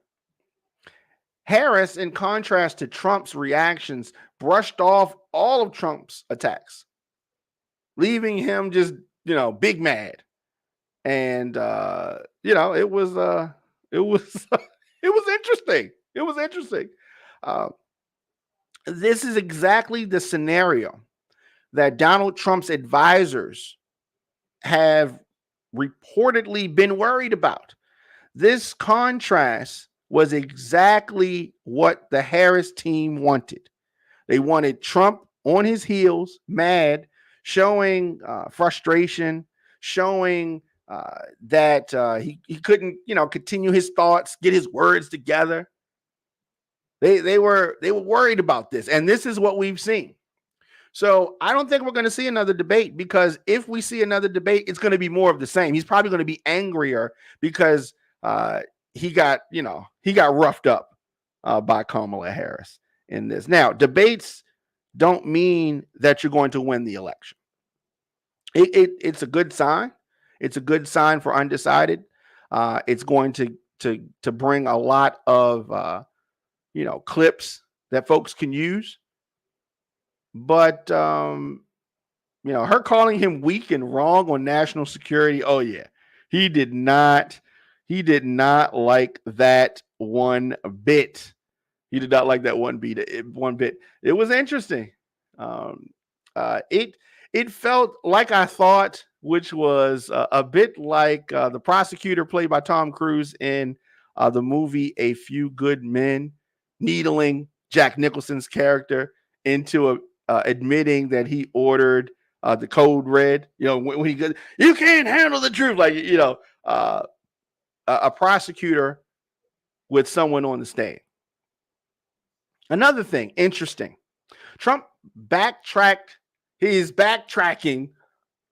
Harris, in contrast to Trump's reactions, brushed off all of Trump's attacks, leaving him just, big mad. And, it was interesting. It was interesting. This is exactly the scenario that Donald Trump's advisors have reportedly been worried about. This contrast was exactly what the Harris team wanted. They wanted Trump on his heels, mad, showing frustration, showing that he couldn't, continue his thoughts, get his words together. They were worried about this, and this is what we've seen. So I don't think we're going to see another debate, because if we see another debate, it's going to be more of the same. He's probably going to be angrier because he got roughed up by Kamala Harris in this. Now, debates don't mean that you're going to win the election. It's a good sign. It's a good sign for undecided. It's going to bring a lot of clips that folks can use. But her calling him weak and wrong on national security. Oh yeah, he did not like that one bit. He did not like that one bit. It was interesting. It felt like I thought, which was a bit like the prosecutor played by Tom Cruise in the movie A Few Good Men, needling Jack Nicholson's character into admitting that he ordered the code red. When he goes, "You can't handle the truth," like a prosecutor with someone on the stand. Another thing interesting, Trump backtracked. He's backtracking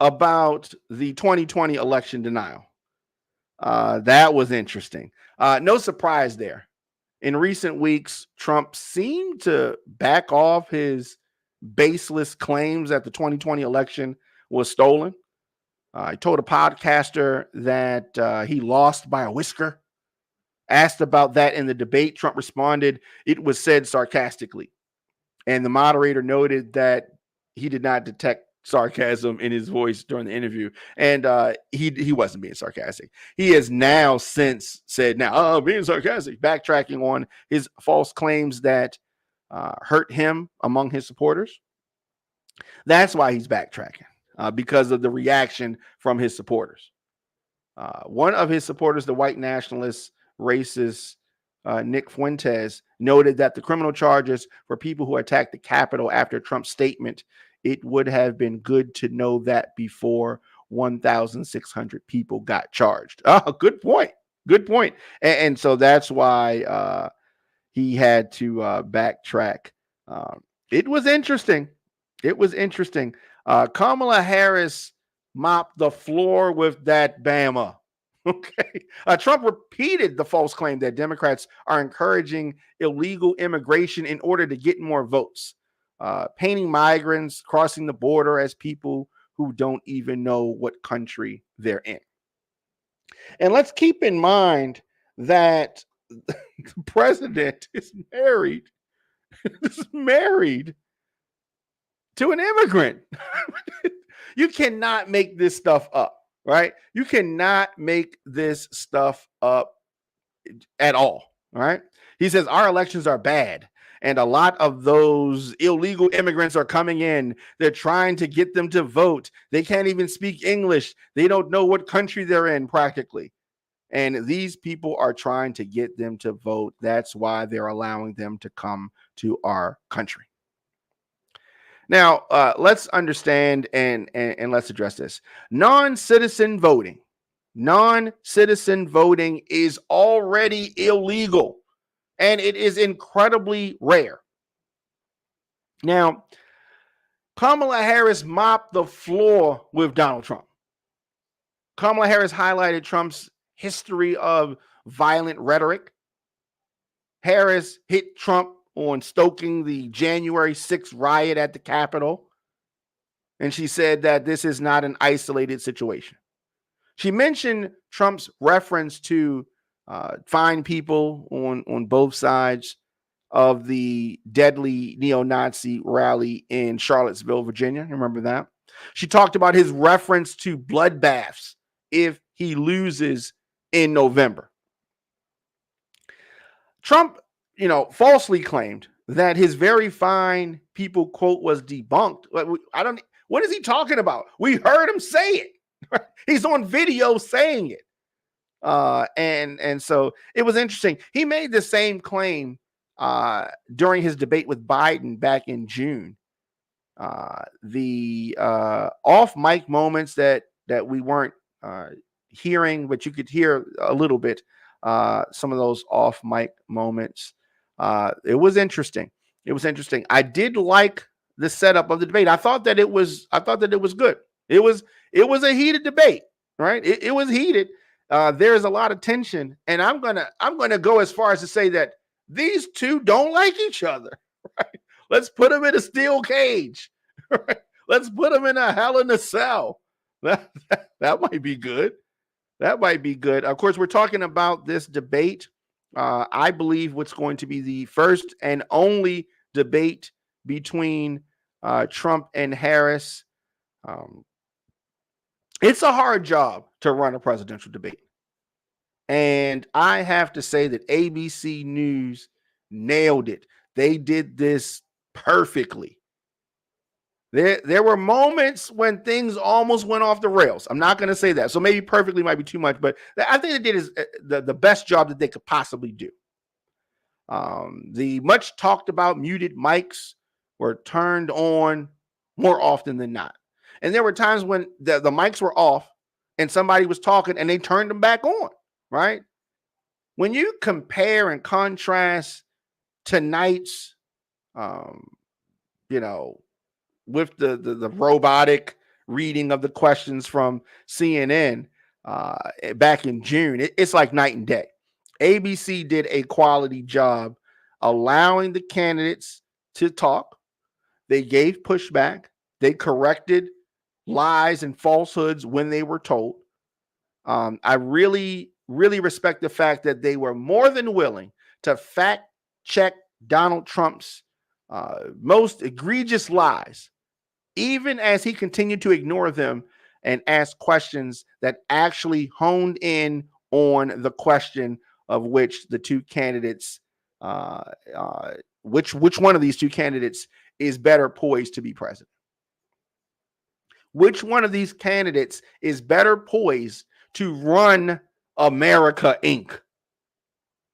about the 2020 election denial. That was interesting. No surprise there. In recent weeks, Trump seemed to back off his baseless claims that the 2020 election was stolen. He told a podcaster that he lost by a whisker. Asked about that in the debate, Trump responded, "It was said sarcastically." And the moderator noted that he did not detect sarcasm in his voice during the interview, and he wasn't being sarcastic. He has now since said, being sarcastic, backtracking on his false claims that hurt him among his supporters. That's why he's backtracking, because of the reaction from his supporters. One of his supporters, the white nationalist, racist Nick Fuentes, noted that the criminal charges for people who attacked the Capitol after Trump's statement, it would have been good to know that before 1,600 people got charged. Oh, good point. Good point. And so that's why he had to backtrack. It was interesting. It was interesting. Kamala Harris mopped the floor with that Bama. Okay. Trump repeated the false claim that Democrats are encouraging illegal immigration in order to get more votes, painting migrants crossing the border as people who don't even know what country they're in. And let's keep in mind that the president is married to an immigrant. You cannot make this stuff up, right? You cannot make this stuff up at all right? He says our elections are bad, and a lot of those illegal immigrants are coming in. They're trying to get them to vote. They can't even speak English. They don't know what country they're in practically. And these people are trying to get them to vote. That's why they're allowing them to come to our country. Now, let's understand and let's address this. Non-citizen voting is already illegal, and it is incredibly rare. Now, Kamala Harris mopped the floor with Donald Trump. Kamala Harris highlighted Trump's history of violent rhetoric. Harris hit Trump on stoking the January 6th riot at the Capitol, and she said that this is not an isolated situation. She mentioned Trump's reference to fine people on both sides of the deadly neo-Nazi rally in Charlottesville, Virginia. Remember that? She talked about his reference to bloodbaths if he loses in November. Trump, falsely claimed that his very fine people quote was debunked. What is he talking about? We heard him say it. He's on video saying it. And so it was interesting. He made the same claim during his debate with Biden back in June. The off mic moments that we weren't hearing, but you could hear a little bit, some of those off mic moments. It was interesting. I did like the setup of the debate. I thought that it was good. It was a heated debate, right? It was heated. There's a lot of tension, and I'm gonna go as far as to say that these two don't like each other. Right? Let's put them in a steel cage. Right? Let's put them in a hell in a cell. That might be good. That might be good. Of course, we're talking about this debate. I believe what's going to be the first and only debate between Trump and Harris. It's a hard job to run a presidential debate. And I have to say that ABC News nailed it. They did this perfectly. There were moments when things almost went off the rails. I'm not going to say that. So maybe perfectly might be too much, but I think they did the best job that they could possibly do. The much talked about muted mics were turned on more often than not. And there were times when the mics were off and somebody was talking and they turned them back on, right? When you compare and contrast tonight's, with the robotic reading of the questions from CNN back in June, it's like night and day. ABC did a quality job allowing the candidates to talk. They gave pushback. They corrected lies and falsehoods when they were told. I really, really respect the fact that they were more than willing to fact check Donald Trump's most egregious lies, even as he continued to ignore them and ask questions that actually honed in on the question of which the two candidates, which one of these two candidates is better poised to be president. Which one of these candidates is better poised to run America, Inc.?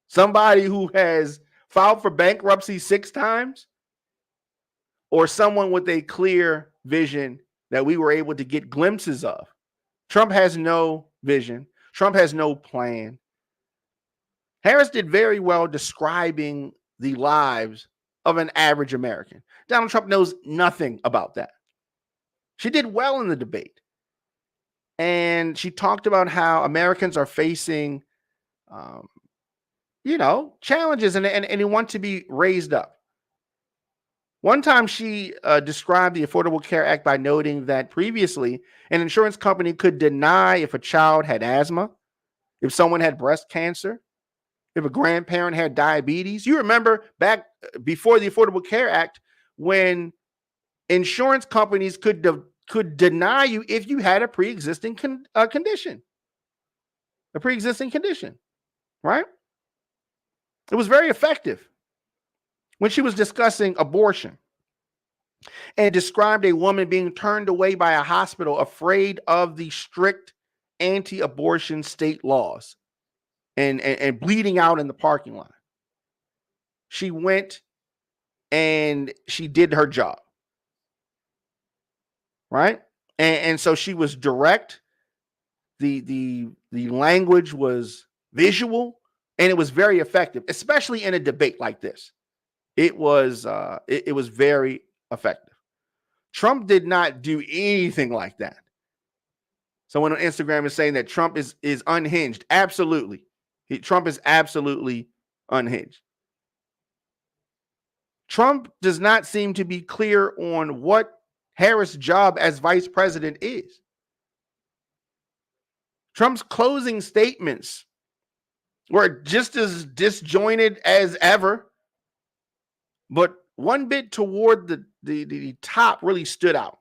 Somebody who has filed for bankruptcy 6 times, or someone with a clear vision that we were able to get glimpses of? Trump has no vision. Trump has no plan. Harris did very well describing the lives of an average American. Donald Trump knows nothing about that. She did well in the debate. And she talked about how Americans are facing, um, challenges and they want to be raised up. One time she described the Affordable Care Act by noting that previously an insurance company could deny if a child had asthma, if someone had breast cancer, if a grandparent had diabetes. You remember back before the Affordable Care Act when insurance companies could deny you if you had a pre-existing condition, right? It was very effective. When she was discussing abortion and described a woman being turned away by a hospital afraid of the strict anti-abortion state laws and bleeding out in the parking lot. She went and she did her job, right? And so she was direct. The language was visual, and it was very effective, especially in a debate like this. It was very effective. Trump did not do anything like that. Someone on Instagram is saying that Trump is unhinged. Absolutely. Trump is absolutely unhinged. Trump does not seem to be clear on what Harris' job as vice president is. Trump's closing statements were just as disjointed as ever, but one bit toward the top really stood out.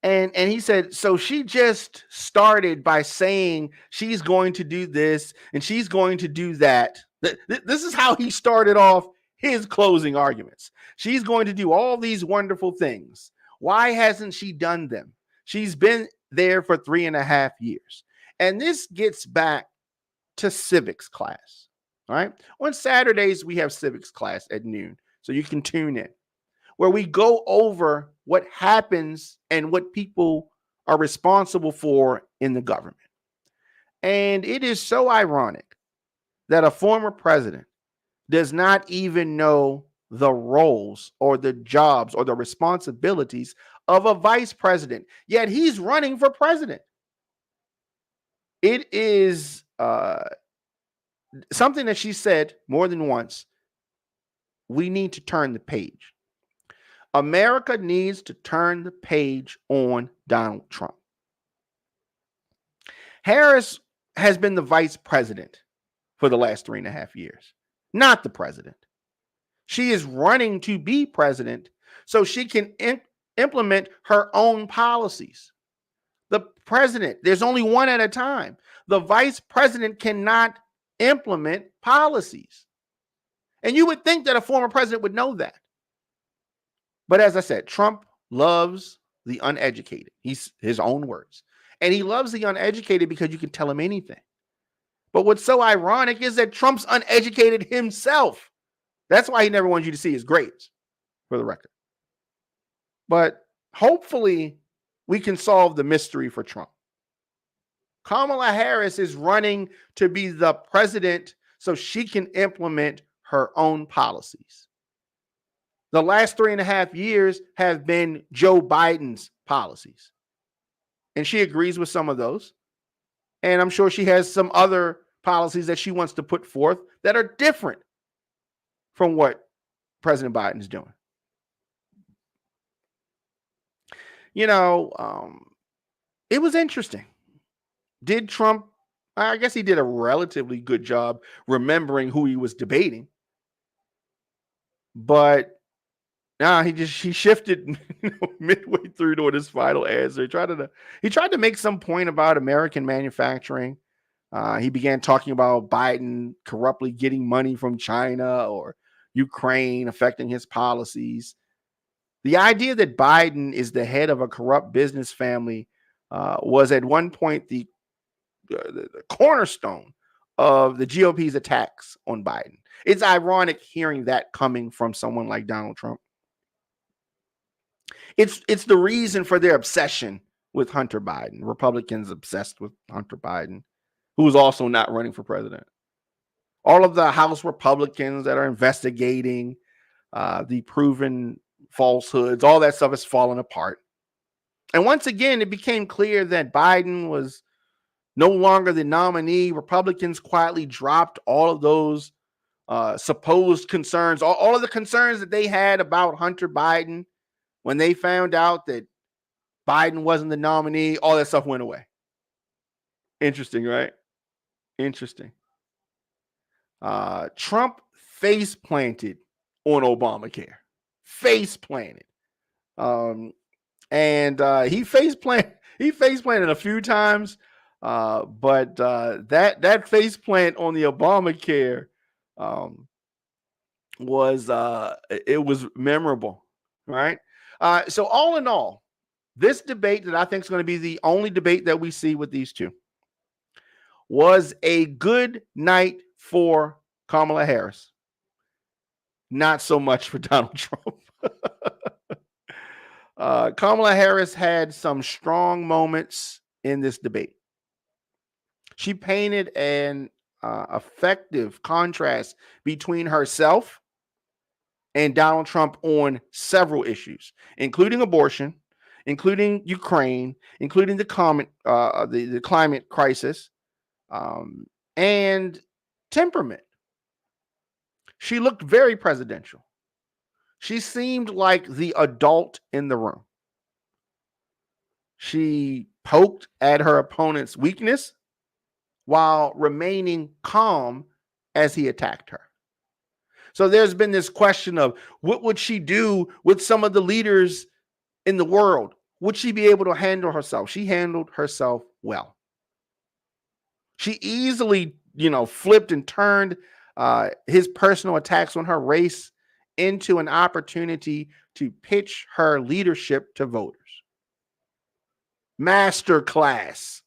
And he said, so she just started by saying she's going to do this and she's going to do that. This is how he started off his closing arguments. She's going to do all these wonderful things. Why hasn't she done them? She's been there for 3.5 years. And this gets back to civics class. All right. On Saturdays, we have civics class at noon. So you can tune in, where we go over what happens and what people are responsible for in the government. And it is so ironic that a former president does not even know the roles or the jobs or the responsibilities of a vice president, yet he's running for president. It is something that she said more than once. We need to turn the page. America needs to turn the page on Donald Trump. Harris has been the vice president for the last 3.5 years, not the president. She is running to be president so she can implement her own policies. The president, there's only one at a time. The vice president cannot implement policies. And you would think that a former president would know that. But as I said, Trump loves the uneducated. He's his own words. And he loves the uneducated because you can tell him anything. But what's so ironic is that Trump's uneducated himself. That's why he never wants you to see his grades, for the record. But hopefully we can solve the mystery for Trump. Kamala Harris is running to be the president so she can implement her own policies. The last 3.5 years have been Joe Biden's policies. And she agrees with some of those. And I'm sure she has some other policies that she wants to put forth that are different from what President Biden is doing. It was interesting. Did Trump, I guess he did a relatively good job remembering who he was debating. But he shifted midway through to his final answer. He tried to make some point about American manufacturing. He began talking about Biden corruptly getting money from China or Ukraine affecting his policies. The idea that Biden is the head of a corrupt business family was at one point the cornerstone of the GOP's attacks on Biden. It's ironic hearing that coming from someone like Donald Trump. It's the reason for their obsession with Hunter Biden. Republicans obsessed with Hunter Biden, who is also not running for president. All of the House Republicans that are investigating the proven falsehoods, all that stuff is falling apart. And once again, it became clear that Biden was no longer the nominee. Republicans quietly dropped all of those supposed concerns, all of the concerns that they had about Hunter Biden when they found out that Biden wasn't the nominee. All that stuff went away. Interesting, right? Interesting. Trump face planted on Obamacare. Face planted. And he face planted a few times. But that face plant on the Obamacare was memorable, right? So all in all, this debate that I think is going to be the only debate that we see with these two was a good night for Kamala Harris. Not so much for Donald Trump. Kamala Harris had some strong moments in this debate. She painted an effective contrast between herself and Donald Trump on several issues, including abortion, including Ukraine, including the climate crisis, and temperament. She looked very presidential. She seemed like the adult in the room. She poked at her opponent's weakness while remaining calm as he attacked her. So there's been this question of what would she do with some of the leaders in the world? Would she be able to handle herself? She handled herself well. She easily, flipped and turned his personal attacks on her race into an opportunity to pitch her leadership to voters. Masterclass.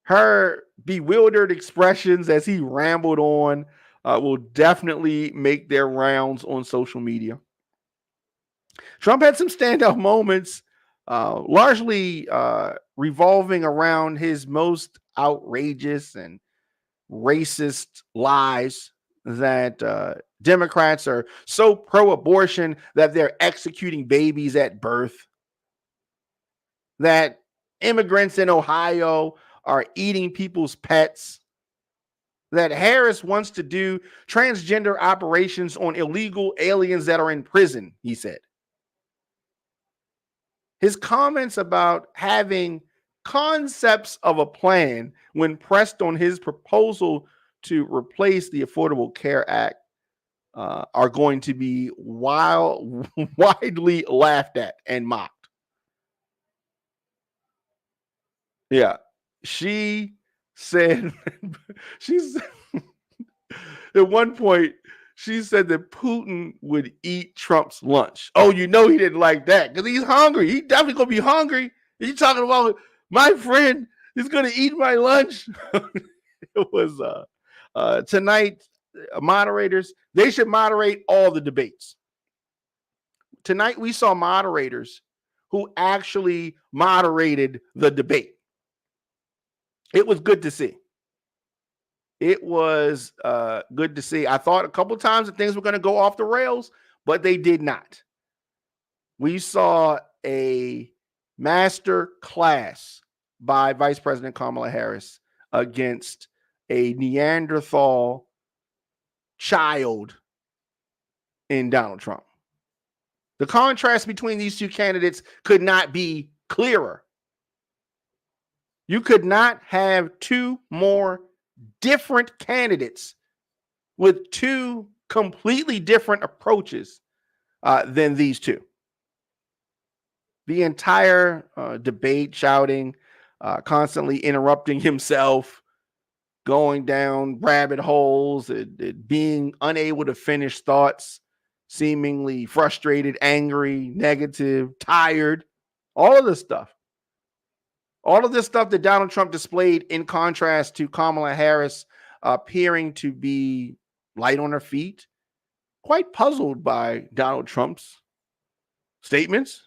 Her bewildered expressions as he rambled on will definitely make their rounds on social media. Trump had some standout moments, largely revolving around his most outrageous and racist lies that Democrats are so pro-abortion that they're executing babies at birth, that immigrants in Ohio are eating people's pets, that Harris wants to do transgender operations on illegal aliens that are in prison, he said. His comments about having concepts of a plan when pressed on his proposal to replace the Affordable Care Act are going to be widely laughed at and mocked. Yeah, she said, at one point, she said that Putin would eat Trump's lunch. Oh, he didn't like that because he's hungry. He definitely going to be hungry. Are you talking about my friend is going to eat my lunch? It was tonight, moderators, they should moderate all the debates. Tonight, we saw moderators who actually moderated the debate. It was good to see. It was good to see. I thought a couple times that things were going to go off the rails, but they did not. We saw a master class by Vice President Kamala Harris against a Neanderthal child in Donald Trump. The contrast between these two candidates could not be clearer. You could not have two more different candidates with two completely different approaches than these two. The entire debate, shouting, constantly interrupting himself, going down rabbit holes, being unable to finish thoughts, seemingly frustrated, angry, negative, tired, all of this stuff. All of this stuff that Donald Trump displayed in contrast to Kamala Harris appearing to be light on her feet, quite puzzled by Donald Trump's statements.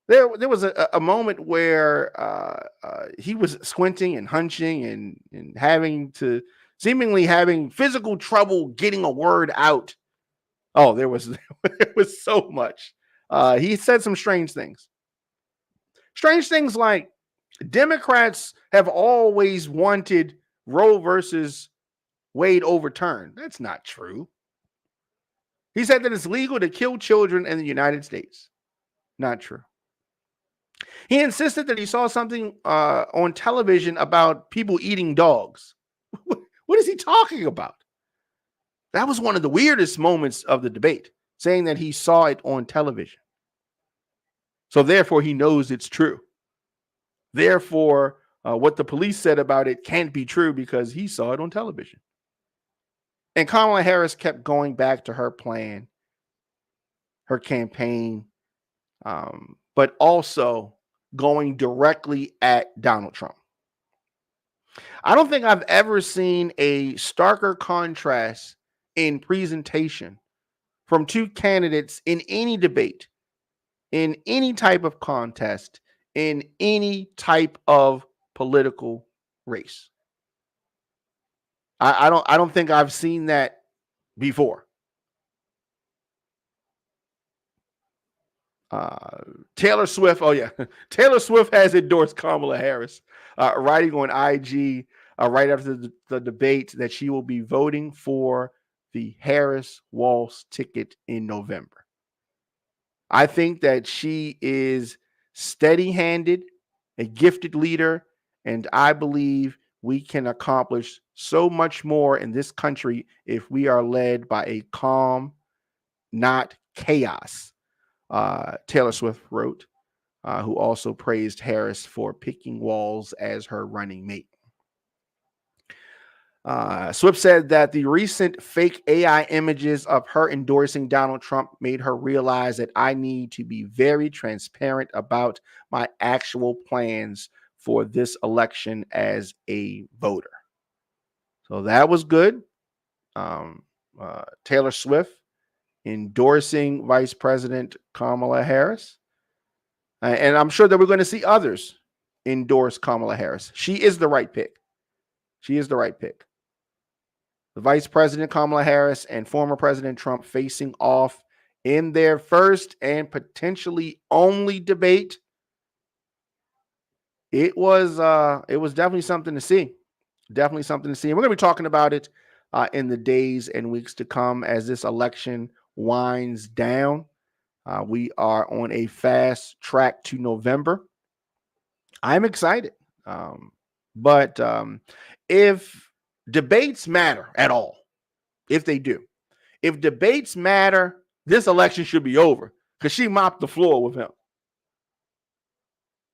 There was a moment where he was squinting and hunching and seemingly having physical trouble getting a word out. Oh, there was so much He said some strange things. Strange things like Democrats have always wanted Roe versus Wade overturned. That's not true. He said that it's legal to kill children in the United States. Not true. He insisted that he saw something on television about people eating dogs. What is he talking about? That was one of the weirdest moments of the debate, saying that he saw it on television. So therefore, he knows it's true. Therefore, what the police said about it can't be true because he saw it on television. And Kamala Harris kept going back to her plan, her campaign, but also going directly at Donald Trump. I don't think I've ever seen a starker contrast in presentation from two candidates in any debate, in any type of contest, in any type of political race. I don't think I've seen that before. Taylor Swift. Oh yeah, Taylor Swift has endorsed Kamala Harris, writing on IG right after the debate that she will be voting for the Harris-Walz ticket in November. I think that she is steady-handed, a gifted leader, and I believe we can accomplish so much more in this country if we are led by a calm, not chaos. Taylor Swift wrote, who also praised Harris for picking Walz as her running mate. Swift said that the recent fake AI images of her endorsing Donald Trump made her realize that I need to be very transparent about my actual plans for this election as a voter. So that was good. Taylor Swift endorsing Vice President Kamala Harris. And I'm sure that we're going to see others endorse Kamala Harris. She is the right pick. She is the right pick. The Vice President Kamala Harris and former President Trump facing off in their first and potentially only debate. It was definitely something to see. Definitely something to see. And we're going to be talking about it in the days and weeks to come as this election winds down. We are on a fast track to November. I'm excited. But if debates matter at all, if they do, if debates matter, this election should be over because she mopped the floor with him.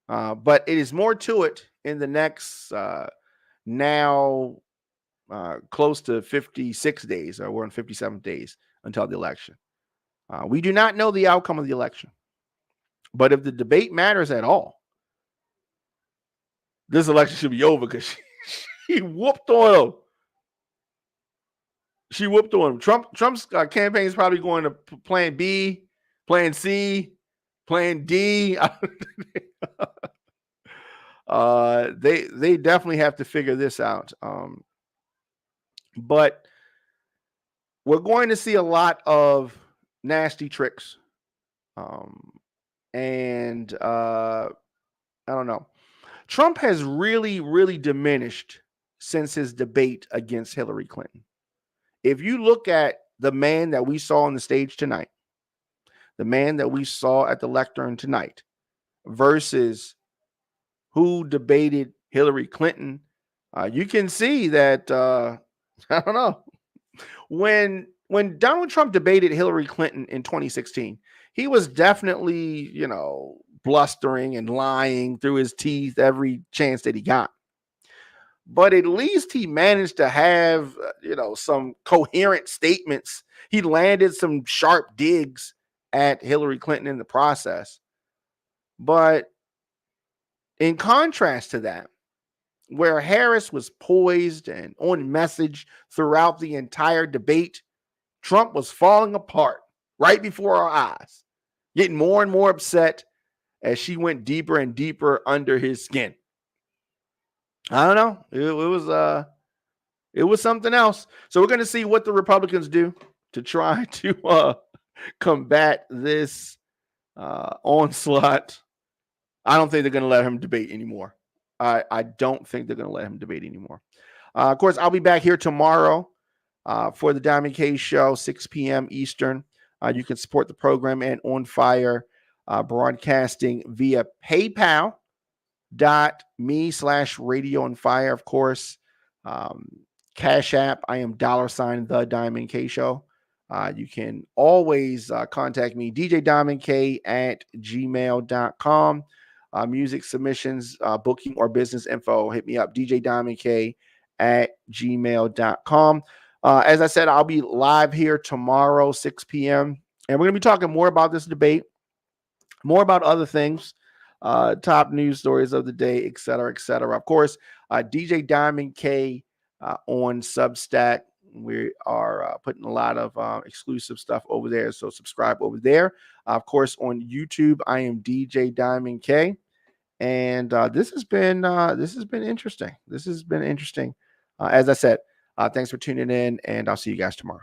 But it is more to it in the next now close to 56 days, or we're on 57 days until the election. We do not know the outcome of the election. But if the debate matters at all, this election should be over because she whooped on him. She whooped on him. Trump's campaign is probably going to plan B, plan C, plan D. They definitely have to figure this out. But we're going to see a lot of nasty tricks. And I don't know. Trump has really, really diminished since his debate against Hillary Clinton. If you look at the man that we saw on the stage tonight, the man that we saw at the lectern tonight versus who debated Hillary Clinton, you can see that, I don't know, when Donald Trump debated Hillary Clinton in 2016, he was definitely, blustering and lying through his teeth every chance that he got. But at least he managed to have, some coherent statements. He landed some sharp digs at Hillary Clinton in the process. But in contrast to that, where Harris was poised and on message throughout the entire debate, Trump was falling apart right before our eyes, getting more and more upset as she went deeper and deeper under his skin. I don't know. It was something else. So we're going to see what the Republicans do to try to combat this onslaught. I don't think they're going to let him debate anymore. I don't think they're going to let him debate anymore. Of course, I'll be back here tomorrow for the Diamond K Show, 6 p.m. Eastern. You can support the program and On Fire Broadcasting via PayPal.me/Radio on Fire. Of course, Cash App. I am $ the Diamond K Show. You can always contact me, djdiamondk@gmail.com. Music submissions, booking, or business info, hit me up, djdiamondk@gmail.com. As I said, I'll be live here tomorrow, 6 p.m. And we're going to be talking more about this debate, more about other things, top news stories of the day, et cetera, et cetera. Of course, DJ Diamond K on Substack. We are putting a lot of exclusive stuff over there, so subscribe over there. Of course, on YouTube, I am DJ Diamond K, and this has been interesting. This has been interesting. As I said, thanks for tuning in, and I'll see you guys tomorrow.